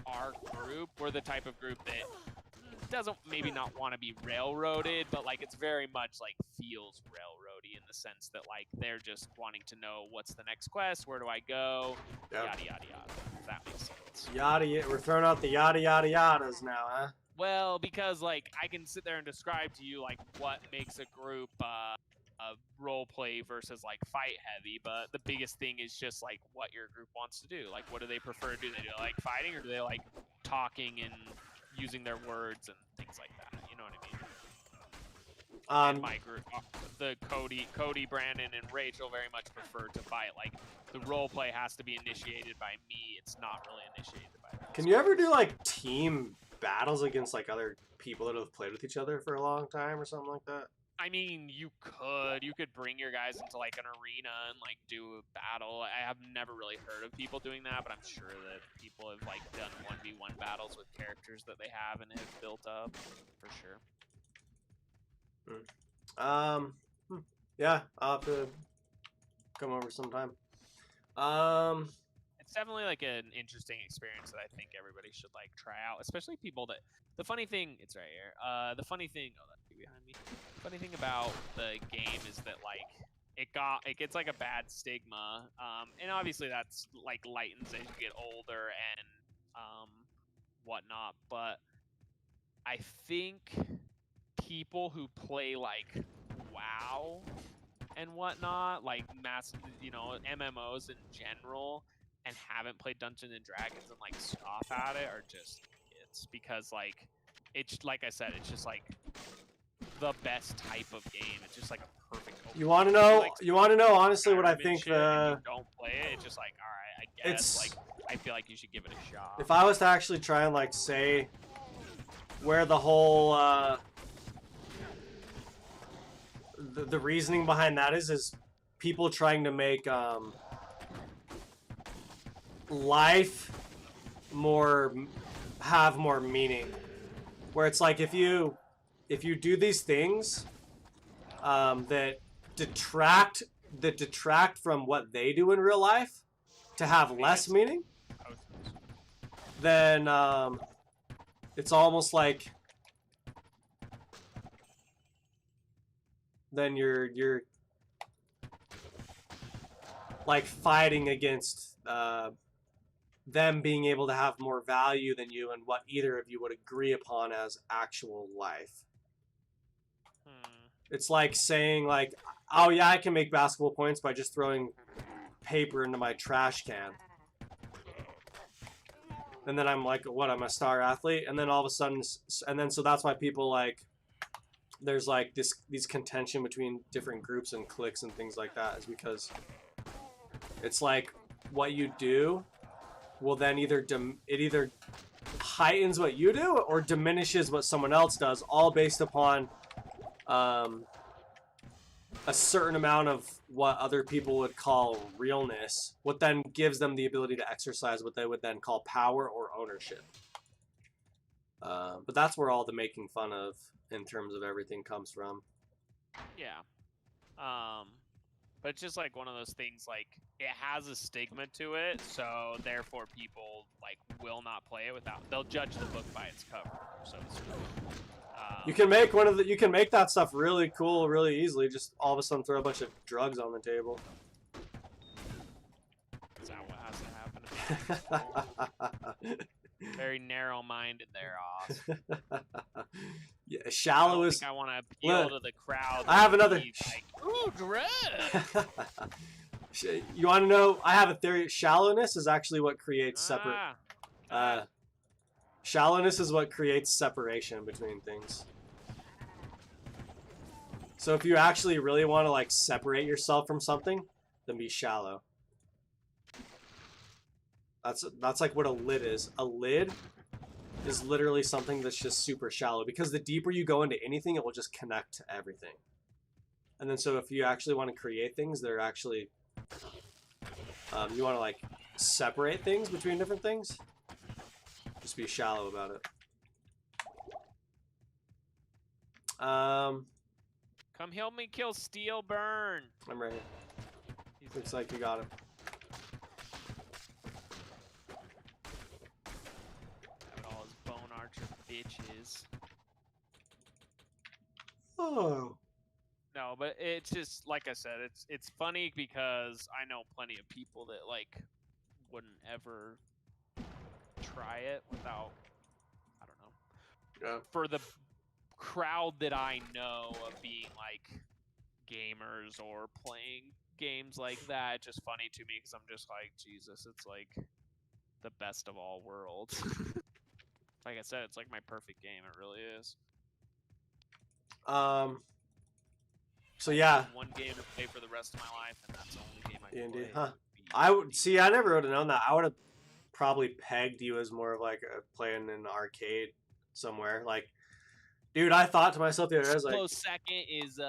our group, we're the type of group that doesn't maybe not want to be railroaded, but like it's very much like feels railroady in the sense that like they're just wanting to know what's the next quest, where do I go, Yep. yada yada yada. If that makes sense. We're throwing out the yada yada yadas now, huh? Well, because like I can sit there and describe to you like what makes a group role play versus like fight heavy, but the biggest thing is just like what your group wants to do. Like, what do they prefer to do? They do like fighting, or do they like talking and using their words and things like that? You know what I mean? And my group, the Cody, Brandon, and Rachel very much prefer to fight. Like, the role play has to be initiated by me. It's not really initiated by them. Can you ever do like team battles against like other people that have played with each other for a long time or something like that? I mean, you could bring your guys into like an arena and like do a battle. I have never really heard of people doing that, but I'm sure that people have like done 1v1 battles with characters that they have and have built up for sure. Yeah, I'll have to come over sometime. It's definitely like an interesting experience that I think everybody should like try out, especially people that. The funny thing, it's right here. The funny thing, oh, that's behind me. Funny thing about the game is that like it gets like a bad stigma, and obviously that's like lightens as you get older and whatnot. But I think people who play like WoW and whatnot, like MMOs in general, and haven't played Dungeons and Dragons and like scoff at it are just idiots, because like it's like I said, it's just like the best type of game. It's just like a perfect. You want to know? Honestly, what I think. Shit, and you don't play it. It's just like, all right, I guess. Like, I feel like you should give it a shot. If I was to actually try and like say where the whole the reasoning behind that is people trying to make life have more meaning, where it's like if you do these things that detract from what they do in real life to have less meaning, then it's almost like then you're like fighting against them being able to have more value than you and what either of you would agree upon as actual life. It's like saying like, oh yeah, I can make basketball points by just throwing paper into my trash can. And then I'm like, what, I'm a star athlete? And then all of a sudden, and then so that's why people like, there's like these contention between different groups and cliques and things like that, is because it's like what you do will then either heightens what you do or diminishes what someone else does, all based upon a certain amount of what other people would call realness, what then gives them the ability to exercise what they would then call power or ownership. But that's where all the making fun of in terms of everything comes from. Yeah. But it's just like one of those things, like it has a stigma to it, so therefore people like will not play it without, they'll judge the book by its cover, so to speak. You can make that stuff really cool really easily. Just all of a sudden throw a bunch of drugs on the table. Is that what has to happen? Very narrow-minded there, Oz. Yeah, shallow is. I want to appeal to the crowd. I have another. Like, ooh, drugs. You want to know? I have a theory. Shallowness is actually what creates separate. Shallowness is what creates separation between things. So if you actually really want to like separate yourself from something, then be shallow. That's like what a lid is. A lid is literally something that's just super shallow, because the deeper you go into anything, it will just connect to everything. And then so if you actually want to create things, they're actually you want to like separate things between different things, just be shallow about it. Come help me kill Steel Burn. I'm ready. Looks like you got him. All his Bone Archer bitches. Oh. No, but it's just like I said, it's funny because I know plenty of people that like wouldn't ever try it without, I don't know. Yeah. For the crowd that I know of being like gamers or playing games like that, it's just funny to me because I'm just like, Jesus, it's like the best of all worlds. Like I said, it's like my perfect game. It really is. So yeah, One game to play for the rest of my life, and that's the only game I can D&D, play. huh? Be- I would see. I never would have known that. I would have probably pegged you as more of like playing in an arcade somewhere. Like, dude, I thought to myself the other day, I was like, Close second is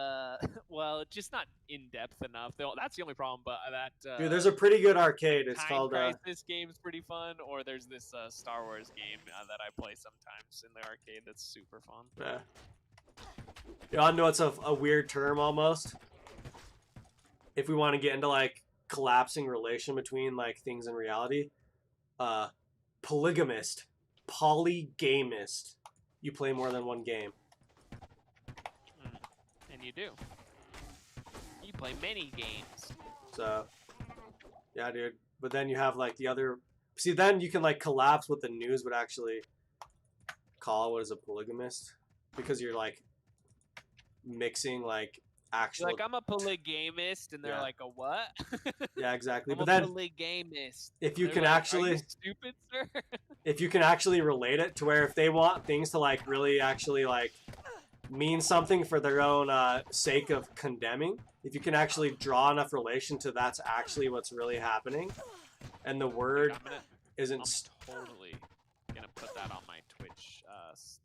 well, just not in depth enough. That's the only problem. But that dude, there's a pretty good arcade. It's Time called. Crisis game's pretty fun, or there's this Star Wars game that I play sometimes in the arcade that's super fun. Yeah. Y'all know it's a weird term almost. If we want to get into like collapsing relation between like things in reality, polygamist, polygamist. You play more than one game. And you do. You play many games. So, yeah, dude. But then you have like the other. See, then you can like collapse what the news would actually call what is a polygamist, because you're like mixing like actual. You're like, I'm a polygamist, and they're Yeah. like, a what? Yeah, exactly. I'm But a then polygamist. if you They're can like, "Are actually, you stupid, sir? if you can actually relate it to where if they want things to like really actually like mean something for their own sake of condemning, if you can actually draw enough relation to that's actually what's really happening, and the word I'm isn't. totally gonna put that on my Twitch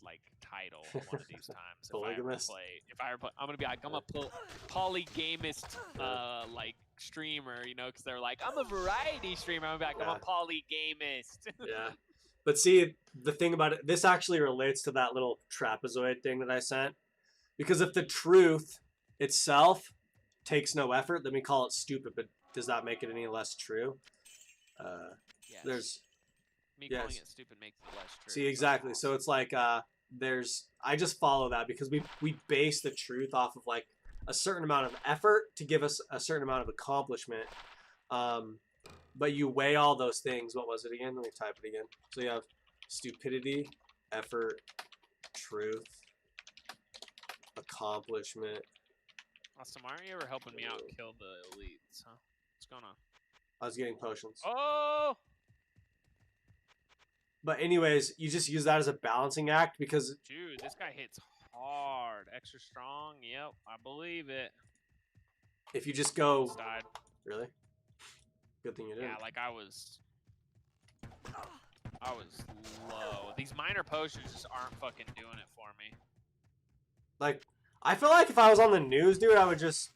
like title one of these times. Polygamist. If I ever play, I'm gonna be like, I'm a polygamist like streamer, you know, because they're like, I'm a variety streamer. I'm gonna be like, I'm a polygamist. Yeah. But see, the thing about it, this actually relates to that little trapezoid thing that I sent. Because if the truth itself takes no effort, then we call it stupid, but does that make it any less true? Yes. There's, Me yes. calling it stupid makes it less true. see, exactly. So it's like, I just follow that because we base the truth off of like a certain amount of effort to give us a certain amount of accomplishment. But you weigh all those things. What was it again? Let me type it again. So you have stupidity, effort, truth, accomplishment. Awesome. Why aren't you ever helping me out kill the elites, huh? What's going on? I was getting potions. Oh! But anyways, you just use that as a balancing act because Dude, this guy hits hard. Extra strong. Yep, I believe it. if you just go, Almost died. really? Good thing you didn't. Yeah, like I was low. These minor potions just aren't fucking doing it for me. Like, I feel like if I was on the news, dude, I would just...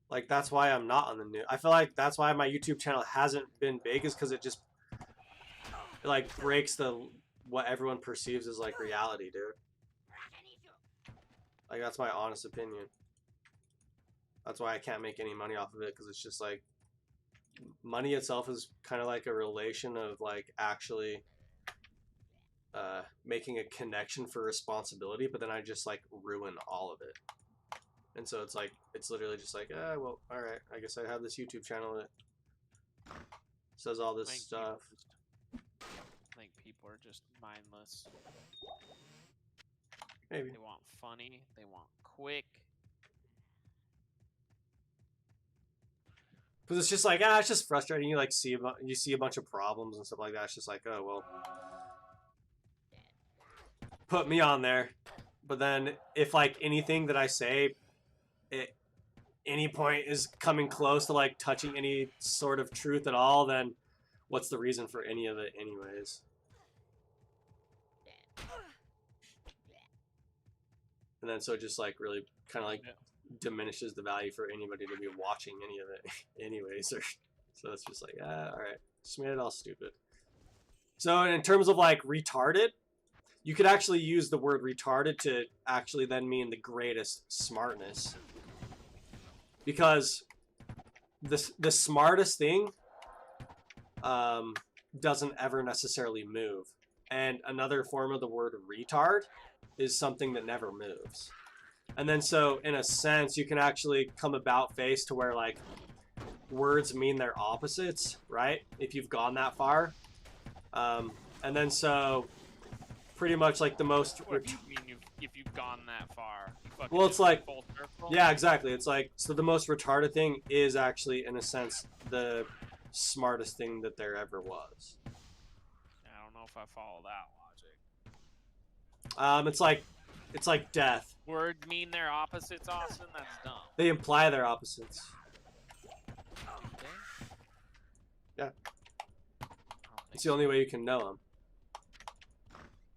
Like, that's why I'm not on the news. I feel like that's why my YouTube channel hasn't been big, is because it just, like, breaks what everyone perceives as, like, reality, dude. Like, that's my honest opinion. That's why I can't make any money off of it, because it's just, like, money itself is kind of like a relation of, like, actually making a connection for responsibility, but then I just, like, ruin all of it. And so it's like, it's literally just like, well, alright, I guess I have this YouTube channel that says all this stuff. I think people are just mindless. Maybe. They want funny. They want quick. Because it's just like, it's just frustrating. You like see a bunch of problems and stuff like that. It's just like, oh well, put me on there. But then if like anything that I say, at any point is coming close to like touching any sort of truth at all, then what's the reason for any of it, anyways? And then so it just like really kind of like diminishes the value for anybody to be watching any of it anyways. So it's just like, all right, just made it all stupid. So in terms of like retarded, you could actually use the word retarded to actually then mean the greatest smartness, because the smartest thing doesn't ever necessarily move, and another form of the word retard is something that never moves. And then so in a sense you can actually come about face to where like words mean their opposites, right? If you've gone that far. And then so pretty much like the most What do you mean if you've gone that far? You fucking Well, it's just like- full circle? yeah, exactly. It's like so the most retarded thing is actually in a sense the smartest thing that there ever was. I don't know if I follow that logic. It's like death. Words mean their opposites, Austin? That's dumb. They imply their opposites. Okay? Yeah. I don't think It's the so. only way you can know them.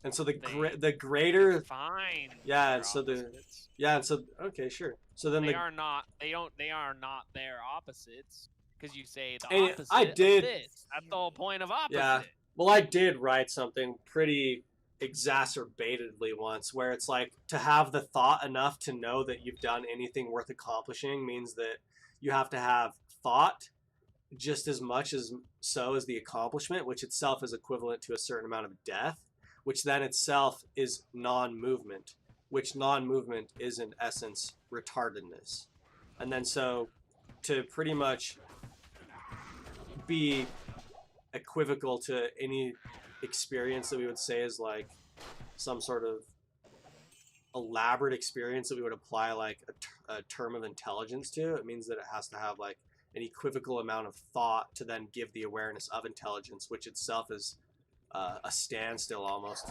And so the They greater Fine. Yeah, their and so the- opposites. yeah, and so okay, sure. So then They the are not. They are not their opposites. Because you say the And opposite. I of did- this. That's the whole point of opposite. Yeah. well, I did write something pretty exacerbatedly once where it's like to have the thought enough to know that you've done anything worth accomplishing means that you have to have thought just as much as so as the accomplishment, which itself is equivalent to a certain amount of death, which then itself is non-movement, which non-movement is in essence retardedness. And then so to pretty much be equivocal to any experience that we would say is like some sort of elaborate experience that we would apply like a term of intelligence to, it means that it has to have like an equivocal amount of thought to then give the awareness of intelligence, which itself is a standstill almost,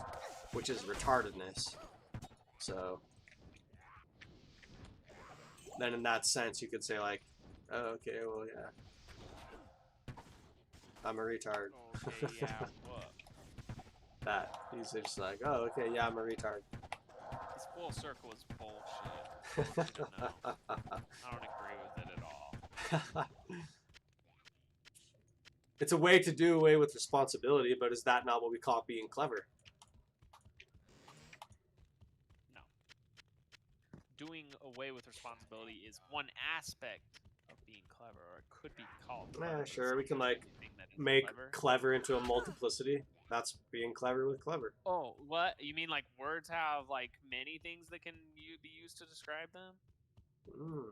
which is retardedness. So then in that sense you could say like, oh, okay, well, yeah, I'm a retard. Okay, yeah, what? That he's just like, oh, okay, yeah, I'm a retard. This full circle is bullshit. No, I don't agree with it at all. It's a way to do away with responsibility, but is that not what we call being clever? No. Doing away with responsibility is one aspect of being clever, or it could be called clever. Yeah, but it's sure, we not can the like only thing that is make clever. clever into a multiplicity. That's being clever with clever. Oh, what? You mean like words have like many things that can be used to describe them? Mm.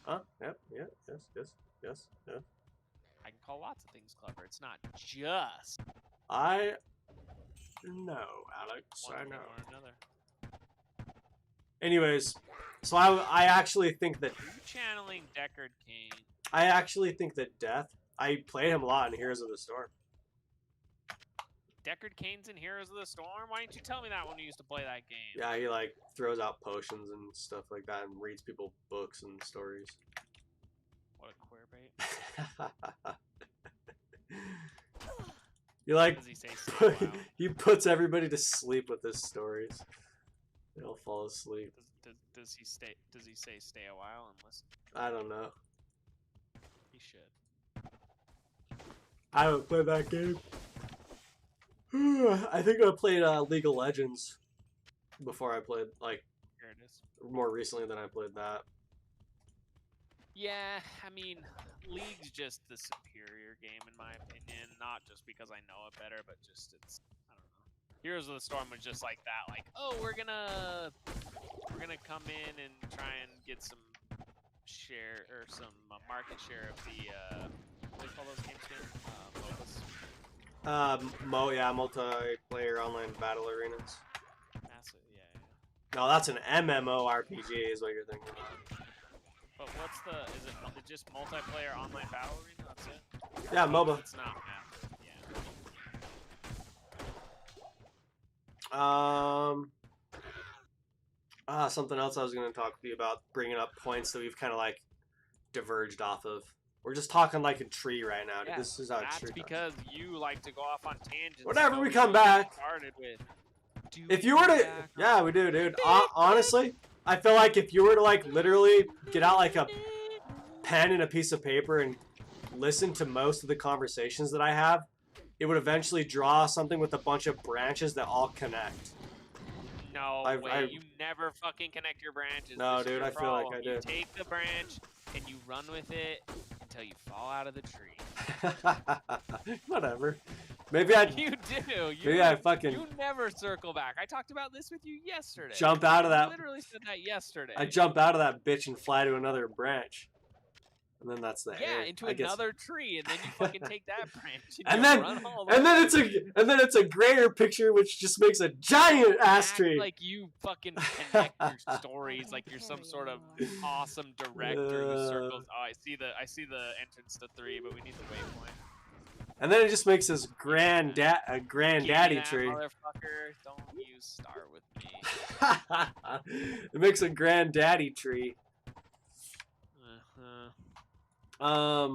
Huh? Yep. Yeah. Yes. Yes. Yes. Yeah. I can call lots of things clever. It's not just I know, Alex. one I thing know. or another. Anyways, so I actually think that Are you channeling Deckard Cain? Death. I played him a lot in Heroes of the Storm. Deckard Cain's in Heroes of the Storm? Why didn't you tell me that when you used to play that game? Yeah, he like throws out potions and stuff like that, and reads people books and stories. What a queer bait. You like Does he say stay a while? he puts everybody to sleep with his stories. They all fall asleep. Does he stay? Does he say stay a while and listen? I don't know. He should. I haven't played that game. I think I played League of Legends before I played, like, Here it is. more recently than I played that. Yeah, I mean, League's just the superior game in my opinion. Not just because I know it better, but just it's I don't know. Heroes of the Storm was just like that, like, oh, we're gonna come in and try and get some share or some market share of the what do they call those games again? MOBAs. Yeah, multiplayer online battle arenas. Massive, yeah. No, that's an MMORPG is what you're thinking of. But what's is it just multiplayer online battle arena? That's it? Yeah, MOBA. It's not massive, yeah. Something else I was going to talk to you about, bringing up points that we've kind of like diverged off of. We're just talking like a tree right now. Yeah, This is how a That's tree talks. because you like to go off on tangents. Whenever so we you come know what back. Started with. Do If we you were come to, back yeah, we do, dude. Honestly, I feel like if you were to like literally get out like a pen and a piece of paper and listen to most of the conversations that I have, it would eventually draw something with a bunch of branches that all connect. No I- way. I- You never fucking connect your branches. No, This is dude, your I feel like problem. I You do. take the branch and you run with it until you fall out of the tree. Whatever. Maybe I You do. maybe I fucking You never circle back. I talked about this with you yesterday. jump out of I that. literally said that yesterday. I jump out of that bitch and fly to another branch, and then that's the Yeah, air. into I guess. another tree, and then you fucking take that branch And you then run all the and then way. it's a grayer picture which just makes a giant ass Act tree. like you fucking connect your stories like you're some sort of awesome director who circles. Oh, I see the entrance to 3, but we need the waypoint. And then it just makes this granddaddy Give me that, tree. motherfucker. Don't you start with me. It makes a granddaddy tree. Uh-huh.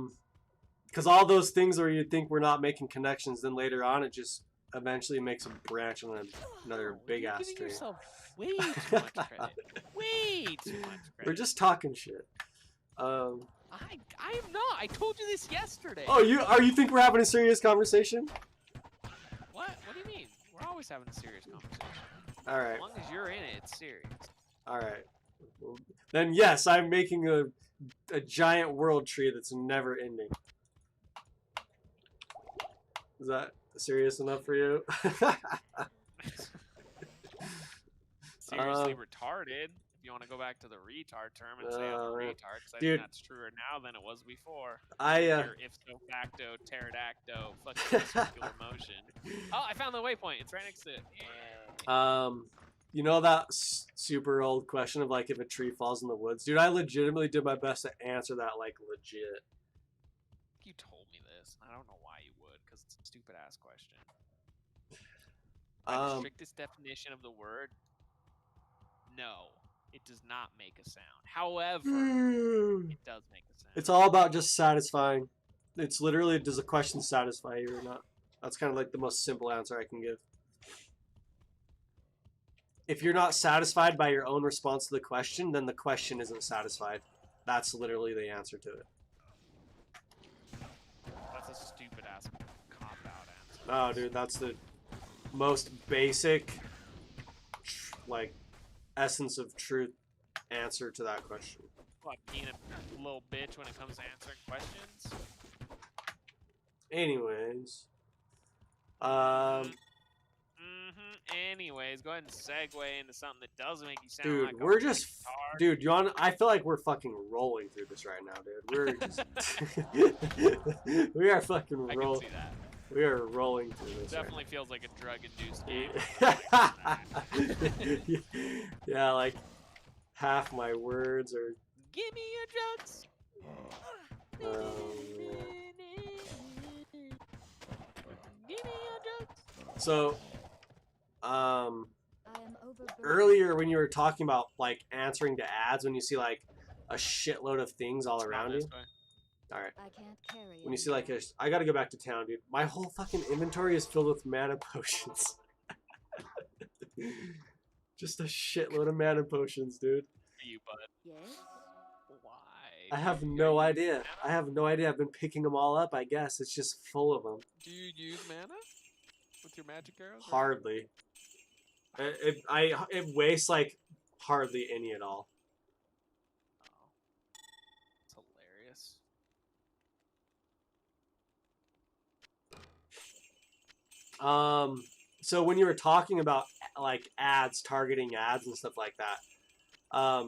Because all those things where you think we're not making connections, then later on it just eventually makes a branch on another big You're ass giving tree. yourself way too much credit. Way too much credit. We're just talking shit. I am not. I told you this yesterday. Oh, you think we're having a serious conversation? What? What do you mean? We're always having a serious conversation. All right. As long as you're in it, it's serious. All right. Well, then yes, I'm making a giant world tree that's never ending. Is that serious enough for you? Seriously retarded. If you want to go back to the retard term and say I'm a retard, because I dude. think that's truer now than it was before. I Your ipso facto, pterodactyl, fucking circular motion. Oh, I found the waypoint. It's right next to it. Yeah. You know that super old question of like if a tree falls in the woods, dude. I legitimately did my best to answer that like legit. You told me this. I don't know why you would, because it's a stupid ass question. By the strictest definition of the word, no, it does not make a sound. However, it does make a sound. It's all about just satisfying. It's literally, does the question satisfy you or not? That's kind of like the most simple answer I can give. If you're not satisfied by your own response to the question, then the question isn't satisfied. That's literally the answer to it. That's a stupid ass cop-out answer. Oh, dude, that's the most basic, like, essence of truth answer to that question. What, being a little bitch when it comes to answering questions? Anyways, Anyways, go ahead and segue into something that doesn't make you sound dude, like we're a just, retard. dude, you on? I feel like we're fucking rolling through this right now, dude. We're just, we are fucking I can rolling. see that. We are rolling through this. Definitely feels like a drug-induced game. Right? Yeah, like half my words are. Give me your drugs. Give me your drugs. So, I am overburdened. earlier when you were talking about like answering to ads, when you see like a shitload of things all It's not around you. this way. All right. I can't carry When you see like I gotta go back to town, dude. My whole fucking inventory is filled with mana potions. Just a shitload of mana potions, dude. For you, bud. Yes. Why? I have no idea. I have no idea. I've been picking them all up. I guess it's just full of them. Do you use mana with your magic arrows? or- Hardly. It wastes like hardly any at all. Oh. It's hilarious. So when you were talking about like ads, targeting ads and stuff like that,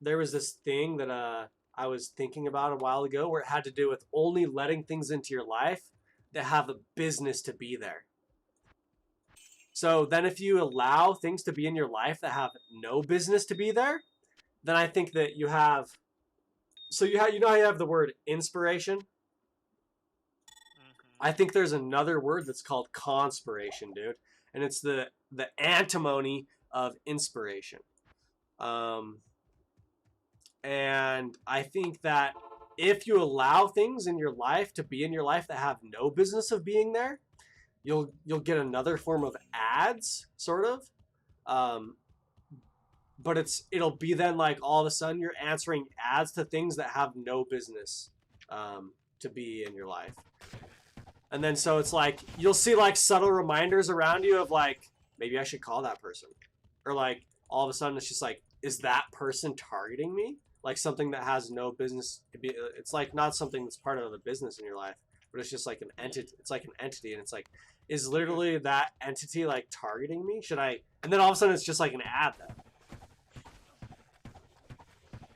there was this thing that I was thinking about a while ago where it had to do with only letting things into your life that have a business to be there. So then if you allow things to be in your life that have no business to be there, then I think that you have, so you know how you have the word inspiration? I think there's another word that's called conspiration, dude. And it's the antimony of inspiration. And I think that if you allow things in your life to be in your life that have no business of being there, you'll get another form of ads, sort of. But it'll be then like all of a sudden you're answering ads to things that have no business to be in your life. And then so it's like you'll see like subtle reminders around you of like, maybe I should call that person. Or like all of a sudden it's just like, is that person targeting me? Like something that has no business. It's like not something that's part of the business in your life. but it's just like an entity. It's like an entity, and it's like, is literally that entity like targeting me? Should I? And then all of a sudden, it's just like an ad. Then.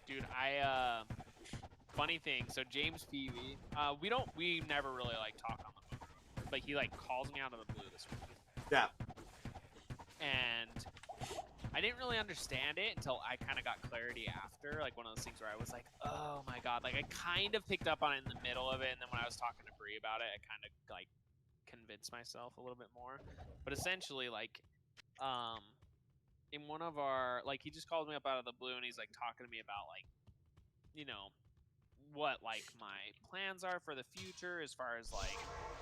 Dude, funny thing. So James Peavy, we never really like talk on the phone, but he like calls me out of the blue this week. Yeah. And I didn't really understand it until I kind of got clarity after, like one of those things where I was like, oh my god, like I kind of picked up on it in the middle of it, and then when I was talking to Bree about it, I kind of like convinced myself a little bit more. But essentially, like, in one of our, like, he just called me up out of the blue, and he's like talking to me about like, you know, what like my plans are for the future as far as like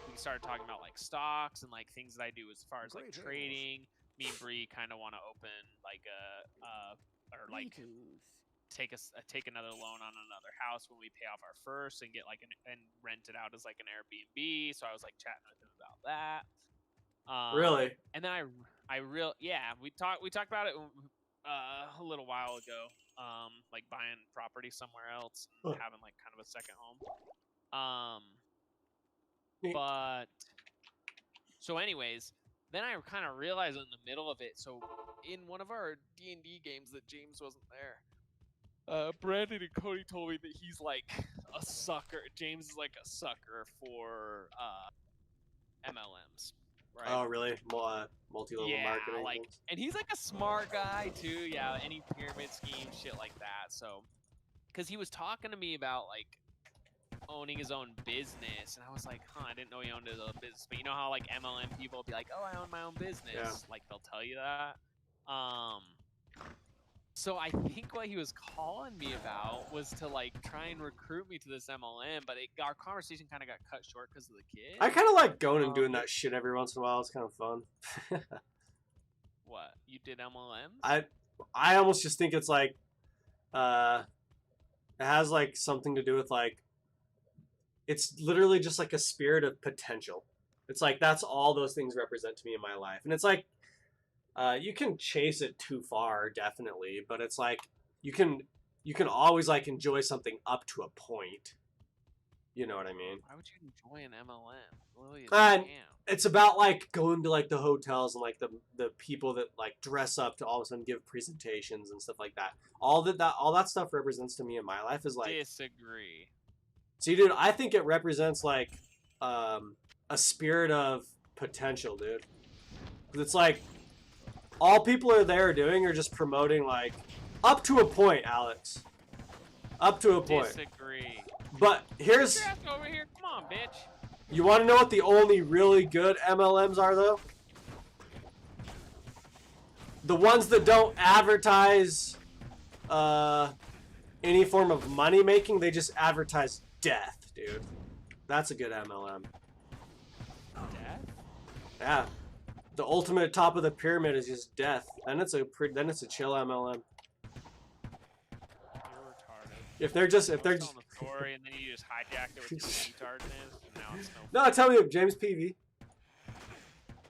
we started talking about like stocks and like things that I do as far as like trading. Me and Bree kind of want to open like or like take another loan on another house when we pay off our first and get like and rent it out as like an Airbnb. So I was like chatting with him about that. Really? And then we talked about it a little while ago. Like buying property somewhere else and having like kind of a second home. But so anyways, then I kind of realized in the middle of it. So in one of our D&D games that James wasn't there, Brandon and Cody told me that he's like a sucker. James is like a sucker for MLMs. Right? Oh, really? Multi-level marketing. Like, and he's like a smart guy too. Yeah, any pyramid scheme, shit like that. So, because he was talking to me about like owning his own business, and I was like, I didn't know he owned his own business. But you know how like MLM people will be like, oh, I own my own business. Yeah. Like they'll tell you that. So I think what he was calling me about was to like try and recruit me to this MLM, but our conversation kind of got cut short because of the kid. I kind of like going and doing that shit every once in a while. It's kind of fun. What? You did MLMs? I almost just think it's like, it has like something to do with like, it's literally just like a spirit of potential. It's like that's all those things represent to me in my life, and it's like. You can chase it too far, definitely, but it's like you can always like enjoy something up to a point. You know what I mean? Why would you enjoy an MLM? It's about like going to like the hotels and like the people that like dress up to all of a sudden give presentations and stuff like that. All that stuff represents to me in my life is like disagree. See, dude, I think it represents like a spirit of potential, dude. 'Cause it's like. All people are there doing are just promoting, like, up to a point, Alex. Up to a point. Disagree. But here's... Get your ass over here. Come on, bitch. You want to know what the only really good MLMs are, though? The ones that don't advertise any form of money-making, they just advertise death, dude. That's a good MLM. Death? Yeah. The ultimate top of the pyramid is just death. Then it's a chill MLM. You're retarded. If they're just telling the story and then you just hijacked it with your retardedness. And now it's no, tell me, James Peavy.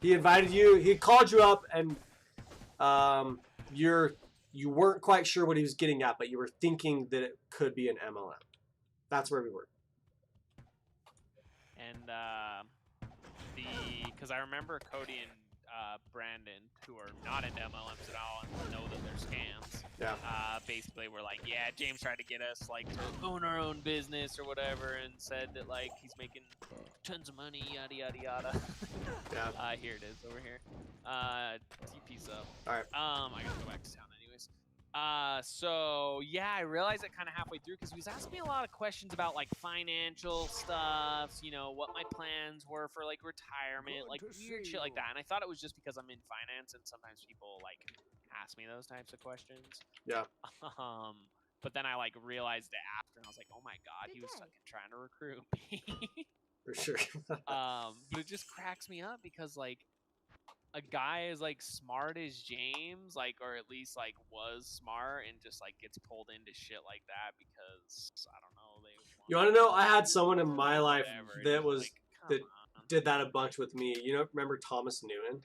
He invited you. He called you up, and you weren't quite sure what he was getting at, but you were thinking that it could be an MLM. That's where we were. And because I remember Cody and Brandon, who are not into MLMs at all and know that they're scams. Yeah. Basically, we're like, yeah, James tried to get us like to own our own business or whatever, and said that like he's making tons of money, yada yada yada. Yeah. Here it is over here. TP's up. All right. I gotta go back to town anyways. So yeah, I realized it kind of halfway through because he was asking me a lot of questions about like financial stuff, you know, what my plans were for like retirement, like weird shit like that. And I thought it was just because I'm in finance and sometimes people like ask me those types of questions. Yeah. But then I like realized it after and I was like, oh my god, he was fucking trying to recruit me. For sure. But it just cracks me up because like a guy as like smart as James, like, or at least like was smart and just like gets pulled into shit like that because I don't know. You want to know? I had someone in my life that was like, that did that a bunch with me. You know, remember Thomas Newman?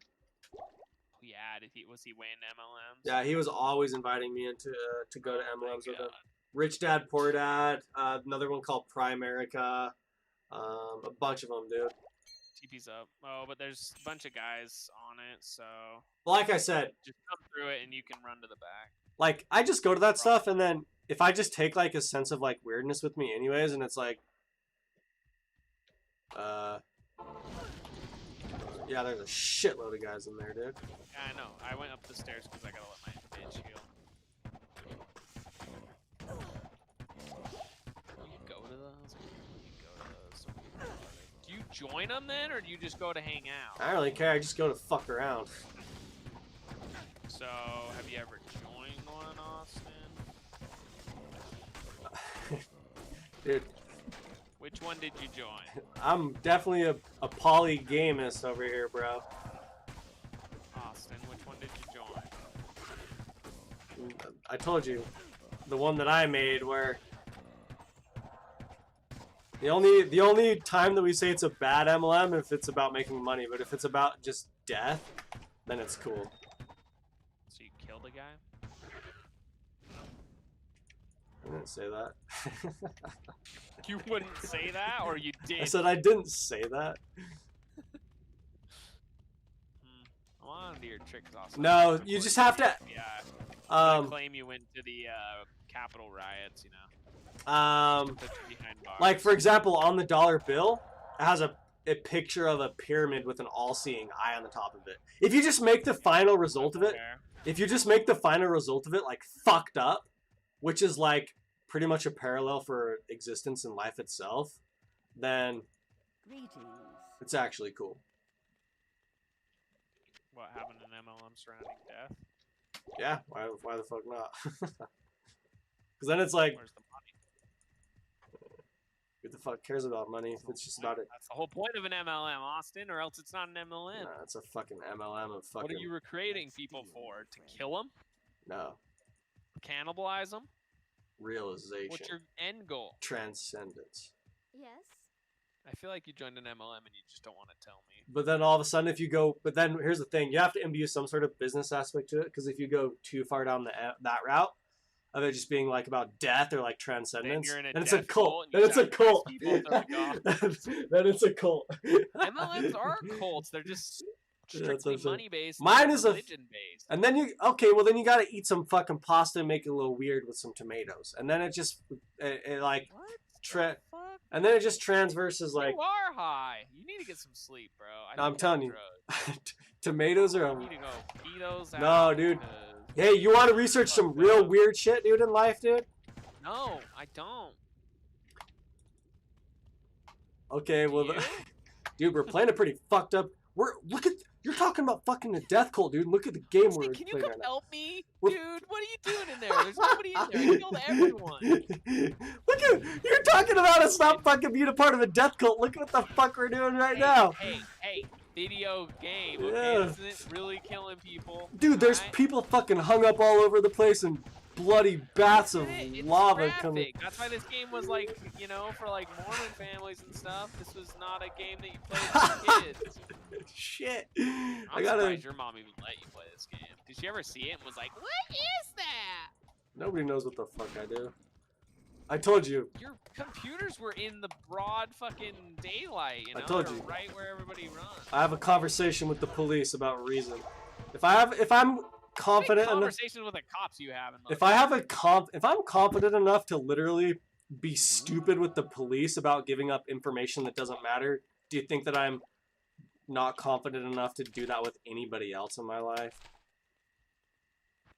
Yeah, was he weighing MLMs? Yeah, he was always inviting me into to go to MLMs with him. God. Rich Dad Poor Dad, another one called Primerica. A bunch of them, dude. TP's up. Oh, but there's a bunch of guys on it, so Like I said, just come through it and you can run to the back. like I just go to that stuff, and then if I just take like a sense of like weirdness with me, anyways, and it's like, yeah, there's a shitload of guys in there, dude. Yeah, I know. I went up the stairs because I gotta let my bitch heal. You go to those. You go to those. Do you join them then, or do you just go to hang out? I don't really care. I just go to fuck around. So, have you ever joined one, Austin? Dude, Which one did you join? I'm definitely a polygamist over here, bro. Austin, which one did you join? I told you, the one that I made where the only time that we say it's a bad MLM if it's about making money, but if it's about just death, then it's cool. So you killed a guy? I didn't say that. You wouldn't say that, or you did? I said I didn't say that. I'm on to your tricks, Austin. No, you just have to. Yeah. Um, Claim you went to the Capitol riots, you know. Put you behind bars. Like for example, on the dollar bill, it has a picture of a pyramid with an all-seeing eye on the top of it. If you just make the final result of it, like fucked up, which is like pretty much a parallel for existence in life itself, then Greetings. it's actually cool. What happened in MLM surrounding death? Yeah, why the fuck not? Because then it's like, Where's the money? who the fuck cares about money if it's just about it? That's the whole point of an MLM, Austin, or else it's not an MLM. Nah, it's a fucking MLM of fucking. What are you recruiting people for? To kill them? No. Cannibalize them? Realization. What's your end goal? Transcendence. Yes? I feel like you joined an MLM and you just don't want to tell me. But then all of a sudden, if you go, but then here's the thing: you have to imbue some sort of business aspect to it. Because if you go too far down that route of it just being like about death or like transcendence, you're in a then it's a death cult. cult Then and it's you a cult. sacrifice people, they're like, Then it's a cult. MLMs are cults. They're just Yeah, that's what strictly I'm saying. money based. Mine is a- religion based. And then you well then you gotta eat some fucking pasta and make it a little weird with some tomatoes, and then it just it like What? tra- Fuck. and then it just transverses like You are high. You need to get some sleep, bro. No, I'm need telling you. drugs. tomatoes are. You need to go pee those No, out dude. because- Hey, you want to research some real weird shit, dude, in life, dude? No, I don't. Okay, well, You? dude, we're playing a pretty fucked up. You're talking about fucking the death cult, dude. Look at the game we're Can you playing come right now. help me? We're- Dude, what are you doing in there? There's nobody in there. I killed everyone. Look at you're talking about us not fucking being a part of a death cult. Look what the fuck we're doing right now. Hey, video game, okay? Yeah. Isn't it really killing people? Dude, there's Alright? people fucking hung up all over the place and bloody baths of It's lava graphic. coming. That's why this game was like, you know, for like Mormon families and stuff. This was not a game that you played with kids. Shit. I'm I gotta. surprised your mom even let you play this game. Did she ever see it and was like, "What is that?" Nobody knows what the fuck I do. I told you. Your computers were in the broad fucking daylight, you know? I told They're you. right where everybody runs. I have a conversation with the police about reason. If I'm confident enough, conversations with the cops you have. if I'm confident enough to literally be stupid with the police about giving up information that doesn't matter, do you think that I'm not confident enough to do that with anybody else in my life?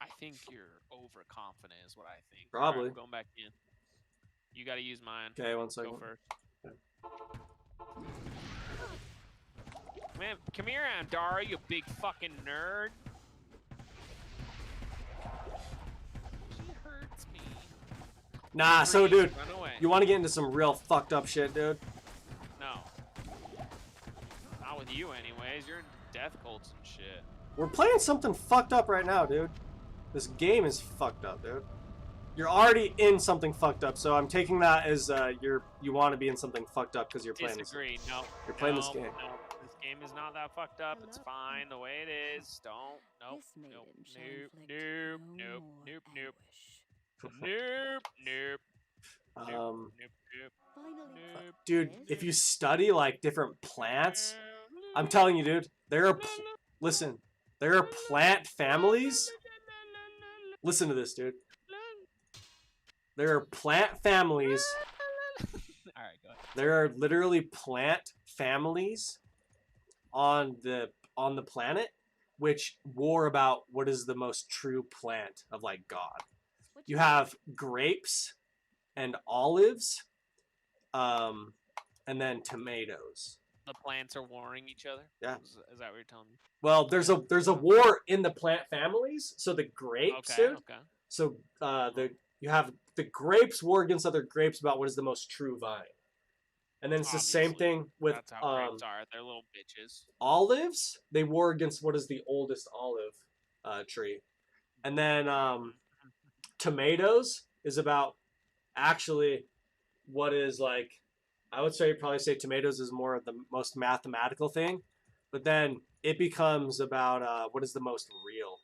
I think you're overconfident, is what I think. Probably. Alright, I'm going back in. You got to use mine. Okay, one second. Go first. Okay. Man, come here, Andara, you big fucking nerd. She hurts me. Nah, so Freeze, dude, run away. you want to get into some real fucked up shit, dude? No. Not with you, anyways. You're in death cults and shit. We're playing something fucked up right now, dude. This game is fucked up, dude. You're already in something fucked up, so I'm taking that as you want to be in something fucked up because you're playing this. Disagree. No. You're playing this No, game. No. This game is not that fucked up. It's fine the way it is. Don't. Nope. This maiden Nope. shall Nope. inflict Nope. no Nope. more Nope. Nope. anguish. Nope. Nope. Nope. Um, Nope. Nope. Finally, Nope. dude, Is? if you study like different plants, I'm telling you, dude, listen, there are plant families. Listen to this, dude. There are plant families. All right, go ahead. There are literally plant families on the planet which war about what is the most true plant of like God. Which You one? have grapes and olives, and then tomatoes. The plants are warring each other. Yeah. Is that what you're telling me? Well, there's a war in the plant families. So the grapes, Okay. dude. Okay. So you have the grapes war against other grapes about what is the most true vine, and then it's the same Obviously. thing with That's how grapes are. They're little bitches. olives. They war against what is the oldest olive tree, and then tomatoes is about actually what is like. I would probably say tomatoes is more of the most mathematical thing, but then it becomes about what is the most real,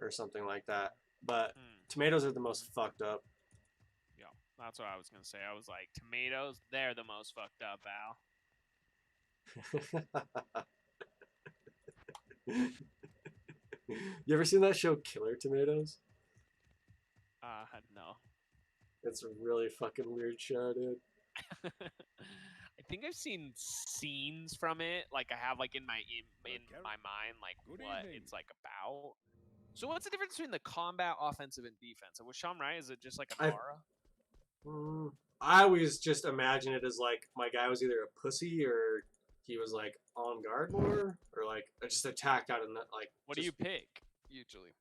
or something like that. But tomatoes are the most fucked up. Yeah, that's what I was gonna say. I was like, tomatoes, they're the most fucked up, Al. You ever seen that show Killer Tomatoes? No. It's a really fucking weird show, dude. I think I've seen scenes from it. Like I have like in my mind, like Good what evening. it's like about. So what's the difference between the combat, offensive, and defensive? Was Sean right? Is it just like an I've- aura? I always just imagine it as like my guy was either a pussy or he was like on guard more, or like just attacked out of like. What do you pick usually?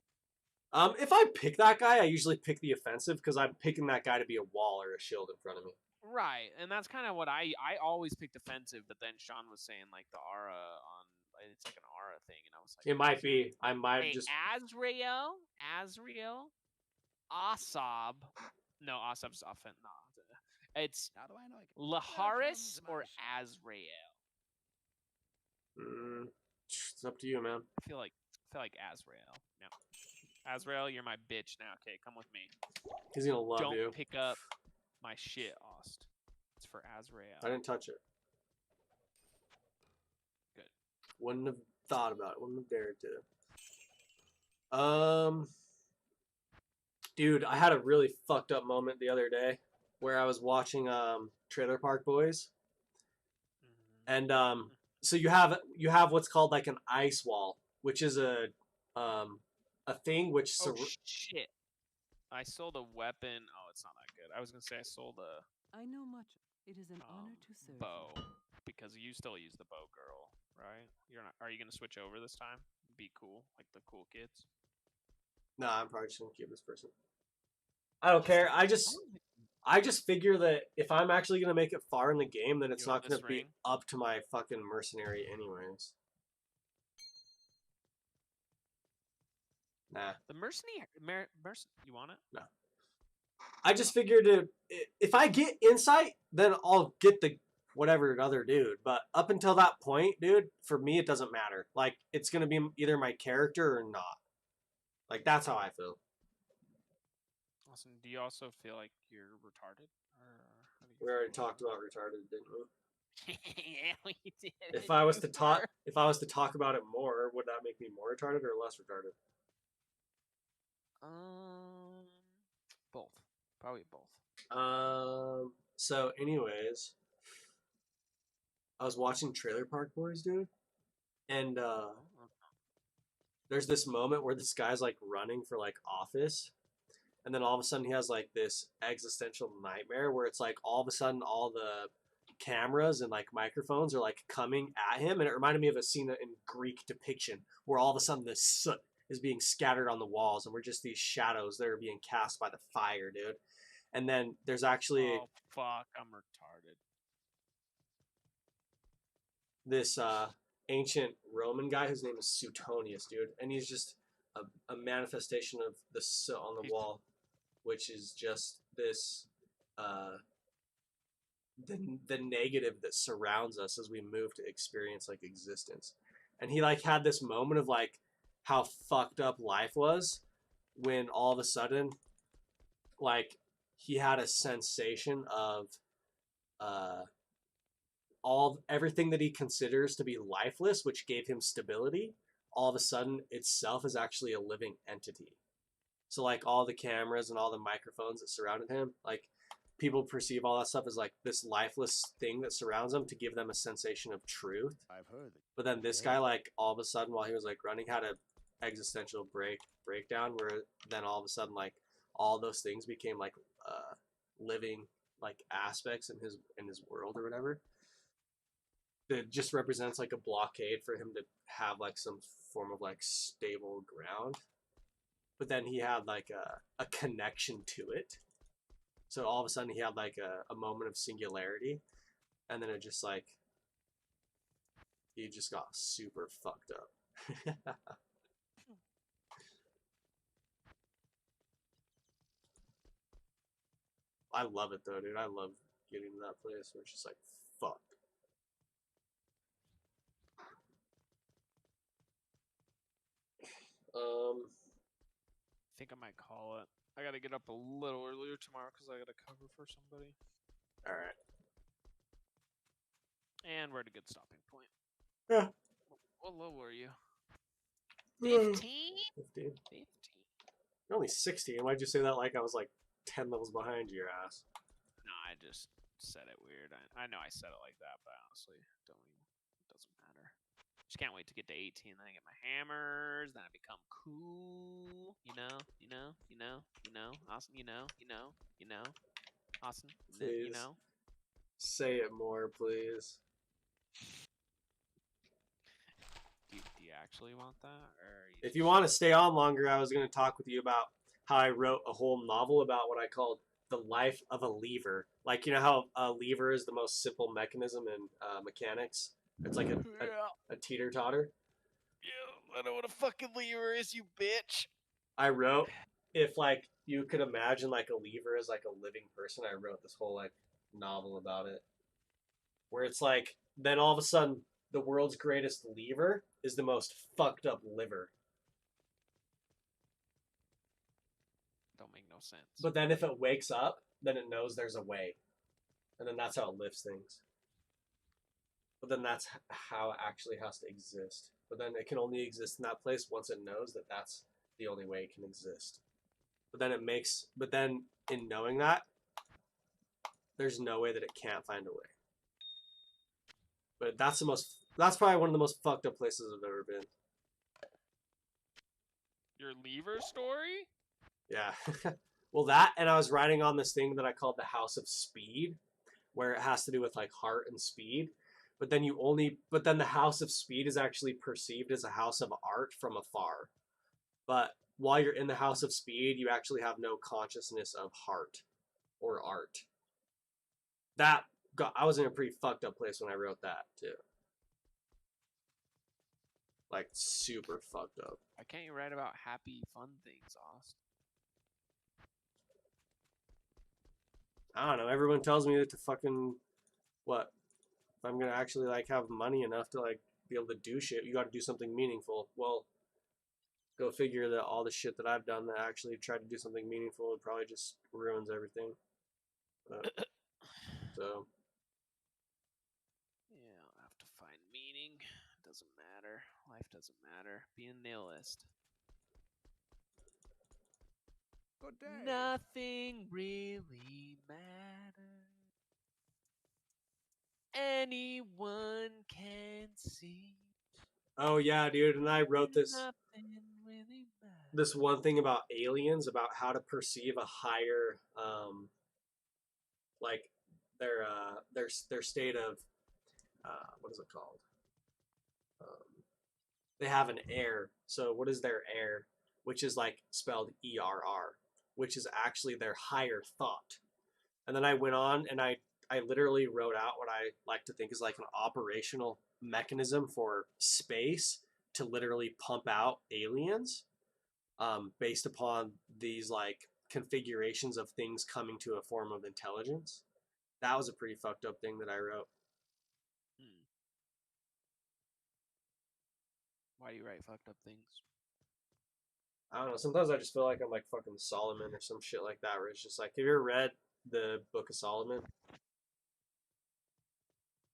If I pick that guy, I usually pick the offensive because I'm picking that guy to be a wall or a shield in front of me. Right, and that's kind of what I always pick defensive, but then Sean was saying like the aura on it's like an aura thing, and I was like, It might be. I might wait, just. Azrael, Asab, no, Asab's offense, no, it's How do I know? I can- Laharis or Welcome to my Azrael. It's up to you, man. I feel like Azrael. No, Azrael, you're my bitch now. Okay, come with me. He's gonna love Don't you. pick up my shit, Ost. It's for Azrael. I didn't touch it. Good. Wouldn't have thought about it. Wouldn't have dared to. Dude, I had a really fucked up moment the other day where I was watching Trailer Park Boys, and so you have what's called like an ice wall, which is a thing which Oh shit! I sold a weapon. Oh, it's not that good. I was gonna say I sold a I know much. It is an honor to serve. bow because you still use the bow, girl, right? You're not. Are you gonna switch over this time? Be cool, like the cool kids. No, I'm probably just gonna keep this person. I don't care. I just figure that if I'm actually gonna make it far in the game, then it's You want not gonna this be ring? up to my fucking mercenary anyways. Nah. The mercenary, you want it? I just figured if I get insight, then I'll get the whatever other dude. But up until that point, dude, for me it doesn't matter. Like it's gonna be either my character or not. Like that's how I feel. Awesome. Do you also feel like you're retarded? Or how do you We already feel? talked about retarded, didn't we? Yeah, we did. If I was to You talk, were. if I was to talk about it more, would that make me more retarded or less retarded? Both. Probably both. So anyways, I was watching Trailer Park Boys, dude, and there's this moment where this guy's like running for like office, and then all of a sudden he has like this existential nightmare where it's like all of a sudden all the cameras and like microphones are like coming at him, and it reminded me of a scene in Greek depiction where all of a sudden the soot is being scattered on the walls and we're just these shadows that are being cast by the fire, dude. And then there's actually Oh fuck! I'm retarded. this ancient Roman guy whose name is Suetonius, dude, and he's just a manifestation of the soot on the He's- wall, which is just this the negative that surrounds us as we move to experience like existence. And he like had this moment of like how fucked up life was when all of a sudden like he had a sensation of everything that he considers to be lifeless, which gave him stability, all of a sudden itself is actually a living entity. So like all the cameras and all the microphones that surrounded him, like people perceive all that stuff as like this lifeless thing that surrounds them to give them a sensation of truth. I've heard. But then this guy, like all of a sudden while he was like running, had a existential breakdown where then all of a sudden like all those things became like living like aspects in his world or whatever. That just represents like a blockade for him to have like some form of like stable ground. But then he had like a connection to it. So all of a sudden he had like a moment of singularity, and then it just like he just got super fucked up. I love it though, dude. I love getting to that place where it's just like fuck. I think I might call it. I gotta get up a little earlier tomorrow because I gotta cover for somebody. All right. And we're at a good stopping point. Yeah. What level are you? 15? 15? 15. You're only 16. Why'd you say that like I was like 10 levels behind your ass? No, I just said it weird. I know I said it like that, but honestly, it doesn't matter. Just can't wait to get to 18. Then I get my hammers. Then I become cool. Austin. Austin. Please. Say it more, please. Do you actually want that, or If you want to stay on longer, I was going to talk with you about how I wrote a whole novel about what I called the life of a lever. Like, you know how a lever is the most simple mechanism in mechanics? It's like a teeter-totter. Yeah, I know what a fucking lever is, you bitch. I wrote, if like you could imagine like a lever as like a living person, I wrote this whole like novel about it. Where it's like, then all of a sudden, the world's greatest lever is the most fucked up liver. Don't make no sense. But then if it wakes up, then it knows there's a way. And then that's how it lifts things. But then that's how it actually has to exist. But then it can only exist in that place once it knows that that's the only way it can exist. But then in knowing that, there's no way that it can't find a way. But that's probably one of the most fucked up places I've ever been. Your lever story? Yeah. Well, that, and I was riding on this thing that I called the House of Speed, where it has to do with like heart and speed. But then the House of Speed is actually perceived as a house of art from afar. But while you're in the House of Speed, you actually have no consciousness of heart or art. I was in a pretty fucked up place when I wrote that too. Like super fucked up. Why can't you write about happy, fun things, Austin? I don't know. Everyone tells me that to fucking what? If I'm gonna actually like have money enough to like be able to do shit, you got to do something meaningful. Well, go figure that all the shit that I've done that actually tried to do something meaningful, it probably just ruins everything. So. Yeah, I'll have to find meaning. It doesn't matter. Life doesn't matter. Be a nihilist. Good day. Nothing really matters. Anyone can see. Oh yeah, dude, and I wrote this Nothing really matters. this one thing about aliens, about how to perceive a higher like their state of what is it called? They have an air. So what is their air? Which is like spelled ERR, which is actually their higher thought. And then I went on and I literally wrote out what I like to think is like an operational mechanism for space to literally pump out aliens based upon these like configurations of things coming to a form of intelligence. That was a pretty fucked up thing that I wrote. Why do you write fucked up things? I don't know. Sometimes I just feel like I'm like fucking Solomon or some shit like that, where it's just like, have you ever read the Book of Solomon?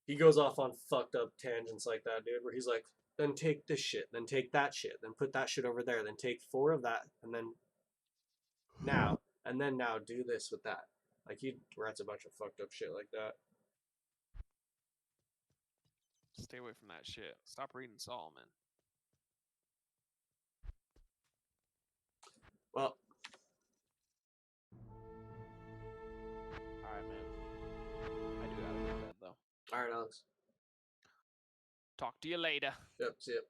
He goes off on fucked up tangents like that, dude, where he's like, then take this shit, then take that shit, then put that shit over there, then take 4 of that, and then now do this with that. Like, he writes a bunch of fucked up shit like that. Stay away from that shit. Stop reading Solomon. Well, Alright, man. I do gotta go to bed, though. alright, Alex. Talk to you later. Yep, see ya.